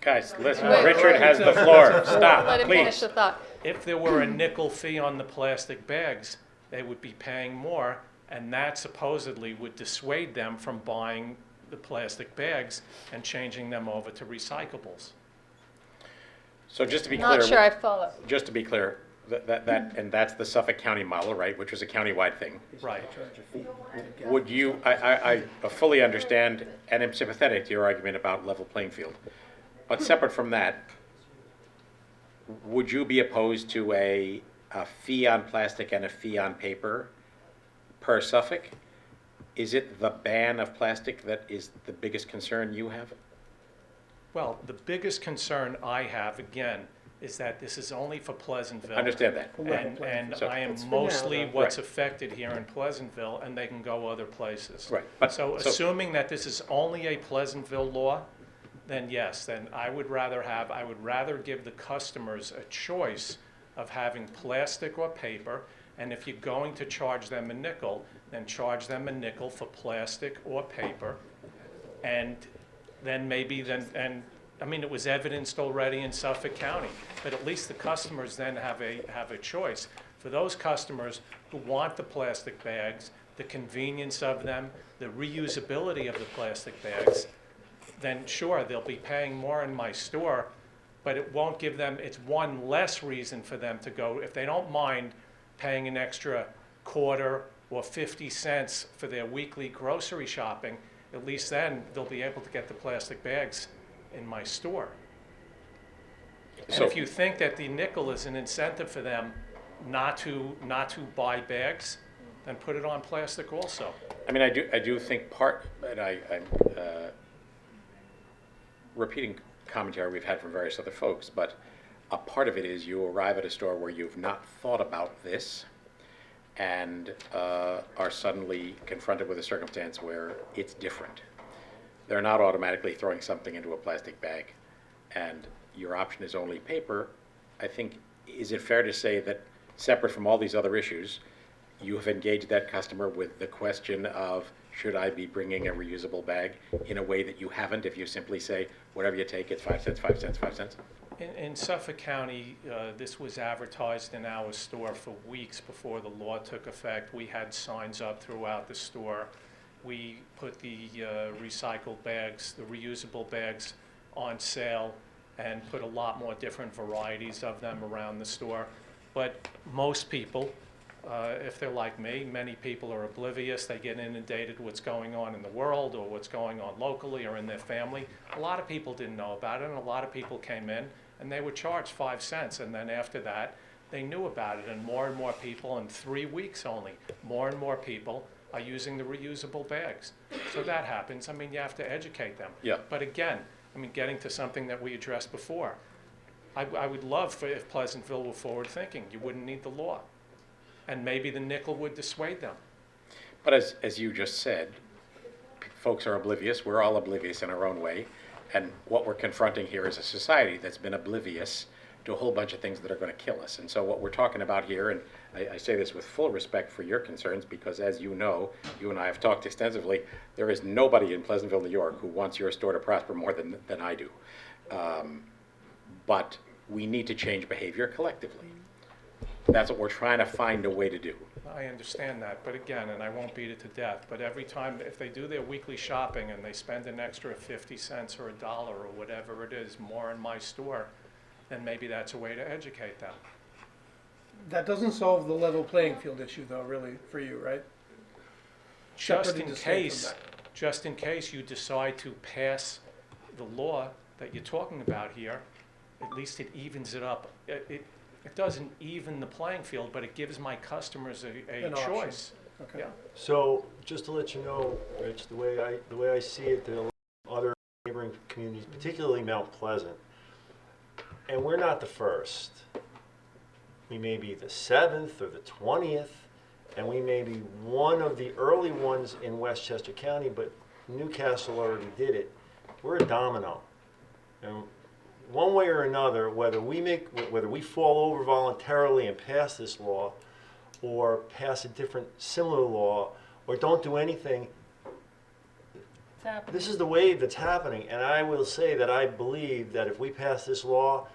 Guys, listen, Wait, Richard has the floor. Stop, Let him finish please. the thought. If there were a nickel fee on the plastic bags, they would be paying more, and that supposedly would dissuade them from buying the plastic bags and changing them over to recyclables. So just to be Not clear. sure I follow. Just to be clear, and that's the Suffolk County model, right, which was a countywide thing. Right. Would you, I fully understand and am sympathetic to your argument about level playing field. But separate from that, would you be opposed to a fee on plastic and a fee on paper per Suffolk? Is it the ban of plastic that is the biggest concern you have? Well, the biggest concern I have, again, is that this is only for Pleasantville. I understand that. And So- I am It's for now, mostly though. what's Right. affected here in Pleasantville, and they can go other places. Right. But- So so- assuming that this is only a Pleasantville law, then yes, then I would rather give the customers a choice of having plastic or paper, and if you're going to charge them a nickel, then charge them a nickel for plastic or paper, and then I mean, it was evidenced already in Suffolk County, but at least the customers then have a choice. For those customers who want the plastic bags, the convenience of them, the reusability of the plastic bags, then sure, they'll be paying more in my store, but it won't give them, it's one less reason for them to go. If they don't mind paying an extra quarter or 50 cents for their weekly grocery shopping, at least then they'll be able to get the plastic bags in my store. And So- if you think that the nickel is an incentive for them not to buy bags, then put it on plastic also. I mean, I do think and I'm repeating commentary we've had from various other folks, but a part of it is you arrive at a store where you've not thought about this and are suddenly confronted with a circumstance where it's different. They're not automatically throwing something into a plastic bag, and your option is only paper. I think, is it fair to say that, separate from all these other issues, you have engaged that customer with the question of, should I be bringing a reusable bag, in a way that you haven't if you simply say, whatever you take, it's 5 cents, 5 cents, 5 cents? In Suffolk County, this was advertised in our store for weeks before the law took effect. We had signs up throughout the store. We put the recycled bags, the reusable bags, on sale and put a lot more different varieties of them around the store. But most people, if they're like me, many people are oblivious. They get inundated with what's going on in the world or what's going on locally or in their family. A lot of people didn't know about it, and a lot of people came in and they were charged 5 cents. And then after that, they knew about it, and more people, in 3 weeks only, more and more people are using the reusable bags. So that happens. I mean, you have to educate them. Yeah. But again, I mean, getting to something that we addressed before, I would love if Pleasantville were forward-thinking. You wouldn't need the law. And maybe the nickel would dissuade them. But as you just said, folks are oblivious. We're all oblivious in our own way. And what we're confronting here is a society that's been oblivious to a whole bunch of things that are going to kill us. And so what we're talking about here, and I say this with full respect for your concerns, because as you know, you and I have talked extensively, there is nobody in Pleasantville, New York who wants your store to prosper more than I do. But we need to change behavior collectively. That's what we're trying to find a way to do. I understand that, but again, and I won't beat it to death, but every time, if they do their weekly shopping and they spend an extra 50 cents or $1 or whatever it is more in my store, then maybe that's a way to educate them. That doesn't solve the level playing field issue, though, really, for you, right? Just Separate in and distinct case, from just in case you decide to pass the law that you're talking about here, at least it evens it up. It doesn't even the playing field, but it gives my customers a An option. choice. Okay. Yeah. So, just to let you know, Rich, the way I see it, there are other neighboring communities, particularly Mount Pleasant, and we're not the first. We may be the 7th or the 20th, and we may be one of the early ones in Westchester County, but Newcastle already did it. We're a domino. And one way or another, whether we fall over voluntarily and pass this law, or pass a different similar law, or don't do anything, this is the wave that's happening. And I will say that I believe that if we pass this law,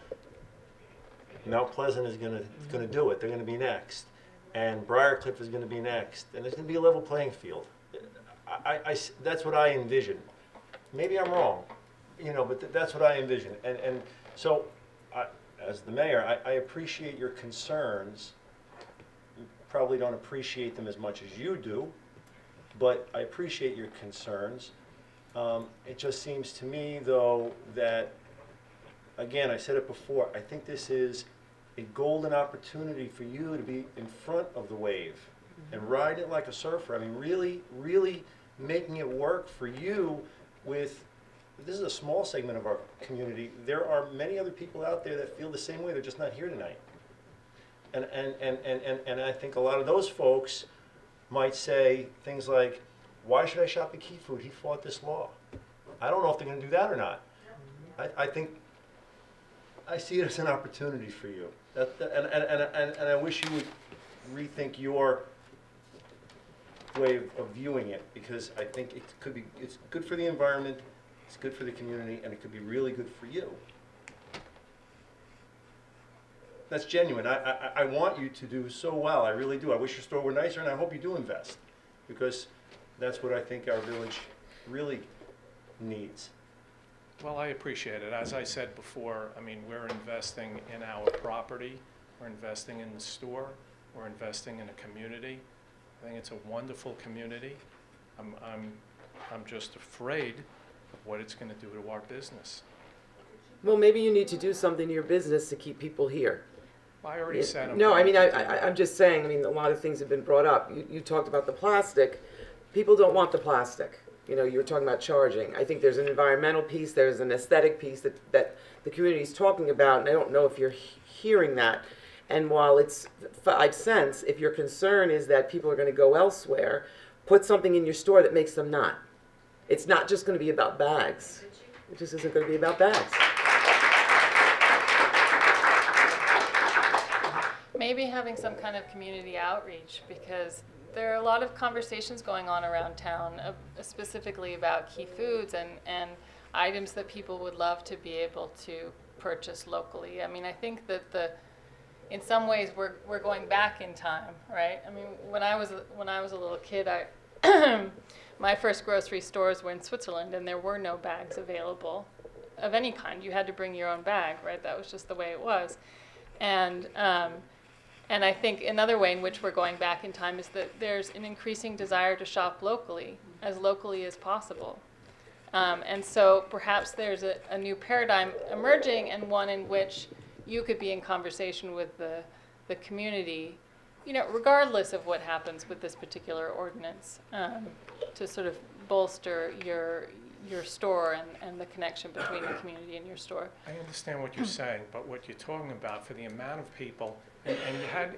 Mount Pleasant is going to do it. They're going to be next, and Briarcliff is going to be next, and there's going to be a level playing field. That's what I envision. Maybe I'm wrong, but that's what I envision. And so, as the mayor, I appreciate your concerns. You probably don't appreciate them as much as you do, but I appreciate your concerns. It just seems to me, though, that, again, I said it before, I think this is a golden opportunity for you to be in front of the wave and ride it like a surfer. I mean, really, really making it work for you with, this is a small segment of our community. There are many other people out there that feel the same way. They're just not here tonight. And I think a lot of those folks might say things like, why should I shop at Key Food? He fought this law. I don't know if they're going to do that or not. I think I see it as an opportunity for you. And I wish you would rethink your way of viewing it, because I think it's good for the environment, it's good for the community, and it could be really good for you. That's genuine. I want you to do so well. I really do. I wish your store were nicer, and I hope you do invest, because that's what I think our village really needs. Well, I appreciate it. As I said before, I mean, we're investing in our property, we're investing in the store, we're investing in a community. I think it's a wonderful community. I'm just afraid of what it's going to do to our business. Well, maybe you need to do something to your business to keep people here. I already said I'm No, I mean, going to do that. I'm just saying, I mean, a lot of things have been brought up. You talked about the plastic. People don't want the plastic. You were talking about charging. I think there's an environmental piece, there's an aesthetic piece that the community is talking about, and I don't know if you're hearing that. And while it's 5 cents, if your concern is that people are going to go elsewhere, put something in your store that makes them not. It's not just going to be about bags. It just isn't going to be about bags. Maybe having some kind of community outreach, because there are a lot of conversations going on around town, specifically about Key Foods and items that people would love to be able to purchase locally. I mean, I think that in some ways we're going back in time, right? I mean, when I was a little kid, my first grocery stores were in Switzerland, and there were no bags available of any kind. You had to bring your own bag, right? That was just the way it was, and I think another way in which we're going back in time is that there's an increasing desire to shop locally as possible. And so perhaps there's a new paradigm emerging, and one in which you could be in conversation with the community, regardless of what happens with this particular ordinance, to sort of bolster your store and the connection between the community and your store. I understand what you're saying, but what you're talking about, for the amount of people, and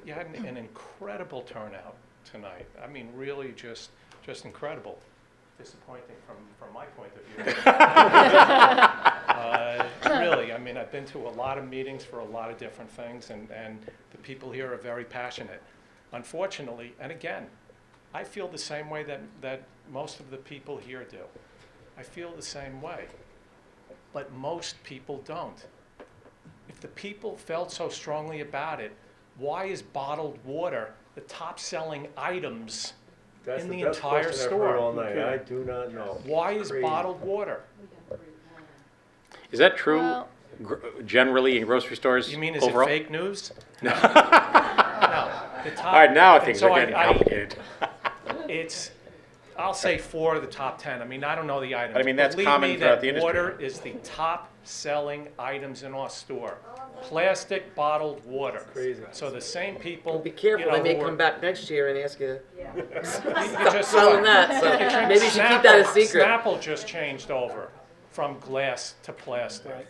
you had an incredible turnout tonight. I mean, really just incredible. disappointing from my point of view. Really, I mean, I've been to a lot of meetings for a lot of different things, and the people here are very passionate. Unfortunately, and again, I feel the same way that most of the people here do. I feel the same way, but most people don't. If the people felt so strongly about it, why is bottled water the top-selling items That's in the the best entire question I've store? heard all night. I do not know. Why is Crazy. bottled water? Is that true Well- generally in grocery stores You mean, is overall? it fake news? No. No. The top, All right, now and things so are getting complicated. It's, I'll say 4 of the top 10. I mean, I don't know the items. I mean, that's Believe common me, throughout that the industry. water is the top-selling items in our store. Plastic bottled water. Crazy. So the same people. Be careful, you know, they may who come are- back next year and ask you You to stop just selling saw it. that. So maybe you should keep that a secret. Snapple just changed over from glass to plastic.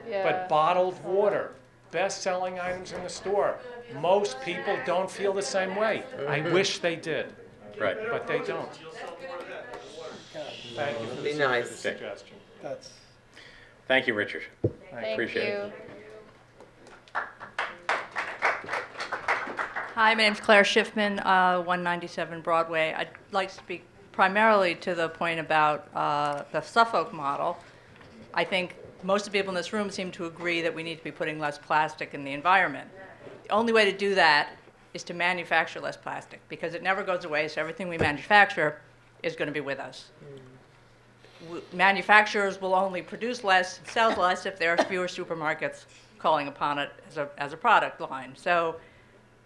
Yeah. But bottled water, best-selling items in the store. Most people don't feel the same way. I wish they did. Right. But they don't. Thank you for Be the nice. suggestion. Thank you, Richard. Thank Appreciate you. it. Hi, my name's Claire Schiffman, 197 Broadway. I'd like to speak primarily to the point about the Suffolk model. I think most of the people in this room seem to agree that we need to be putting less plastic in the environment. The only way to do that is to manufacture less plastic, because it never goes away, so everything we manufacture is going to be with us. Manufacturers will only produce less, sell less, if there are fewer supermarkets calling upon it as a product line. So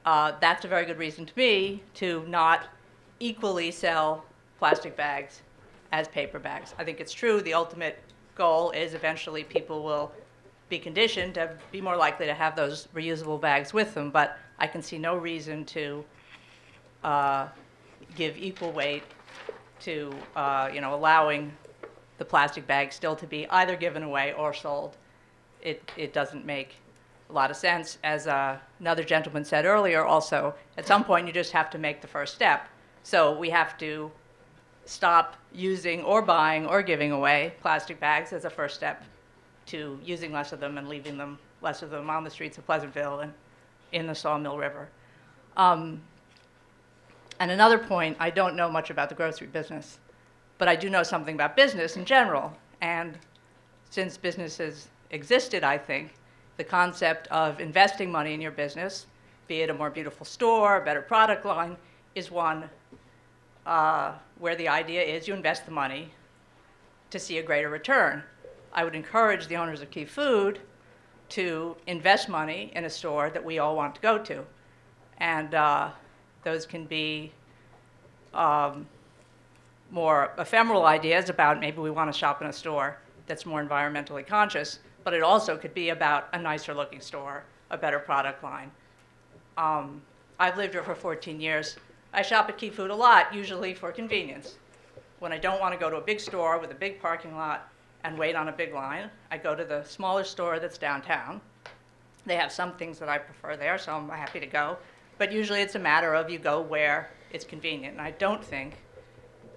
that's a very good reason to me to not equally sell plastic bags as paper bags. I think it's true, the ultimate goal is eventually people will be conditioned to be more likely to have those reusable bags with them, but I can see no reason to give equal weight to allowing the plastic bag still to be either given away or sold. It doesn't make a lot of sense. As another gentleman said earlier also, at some point you just have to make the first step. So we have to stop using or buying or giving away plastic bags as a first step to using less of them and leaving them, less of them on the streets of Pleasantville and in the Sawmill River. And another point, I don't know much about the grocery business, but I do know something about business in general. And since businesses existed, I think, the concept of investing money in your business, be it a more beautiful store, a better product line, is one where the idea is you invest the money to see a greater return. I would encourage the owners of Key Food to invest money in a store that we all want to go to. And those can be more ephemeral ideas about maybe we want to shop in a store that's more environmentally conscious, but it also could be about a nicer looking store, a better product line. I've lived here for 14 years. I shop at Key Food a lot, usually for convenience. When I don't want to go to a big store with a big parking lot and wait on a big line, I go to the smaller store that's downtown. They have some things that I prefer there, so I'm happy to go. But usually it's a matter of you go where it's convenient. And I don't think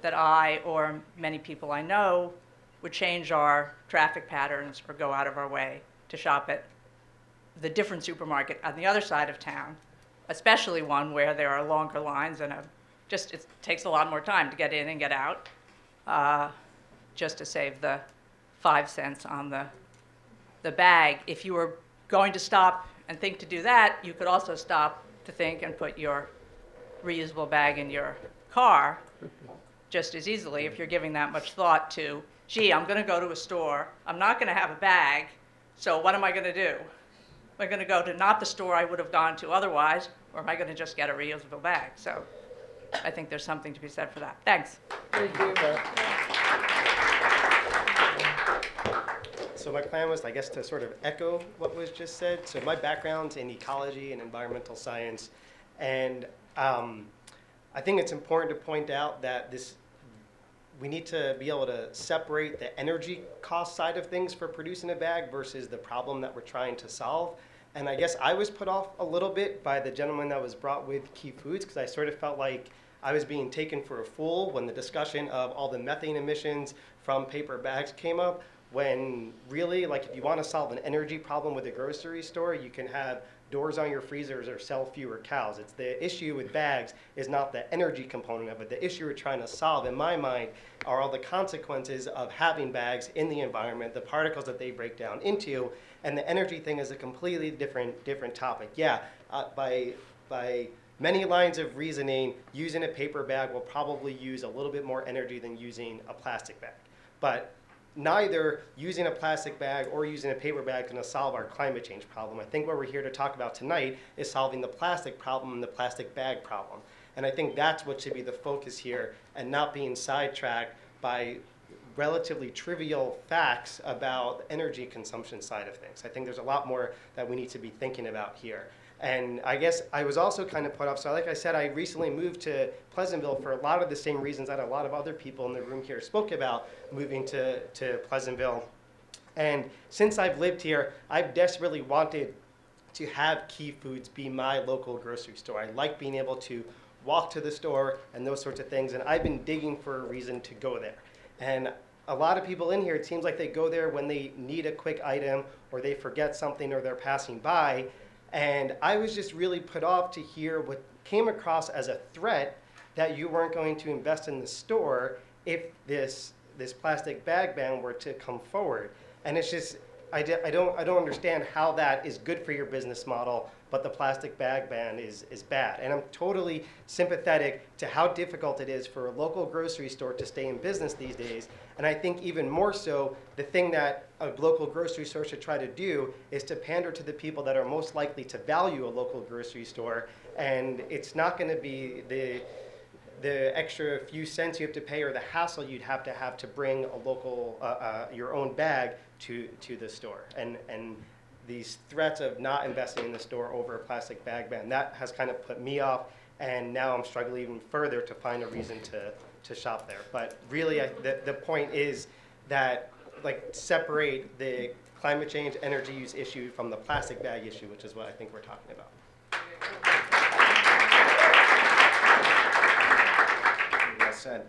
that I or many people I know would change our traffic patterns or go out of our way to shop at the different supermarket on the other side of town, especially one where there are longer lines and it takes a lot more time to get in and get out, just to save the 5 cents on the bag. If you were going to stop and think to do that, you could also stop to think and put your reusable bag in your car just as easily if you're giving that much thought to, gee, I'm going to go to a store, I'm not going to have a bag, so what am I going to do? Am I going to go to not the store I would have gone to otherwise, or am I going to just get a reusable bag? So I think there's something to be said for that. Thanks. Thank you. So my plan was, I guess, to sort of echo what was just said. So my background's in ecology and environmental science, and I think it's important to point out that we need to be able to separate the energy cost side of things for producing a bag versus the problem that we're trying to solve. And I guess I was put off a little bit by the gentleman that was brought with Key Foods, because I sort of felt like I was being taken for a fool when the discussion of all the methane emissions from paper bags came up, when really, like, if you want to solve an energy problem with a grocery store, you can have doors on your freezers or sell fewer cows. It's the issue with bags is not the energy component of it. The issue we're trying to solve, in my mind, are all the consequences of having bags in the environment, the particles that they break down into, and the energy thing is a completely different topic. Yeah, by many lines of reasoning, using a paper bag will probably use a little bit more energy than using a plastic bag. But neither using a plastic bag or using a paper bag is going to solve our climate change problem. I think what we're here to talk about tonight is solving the plastic problem and the plastic bag problem. And I think that's what should be the focus here, and not being sidetracked by relatively trivial facts about the energy consumption side of things. I think there's a lot more that we need to be thinking about here. And I guess I was also kind of put off. So like I said, I recently moved to Pleasantville for a lot of the same reasons that a lot of other people in the room here spoke about moving to Pleasantville. And since I've lived here, I've desperately wanted to have Key Foods be my local grocery store. I like being able to walk to the store and those sorts of things. And I've been digging for a reason to go there. And a lot of people in here, it seems like they go there when they need a quick item or they forget something or they're passing by. And I was just really put off to hear what came across as a threat that you weren't going to invest in the store if this plastic bag ban were to come forward. And it's just, I don't understand how that is good for your business model, but the plastic bag ban is bad. And I'm totally sympathetic to how difficult it is for a local grocery store to stay in business these days. And I think even more so, the thing that a local grocery store should try to do is to pander to the people that are most likely to value a local grocery store. And it's not going to be the extra few cents you have to pay or the hassle you'd have to bring a local, your own bag to the store. And these threats of not investing in the store over a plastic bag ban, that has kind of put me off. And now I'm struggling even further to find a reason to shop there. But really, the point is that, like, separate the climate change energy use issue from the plastic bag issue, which is what I think we're talking about. Well said.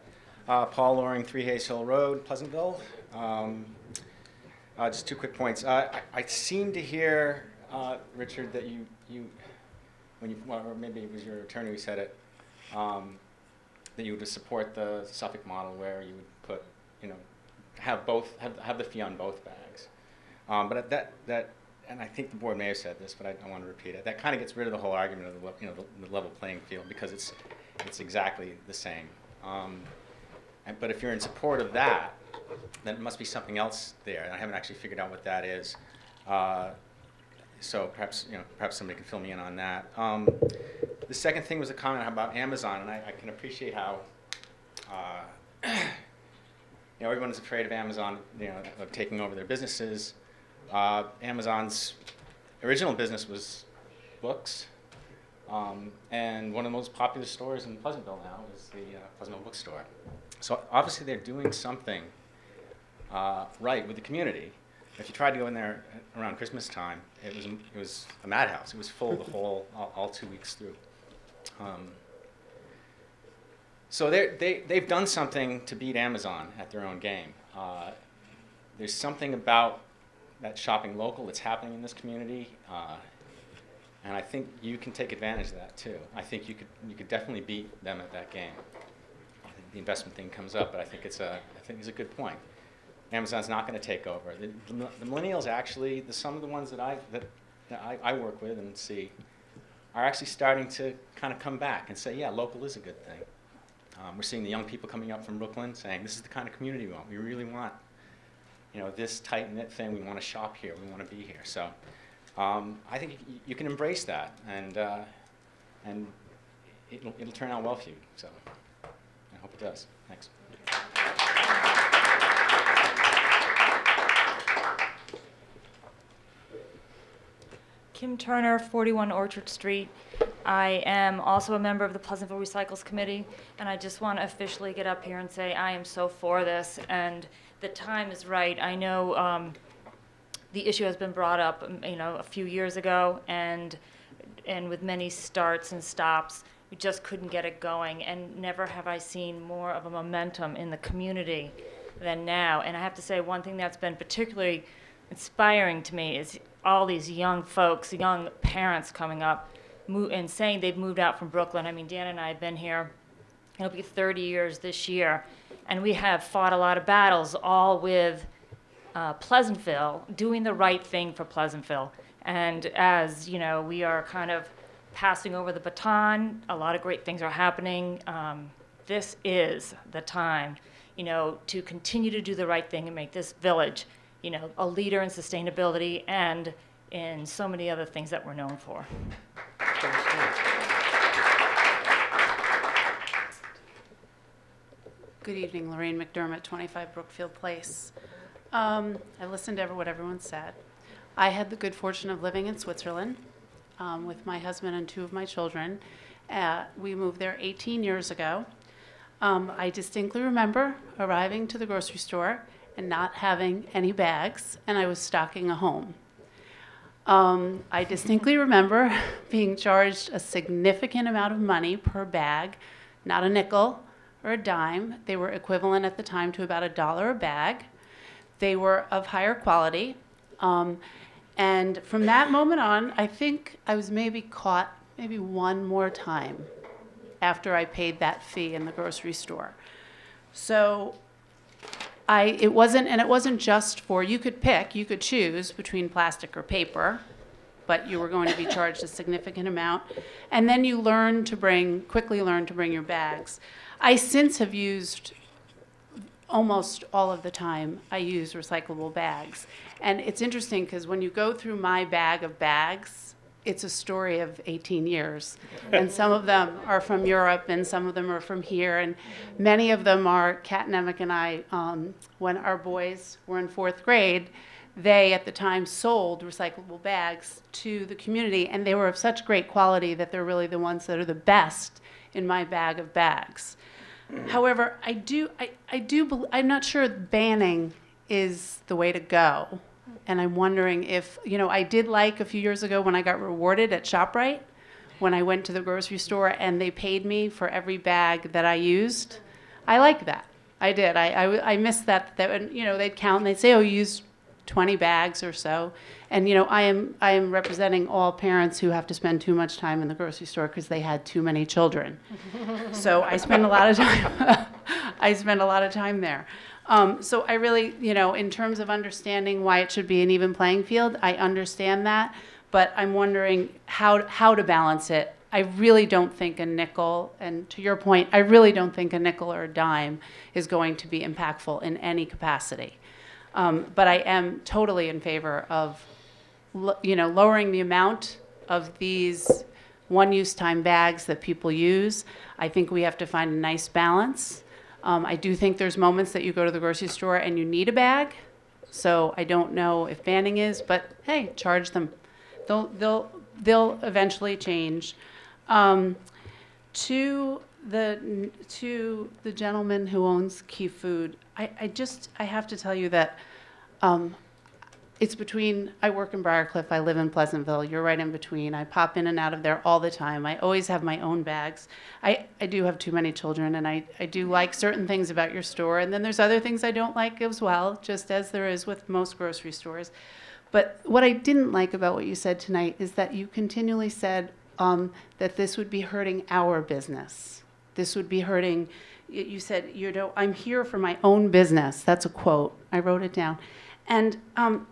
Paul Loring, 3 Hayes Hill Road, Pleasantville. Just 2 quick points. I seem to hear, Richard, that you when you, or maybe it was your attorney who said it, that you would support the Suffolk model where you would put, have the fee on both bags. But that, and I think the board may have said this, but I don't want to repeat it. That kind of gets rid of the whole argument of the level playing field, because it's exactly the same. But if you're in support of that, then it must be something else there, and I haven't actually figured out what that is. So perhaps somebody can fill me in on that. The second thing was a comment about Amazon, and I can appreciate how everyone is afraid of Amazon, of taking over their businesses. Amazon's original business was books, and one of the most popular stores in Pleasantville now is the Pleasantville Bookstore. So obviously they're doing something right with the community. If you tried to go in there around Christmas time, it was a madhouse. It was full the whole all 2 weeks through. So they've done something to beat Amazon at their own game. There's something about that shopping local that's happening in this community, and I think you can take advantage of that too. I think you could definitely beat them at that game. I think the investment thing comes up, but I think it's a good point. Amazon's not going to take over. The millennials actually, some of the ones that I work with and see, are actually starting to kind of come back and say, yeah, local is a good thing. We're seeing the young people coming up from Brooklyn saying, this is the kind of community we want. We really want, this tight-knit thing. We want to shop here. We want to be here. So I think you can embrace that, and it'll turn out well for you. So I hope it does. Thanks. Kim Turner, 41 Orchard Street. I am also a member of the Pleasantville Recycles Committee, and I just want to officially get up here and say I am so for this, and the time is right. I know the issue has been brought up, a few years ago, and with many starts and stops, we just couldn't get it going, and never have I seen more of a momentum in the community than now. And I have to say, one thing that's been particularly inspiring to me is all these young folks, young parents coming up and saying they've moved out from Brooklyn. I mean, Dan and I have been here, it'll be 30 years this year, and we have fought a lot of battles, all with Pleasantville, doing the right thing for Pleasantville. And as you know, we are kind of passing over the baton. A lot of great things are happening. This is the time, you know, to continue to do the right thing and make this village, you know, a leader in sustainability and in so many other things that we're known for. Good evening, Lorraine McDermott, 25 Brookfield Place. I listened to what everyone said. I had the good fortune of living in Switzerland with my husband and 2 of my children. We moved there 18 years ago. I distinctly remember arriving to the grocery store and not having any bags, and I was stocking a home. I distinctly remember being charged a significant amount of money per bag, not a nickel or a dime. They were equivalent at the time to about $1 a bag. They were of higher quality. And from that moment on, I think I was maybe caught maybe one more time after I paid that fee in the grocery store. So it wasn't just for, you could choose between plastic or paper, but you were going to be charged a significant amount. And then you quickly learn to bring your bags. I since have used, almost all of the time, I use recyclable bags. And it's interesting because when you go through my bag of bags, it's a story of 18 years. And some of them are from Europe and some of them are from here. And many of them are, Kat Nemec and I, when our boys were in 4th grade, they at the time sold recyclable bags to the community, and they were of such great quality that they're really the ones that are the best in my bag of bags. However, I'm not sure banning is the way to go. And I'm wondering if, I did like a few years ago when I got rewarded at ShopRite, when I went to the grocery store and they paid me for every bag that I used. I like that. I did. I missed that, they'd count and they'd say, oh, you used 20 bags or so. And, I am representing all parents who have to spend too much time in the grocery store because they had too many children. So I spend a lot of time, there. So I really, in terms of understanding why it should be an even playing field, I understand that, but I'm wondering how to balance it. I really don't think a nickel, and to your point, I really don't think a nickel or a dime is going to be impactful in any capacity. But I am totally in favor of, lowering the amount of these one-use time bags that people use. I think we have to find a nice balance. I do think there's moments that you go to the grocery store and you need a bag. So I don't know if banning is, but hey, charge them. They'll eventually change. To the gentleman who owns Key Food, I have to tell you that it's between, I work in Briarcliff, I live in Pleasantville, you're right in between. I pop in and out of there all the time. I always have my own bags. I do have too many children, and I do like certain things about your store, and then there's other things I don't like as well, just as there is with most grocery stores. But what I didn't like about what you said tonight is that you continually said that this would be hurting our business. This would be hurting, you said, I'm here for my own business. That's a quote. I wrote it down. And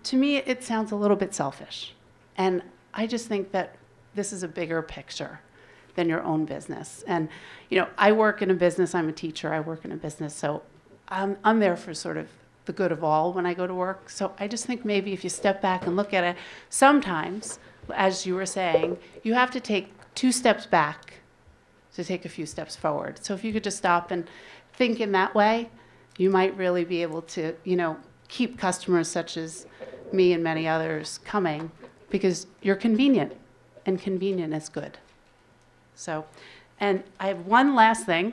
to me, it sounds a little bit selfish. And I just think that this is a bigger picture than your own business. And, I work in a business. I'm a teacher. I work in a business. So I'm there for sort of the good of all when I go to work. So I just think maybe if you step back and look at it, sometimes, as you were saying, you have to take 2 steps back to take a few steps forward. So if you could just stop and think in that way, you might really be able to, keep customers such as me and many others coming, because you're convenient, and convenient is good. So, and I have one last thing.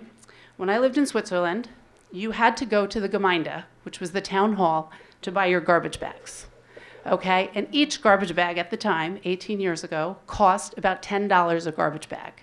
When I lived in Switzerland, you had to go to the Gemeinde, which was the town hall, to buy your garbage bags. Okay? And each garbage bag at the time, 18 years ago, cost about $10 a garbage bag.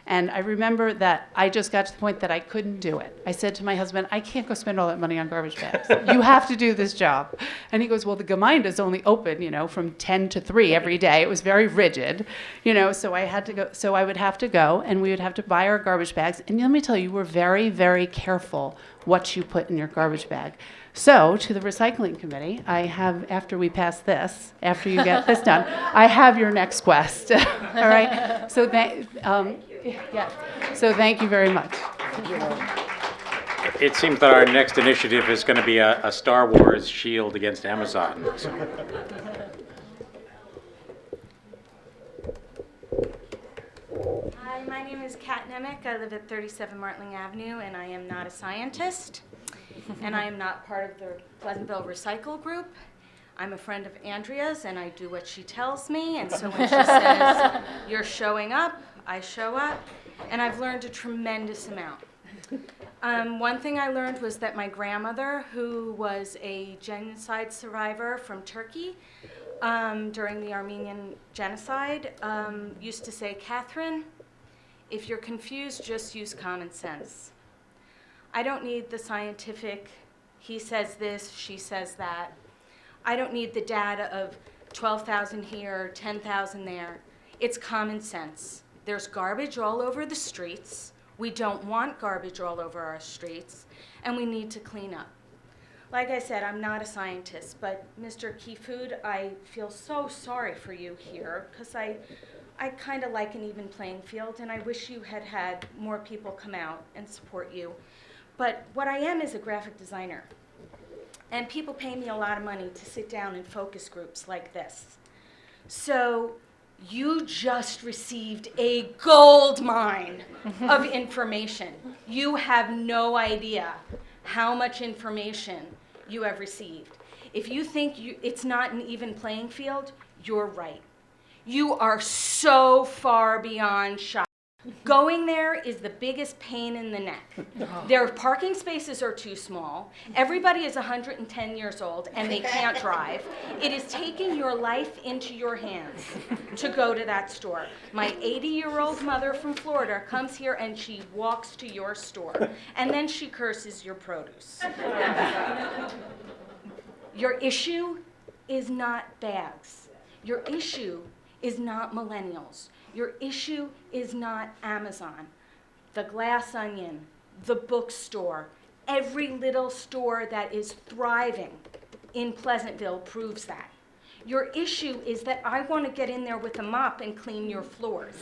And I remember that I just got to the point that I couldn't do it. I said to my husband, I can't go spend all that money on garbage bags. You have to do this job. And he goes, well, the Gemeinde is only open, from 10 to 3 every day. It was very rigid, so I had to go. So I would have to go, and we would have to buy our garbage bags. And let me tell you, we're very, very careful what you put in your garbage bag. So to the recycling committee, I have, after we pass this, after you get this done, I have your next quest. All right? So So thank you very much. It seems that our next initiative is going to be a Star Wars shield against Amazon. Hi, my name is Kat Nemec. I live at 37 Martling Avenue, and I am not a scientist, and I am not part of the Pleasantville Recycle Group. I'm a friend of Andrea's, and I do what she tells me, and so when she says, you're showing up, I show up, and I've learned a tremendous amount. One thing I learned was that my grandmother, who was a genocide survivor from Turkey during the Armenian genocide, used to say, Catherine, if you're confused, just use common sense. I don't need the scientific, he says this, she says that. I don't need the data of 12,000 here, 10,000 there. It's common sense. There's garbage all over the streets. We don't want garbage all over our streets, and we need to clean up. Like I said, I'm not a scientist, but Mr. Keyfood, I feel so sorry for you here, because I kind of like an even playing field, and I wish you had had more people come out and support you. But what I am is a graphic designer, and people pay me a lot of money to sit down in focus groups like this. So you just received a gold mine of information. You have no idea how much information you have received. If you think it's not an even playing field, you're right. You are so far beyond shock. Going there is the biggest pain in the neck. Their parking spaces are too small. Everybody is 110 years old and they can't drive. It is taking your life into your hands to go to that store. My 80-year-old mother from Florida comes here and she walks to your store and then she curses your produce. Your issue is not bags. Your issue is not millennials. Your issue is not Amazon, the Glass Onion, the bookstore. Every little store that is thriving in Pleasantville proves that. Your issue is that I want to get in there with a mop and clean your floors.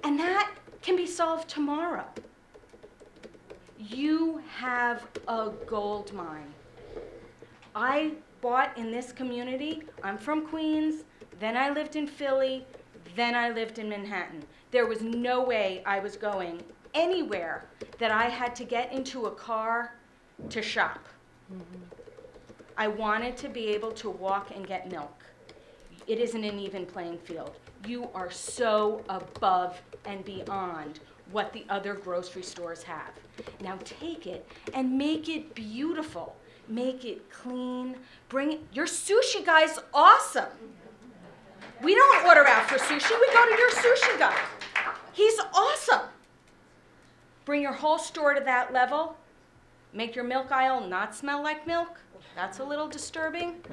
And that can be solved tomorrow. You have a gold mine. I bought in this community. I'm from Queens, then I lived in Philly, then I lived in Manhattan. There was no way I was going anywhere that I had to get into a car to shop. I wanted to be able to walk and get milk. It isn't an even playing field. You are so above and beyond what the other grocery stores have. Now take it and make it beautiful. Make it clean. Bring it. Your sushi guy's awesome. We don't order out for sushi. We go to your sushi guy. He's awesome. Bring your whole store to that level. Make your milk aisle not smell like milk. That's a little disturbing.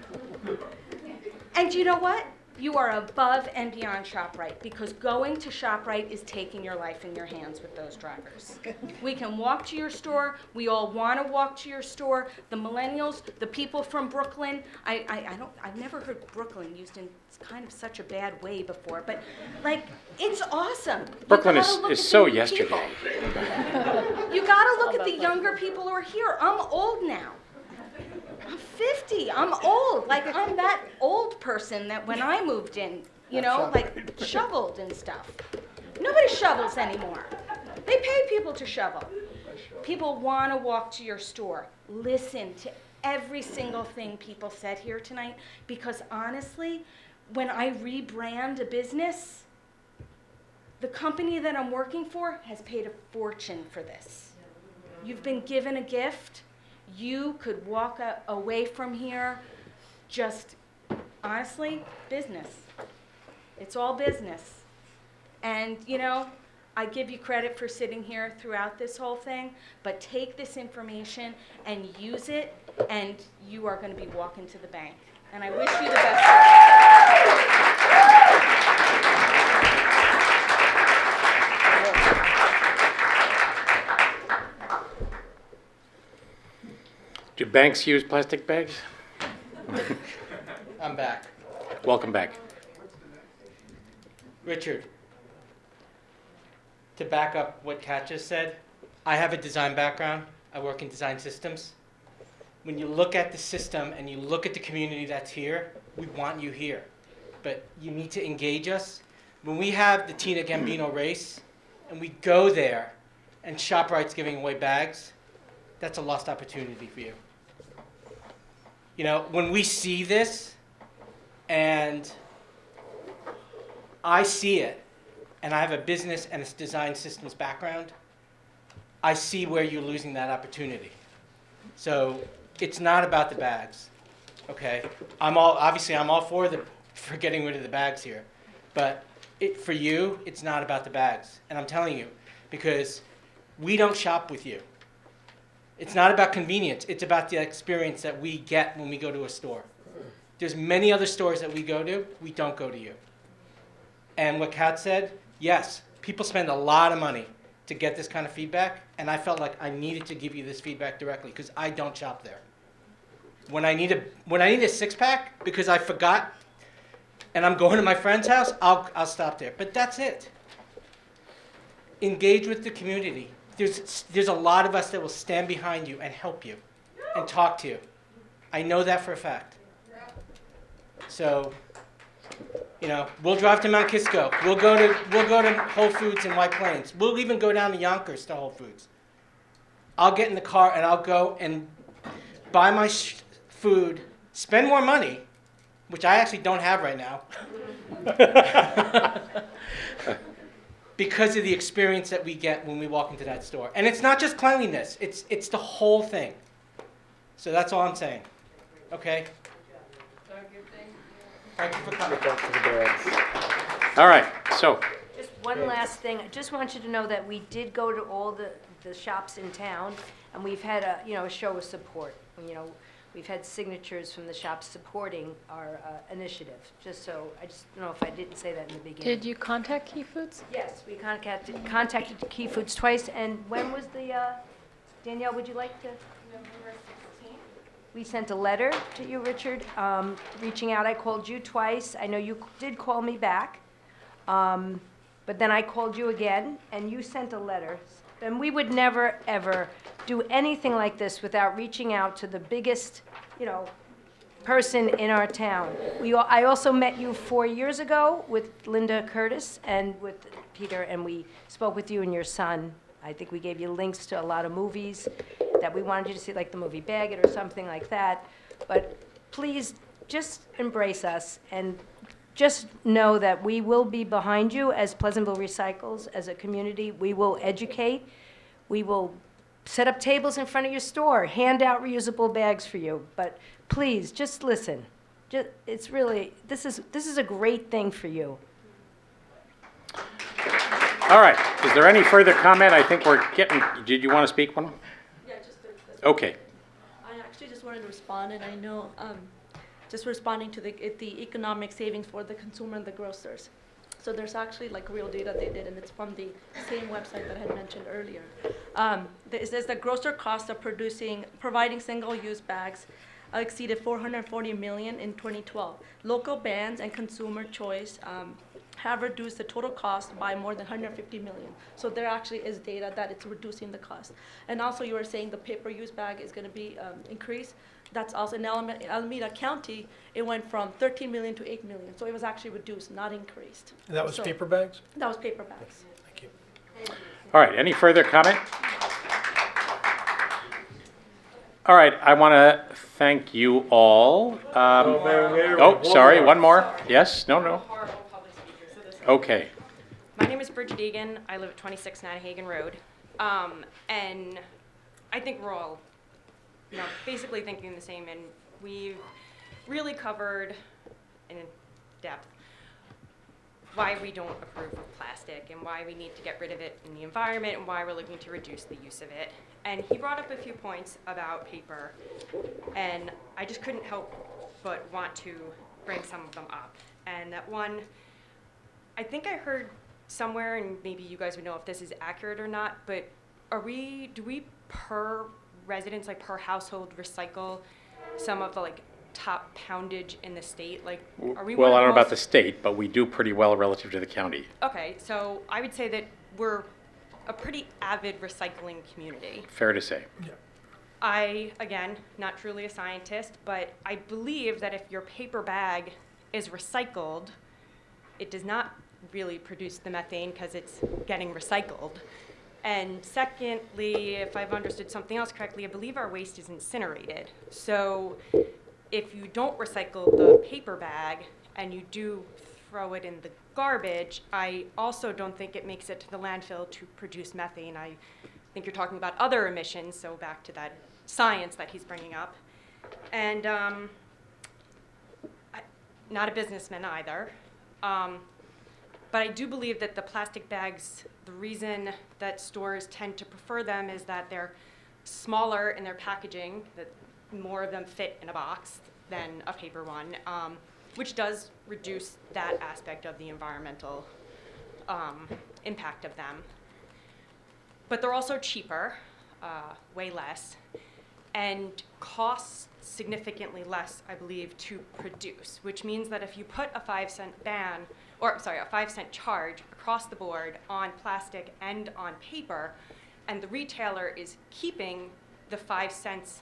And you know what? You are above and beyond ShopRite, because going to ShopRite is taking your life in your hands with those drivers. We can walk to your store. We all want to walk to your store. The millennials, the people from Brooklyn. I've never heard Brooklyn used in kind of such a bad way before, but like, it's awesome. Brooklyn is so yesterday. You got to look at the younger people who are here. I'm old now. I'm 50. I'm old. Like, I'm that old person that when I moved in, like shoveled and stuff. Nobody shovels anymore. They pay people to shovel. People want to walk to your store. Listen to every single thing people said here tonight, because honestly, when I rebrand a business, the company that I'm working for has paid a fortune for this. You've been given a gift. You could walk away from here just, honestly, business. It's all business. And, you know, I give you credit for sitting here throughout this whole thing, but take this information and use it, and you are going to be walking to the bank. And I wish you the Do banks use plastic bags? I'm back. Welcome back. Richard, to back up what Kat just said, I have a design background. I work in design systems. When you look at the system and you look at the community that's here, we want you here. But you need to engage us. When we have the Tina Gambino race and we go there and ShopRite's giving away bags, that's a lost opportunity for you. You know, when we see this and I see it, and I have a business and a design systems background, I see where you're losing that opportunity. So it's not about the bags, okay? I'm all for getting rid of the bags here, but for you, it's not about the bags. And I'm telling you, because we don't shop with you. It's not about convenience. It's about the experience that we get when we go to a store. There's many other stores that we go to, we don't go to you. And what Kat said, yes, people spend a lot of money to get this kind of feedback, and I felt like I needed to give you this feedback directly because I don't shop there. When I need a six-pack because I forgot and I'm going to my friend's house, I'll stop there. But that's it. Engage with the community. There's a lot of us that will stand behind you and help you and talk to you. I know that for a fact. So, you know, we'll drive to Mount Kisco. We'll go to Whole Foods in White Plains. We'll even go down to Yonkers to Whole Foods. I'll get in the car and I'll go and buy my food, spend more money, which I actually don't have right now, because of the experience that we get when we walk into that store. And it's not just cleanliness, it's the whole thing. So that's all I'm saying. Okay? Thank you for coming. All right, so. Just one last thing. I just want you to know that we did go to all the shops in town, and we've had a show of support. You know, we've had signatures from the shops supporting our initiative. I just don't know if I didn't say that in the beginning. Did you contact Key Foods? Yes, we contacted Key Foods twice. And when was the Danielle? Would you like to? November 16th. We sent a letter to you, Richard, reaching out. I called you twice. I know you did call me back, but then I called you again, and you sent a letter. And we would never, ever do anything like this without reaching out to the biggest, person in our town. I also met you 4 years ago with Linda Curtis and with Peter, and we spoke with you and your son. I think we gave you links to a lot of movies that we wanted you to see, like the movie Baggett or something like that. But please just embrace us and just know that we will be behind you as Pleasantville Recycles, as a community. We will educate. We will set up tables in front of your store, hand out reusable bags for you. But please, just listen. It's really, this is a great thing for you. All right, is there any further comment? I think we're getting, did you want to speak one? Yeah, just Okay. I actually just wanted to respond, and I know, just responding to the economic savings for the consumer and the grocers. So there's actually like real data they did, and it's from the same website that I had mentioned earlier. It says the grocer cost of providing single-use bags exceeded $440 million in 2012. Local brands and consumer choice have reduced the total cost by more than $150 million. So there actually is data that it's reducing the cost. And also you were saying the pay-per-use bag is going to be increased. That's also in Alameda County, it went from 13 million to 8 million. So it was actually reduced, not increased. And that was paper bags? That was paper bags. Thank you. All right, any further comment? All right, I want to thank you all. Sorry, one more. Yes, no. Okay. My name is Bridget Egan. I live at 26 Natahagan Road. And I think we're all, basically thinking the same, and we've really covered in depth why we don't approve of plastic and why we need to get rid of it in the environment and why we're looking to reduce the use of it. And he brought up a few points about paper, and I just couldn't help but want to bring some of them up. And that one, I think I heard somewhere, and maybe you guys would know if this is accurate or not, but do we per residence, like per household, recycle some of the like top poundage in the state? Like, are we Well, one I of don't know about most- the state, but we do pretty well relative to the county. Okay, so I would say that we're a pretty avid recycling community. Fair to say. I, again, not truly a scientist, but I believe that if your paper bag is recycled, it does not really produce the methane because it's getting recycled. And secondly, if I've understood something else correctly, I believe our waste is incinerated. So if you don't recycle the paper bag and you do throw it in the garbage, I also don't think it makes it to the landfill to produce methane. I think you're talking about other emissions, so back to that science that he's bringing up. And not a businessman either. But I do believe that the plastic bags, the reason that stores tend to prefer them is that they're smaller in their packaging, that more of them fit in a box than a paper one, which does reduce that aspect of the environmental impact of them. But they're also cheaper, way less, and cost significantly less, I believe, to produce, which means that if you put a 5-cent ban, or sorry, a 5-cent charge across the board on plastic and on paper, and the retailer is keeping the 5 cents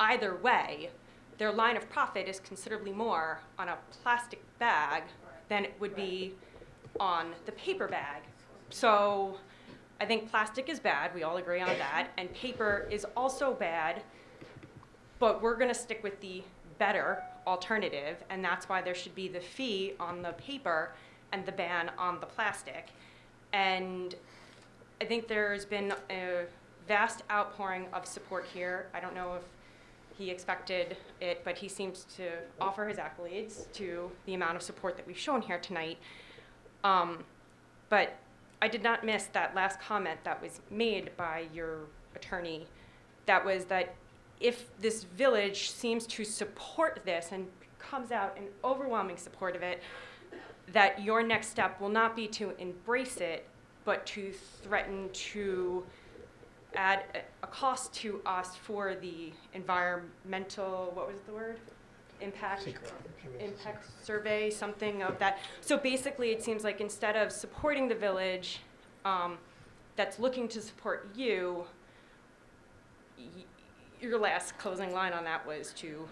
either way, their line of profit is considerably more on a plastic bag than it would be on the paper bag. So I think plastic is bad, we all agree on that, and paper is also bad, but we're gonna stick with the better alternative, and that's why there should be the fee on the paper and the ban on the plastic. And I think there's been a vast outpouring of support here. I don't know if he expected it, but he seems to offer his accolades to the amount of support that we've shown here tonight. But I did not miss that last comment that was made by your attorney. That was that if this village seems to support this and comes out in overwhelming support of it, that your next step will not be to embrace it, but to threaten to add a cost to us for the environmental, what was the word? Impact survey, something of that. So basically, it seems like instead of supporting the village that's looking to support you, your last closing line on that was to,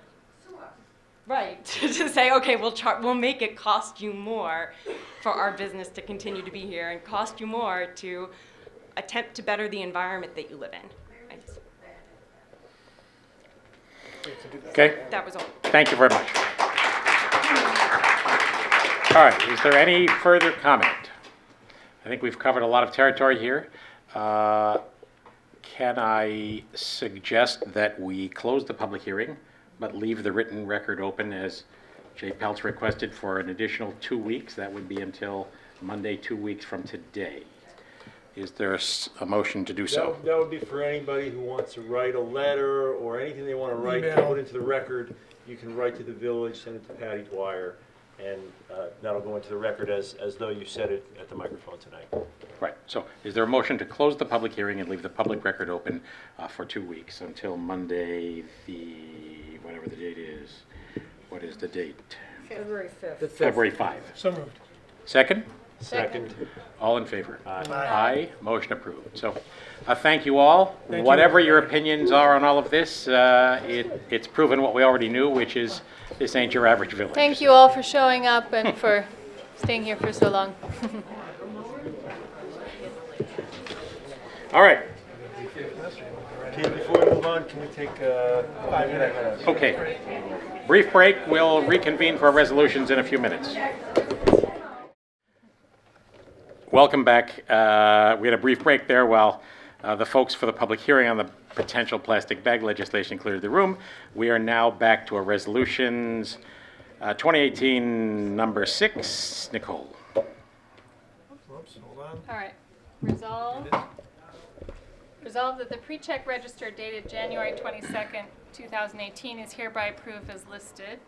right, to say, okay, we'll make it cost you more for our business to continue to be here and cost you more to attempt to better the environment that you live in. Okay? That was all. Thank you very much. All right, is there any further comment? I think we've covered a lot of territory here. Can I suggest that we close the public hearing, but leave the written record open as Jay Peltz requested for an additional 2 weeks? That would be until Monday, 2 weeks from today. Is there a motion to do so? That would be for anybody who wants to write a letter or anything they want to write to Email. put into the record. You can write to the village, send it to Patty Dwyer, and that'll go into the record as though you said it at the microphone tonight. Right, so is there a motion to close the public hearing and leave the public record open for 2 weeks until Monday, whatever the date is? What is the date? February 5th. February 5. So moved. Second? Second. All in favor? Aye. Aye. Motion approved. So, thank you all. Thank you. Whatever your opinions are on all of this, it's proven what we already knew, which is this ain't your average village. Thank you all for showing up and for staying here for so long. All right. Okay, before we move on, can we take 5 minutes? Okay. Brief break. We'll reconvene for resolutions in a few minutes. Welcome back. We had a brief break there while the folks for the public hearing on the potential plastic bag legislation cleared the room. We are now back to our resolutions. 2018 number 6, Nicole. Oops, hold on. All right. Resolved that the pre-check register dated January 22nd, 2018 is hereby approved as listed.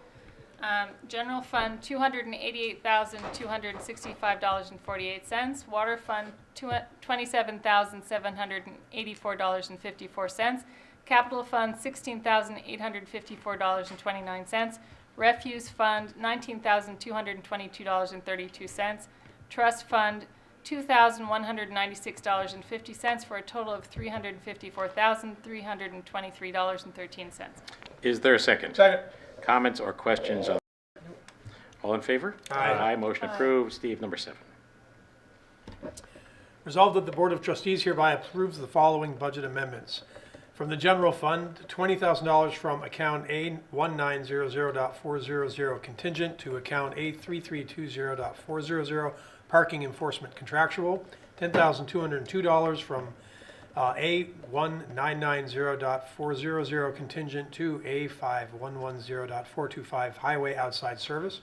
General fund, $288,265.48. Water fund, $27,784.54. Capital fund, $16,854.29. Refuse fund, $19,222.32. Trust fund, $2,196.50 for a total of $354,323.13. Is there a second? Second. Comments or questions? All in favor? Aye. Motion approved. Steve, number 7. Resolved that the Board of Trustees hereby approves the following budget amendments. From the general fund, $20,000 from account A1900.400 contingent to account A3320.400 parking enforcement contractual, $10,202 from A1990.400 contingent to A5110.425 highway outside service,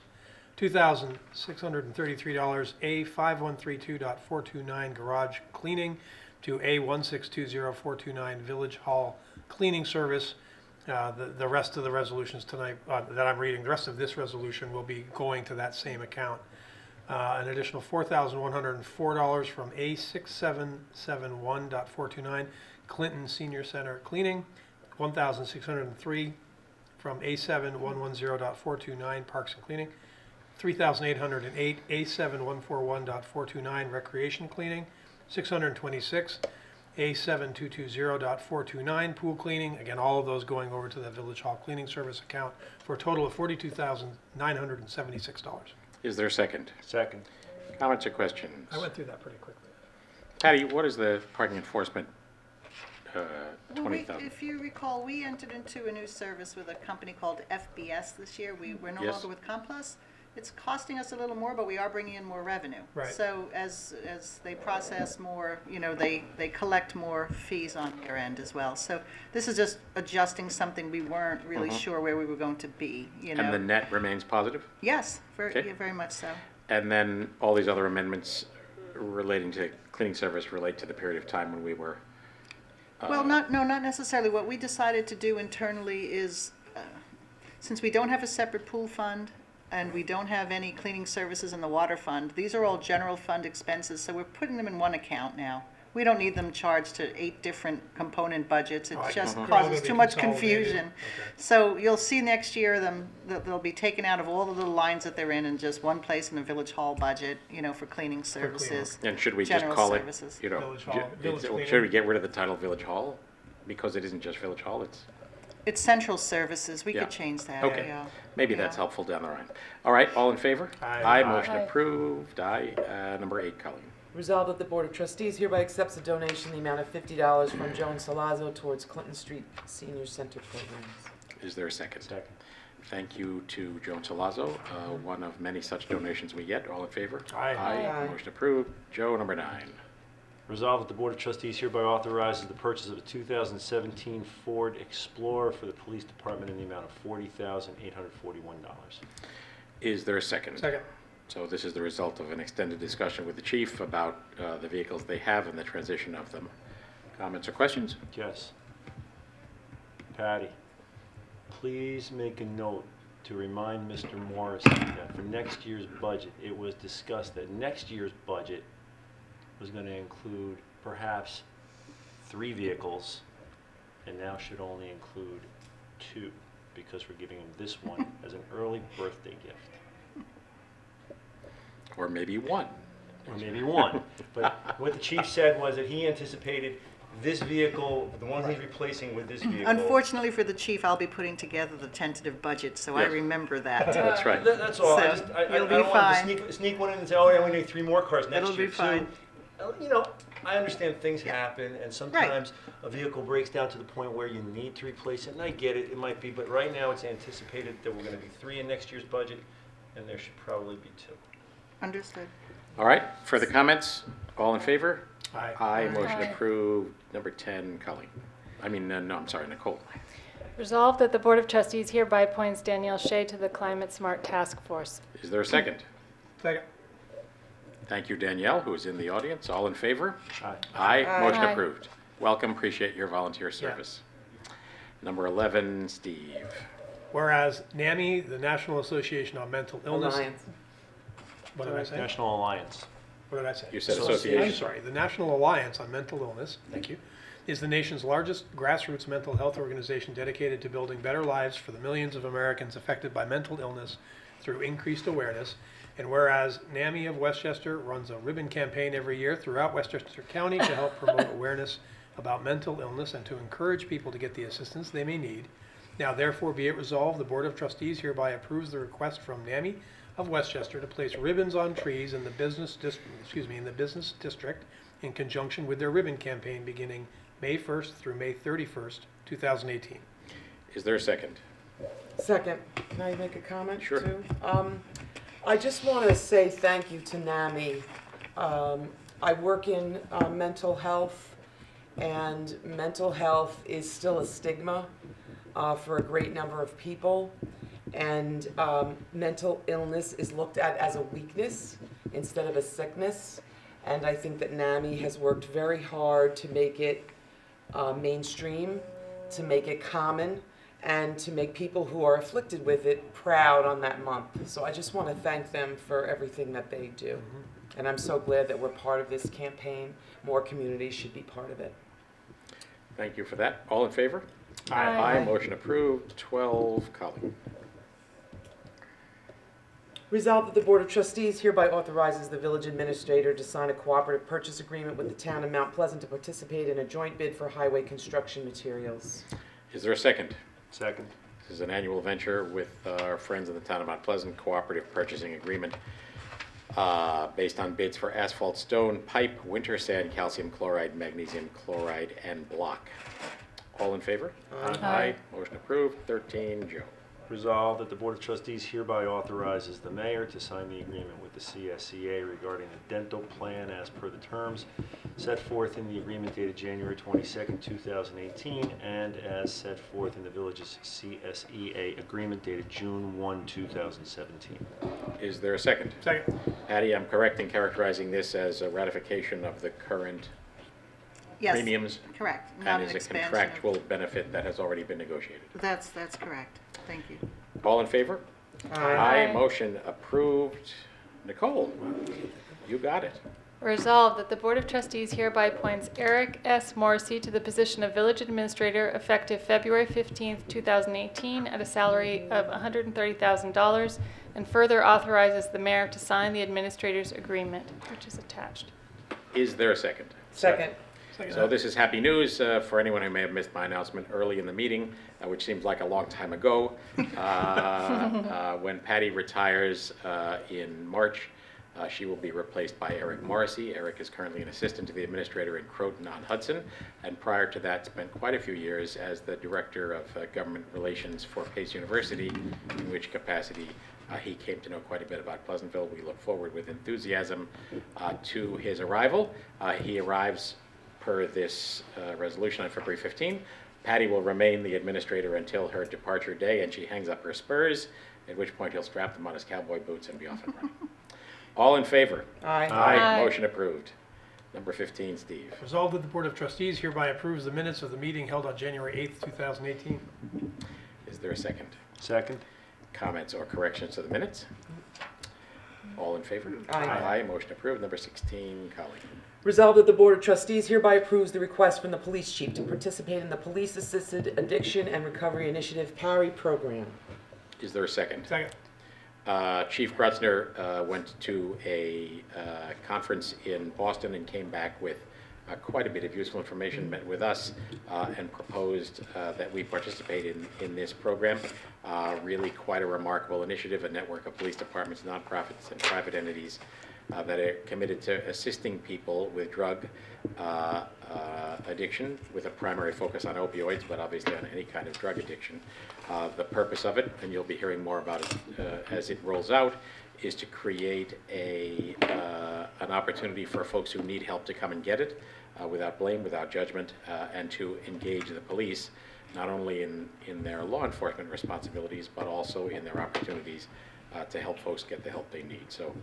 $2,633 A5132.429 garage cleaning to A1620429 village hall cleaning service. The rest of the resolutions tonight that I'm reading, the rest of this resolution will be going to that same account. An additional $4,104 from A6771.429 Clinton Senior Center cleaning, $1,603 from A7110.429 Parks and Cleaning, $3,808 A7141.429 Recreation Cleaning, $626 A7220.429 Pool Cleaning. Again, all of those going over to the Village Hall Cleaning Service account for a total of $42,976. Is there a second? Second. Comments or questions? I went through that pretty quickly. Patty, what is the parking enforcement Well, 20,000? if you recall, we entered into a new service with a company called FBS this year. We're no Yes. longer with Complus. It's costing us a little more, but we are bringing in more revenue. Right. So as they process more, they collect more fees on their end as well. So this is just adjusting something we weren't really sure where we were going to be, And the net remains positive? Yes, Okay. very much so. And then all these other amendments relating to cleaning service relate to the period of time when we were... Well, not necessarily. What we decided to do internally is, since we don't have a separate pool fund and we don't have any cleaning services in the water fund, these are all general fund expenses, so we're putting them in one account now. We don't need them charged to 8 different component budgets. It just causes too much confusion. So you'll see next year they'll be taken out of all the little lines that they're in just one place in the Village Hall budget, for cleaning services. And should we just general call services. it, Village Hall, Village should Cleaning. we get rid of the title Village Hall? Because it isn't just Village Hall, it's... It's central services. We Yeah. could change that. Okay. Yeah. Maybe that's helpful down the line. All right, all in favor? Aye. Motion Aye. approved. Aye. Number 8, Colleen. Resolved that the Board of Trustees hereby accepts a donation in the amount of $50 from Joan Salazzo towards Clinton Street Senior Center programs. Is there a second? Second. Thank you to Joan Salazzo, one of many such donations we get. All in favor? Aye. Aye. Motion approved. Joe, number 9. Resolved that the Board of Trustees hereby authorizes the purchase of a 2017 Ford Explorer for the Police Department in the amount of $40,841. Is there a second? Second. So this is the result of an extended discussion with the chief about the vehicles they have and the transition of them. Comments or questions? Yes. Patty, please make a note to remind Mr. Morrissey that for next year's budget, it was discussed that next year's budget was going to include perhaps 3 vehicles, and now should only include 2, because we're giving him this one as an early birthday gift. Or maybe 1. Or maybe 1. But what the chief said was that he anticipated this vehicle, the one he's replacing with this vehicle. Unfortunately for the chief, I'll be putting together the tentative budget, so I Yes. remember that. That's right. That's all. I So, I you'll be don't want fine. to sneak one in and say, oh, yeah, we need 3 more cars next It'll year. be fine. So, I understand things happen, and sometimes a vehicle breaks down to the point where you need to replace it, and I get it, it might be, but right now it's anticipated that we're going to be 3 in next year's budget, and there should probably be 2. Understood. All right, further comments? All in favor? Aye. Aye. Motion Aye. approved. Number 10, Colleen. No, I'm sorry, Nicole. Resolved that the Board of Trustees hereby appoints Danielle Shea to the Climate Smart Task Force. Is there a second? Second. Thank you, Danielle, who is in the audience. All in favor? Aye. Aye. Aye. Motion Aye. approved. Welcome. Appreciate your volunteer service. Number 11, Steve. Whereas NAMI, the National Association on Mental Illness. Alliance. What did I say? National Alliance. What did I say? You said I'm association. sorry. The National Alliance on Mental Illness, thank you, is the nation's largest grassroots mental health organization dedicated to building better lives for the millions of Americans affected by mental illness through increased awareness. And whereas NAMI of Westchester runs a ribbon campaign every year throughout Westchester County to help promote awareness about mental illness and to encourage people to get the assistance they may need. Now therefore be it resolved, the Board of Trustees hereby approves the request from NAMI of Westchester to place ribbons on trees in the business district in conjunction with their ribbon campaign beginning May 1st through May 31st, 2018. Is there a second? Second, can I make a comment Sure. too? I just want to say thank you to NAMI. I work in mental health, and mental health is still a stigma for a great number of people. And mental illness is looked at as a weakness instead of a sickness. And I think that NAMI has worked very hard to make it mainstream, to make it common, and to make people who are afflicted with it proud on that month. So I just want to thank them for everything that they do. And I'm so glad that we're part of this campaign. More communities should be part of it. Thank you for that. All in favor? Aye. Aye. Motion approved. 12, Colleen. Resolved that the Board of Trustees hereby authorizes the village administrator to sign a cooperative purchase agreement with the town of Mount Pleasant to participate in a joint bid for highway construction materials. Is there a second? Second. This is an annual venture with our friends in the town of Mount Pleasant, cooperative purchasing agreement based on bids for asphalt, stone, pipe, winter sand, calcium chloride, magnesium chloride, and block. All in favor? Aye. Motion approved. 13, Joe. Resolved that the Board of Trustees hereby authorizes the mayor to sign the agreement with the CSEA regarding the dental plan as per the terms set forth in the agreement dated January 22nd, 2018, and as set forth in the village's CSEA agreement dated June 1, 2017. Is there a second? Second. Patty, I'm correct in characterizing this as a ratification of the current Yes, premiums? correct. And Not is an a expansion of- contractual benefit that has already been negotiated. That's correct. Thank you. All in favor? Aye. Motion approved. Nicole, you got it. Resolved that the Board of Trustees hereby appoints Eric S. Morrissey to the position of Village Administrator effective February 15th, 2018, at a salary of $130,000, and further authorizes the mayor to sign the administrator's agreement, which is attached. Is there a second? Second. So this is happy news for anyone who may have missed my announcement early in the meeting, which seems like a long time ago. When Patty retires in March, she will be replaced by Eric Morrissey. Eric is currently an assistant to the administrator in Croton-on-Hudson, and prior to that spent quite a few years as the director of government relations for Pace University, in which capacity he came to know quite a bit about Pleasantville. We look forward with enthusiasm to his arrival. He arrives per this resolution on February 15. Patty will remain the administrator until her departure day, and she hangs up her spurs, at which point he'll strap them on his cowboy boots and be off and running. All in favor? Aye. Aye. Motion approved. Number 15, Steve. Resolved that the Board of Trustees hereby approves the minutes of the meeting held on January 8th, 2018. Is there a second? Second. Comments or corrections to the minutes? All in favor? Aye. Motion approved. Number 16, Colleen. Resolved that the Board of Trustees hereby approves the request from the police chief to participate in the Police Assisted Addiction and Recovery Initiative PARI program. Is there a second? Second. Chief Grutzner went to a conference in Boston and came back with quite a bit of useful information, met with us, and proposed that we participate in this program. Really quite a remarkable initiative, a network of police departments, nonprofits, and private entities that are committed to assisting people with drug addiction, with a primary focus on opioids, but obviously on any kind of drug addiction. The purpose of it, and you'll be hearing more about it as it rolls out, is to create an opportunity for folks who need help to come and get it without blame, without judgment, and to engage the police, not only in their law enforcement responsibilities, but also in their opportunities to help folks get the help they need. So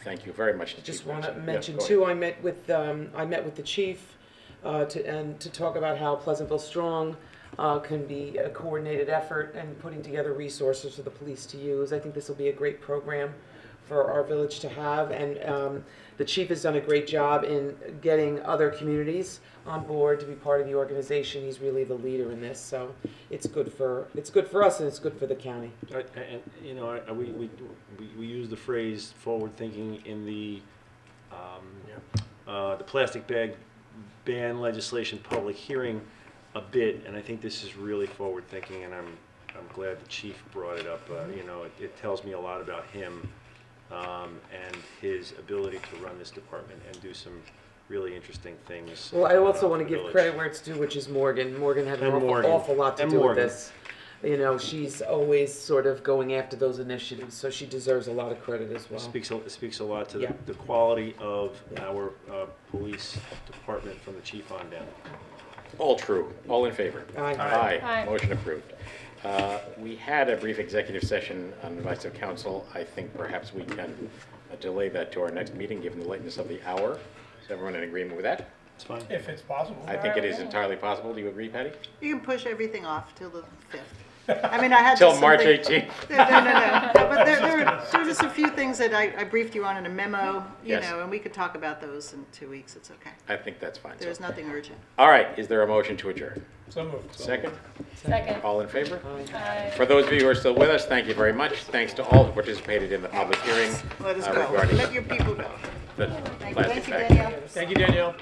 Thank you very much to Just Chief want to Wilson. mention Yeah, go too, ahead. I met with the chief to talk about how Pleasantville Strong can be a coordinated effort and putting together resources for the police to use. I think this will be a great program for our village to have, and the chief has done a great job in getting other communities on board to be part of the organization. He's really the leader in this, so it's good for us and it's good for the county. And you know, we use the phrase forward thinking in the plastic bag ban legislation public hearing a bit, and I think this is really forward thinking, and I'm glad the chief brought it up. You know, it tells me a lot about him and his ability to run this department and do some really interesting things. Well, I also for want to the give village. credit where it's due, which is Morgan. Morgan had an And Morgan. awful lot to And do Morgan. with this. You know, she's always sort of going after those initiatives, so she deserves a lot of credit as well. It speaks a lot to Yeah. the quality of our police department from the chief on down. All true. All in favor? Aye. Aye. Aye. Motion approved. We had a brief executive session on advice of council. I think perhaps we can delay that to our next meeting, given the lateness of the hour. Is everyone in agreement with that? It's fine. If it's possible. I think it is entirely possible. Do you agree, Patty? You can push everything off till the 5th. I mean, I had Till just March something- 18th. No, but there were just a few things that I briefed you on in a memo, you Yes. know, and we could talk about those in 2 weeks. It's okay. I think that's fine. There's nothing urgent. All right. Is there a motion to adjourn? So moved. Second? Second. All in favor? Aye. For those of you who are still with us, thank you very much. Thanks to all who participated in the public hearing Let us go. regarding Let your people go. the Thank you, plastic bag. Danielle. Thank you, Danielle.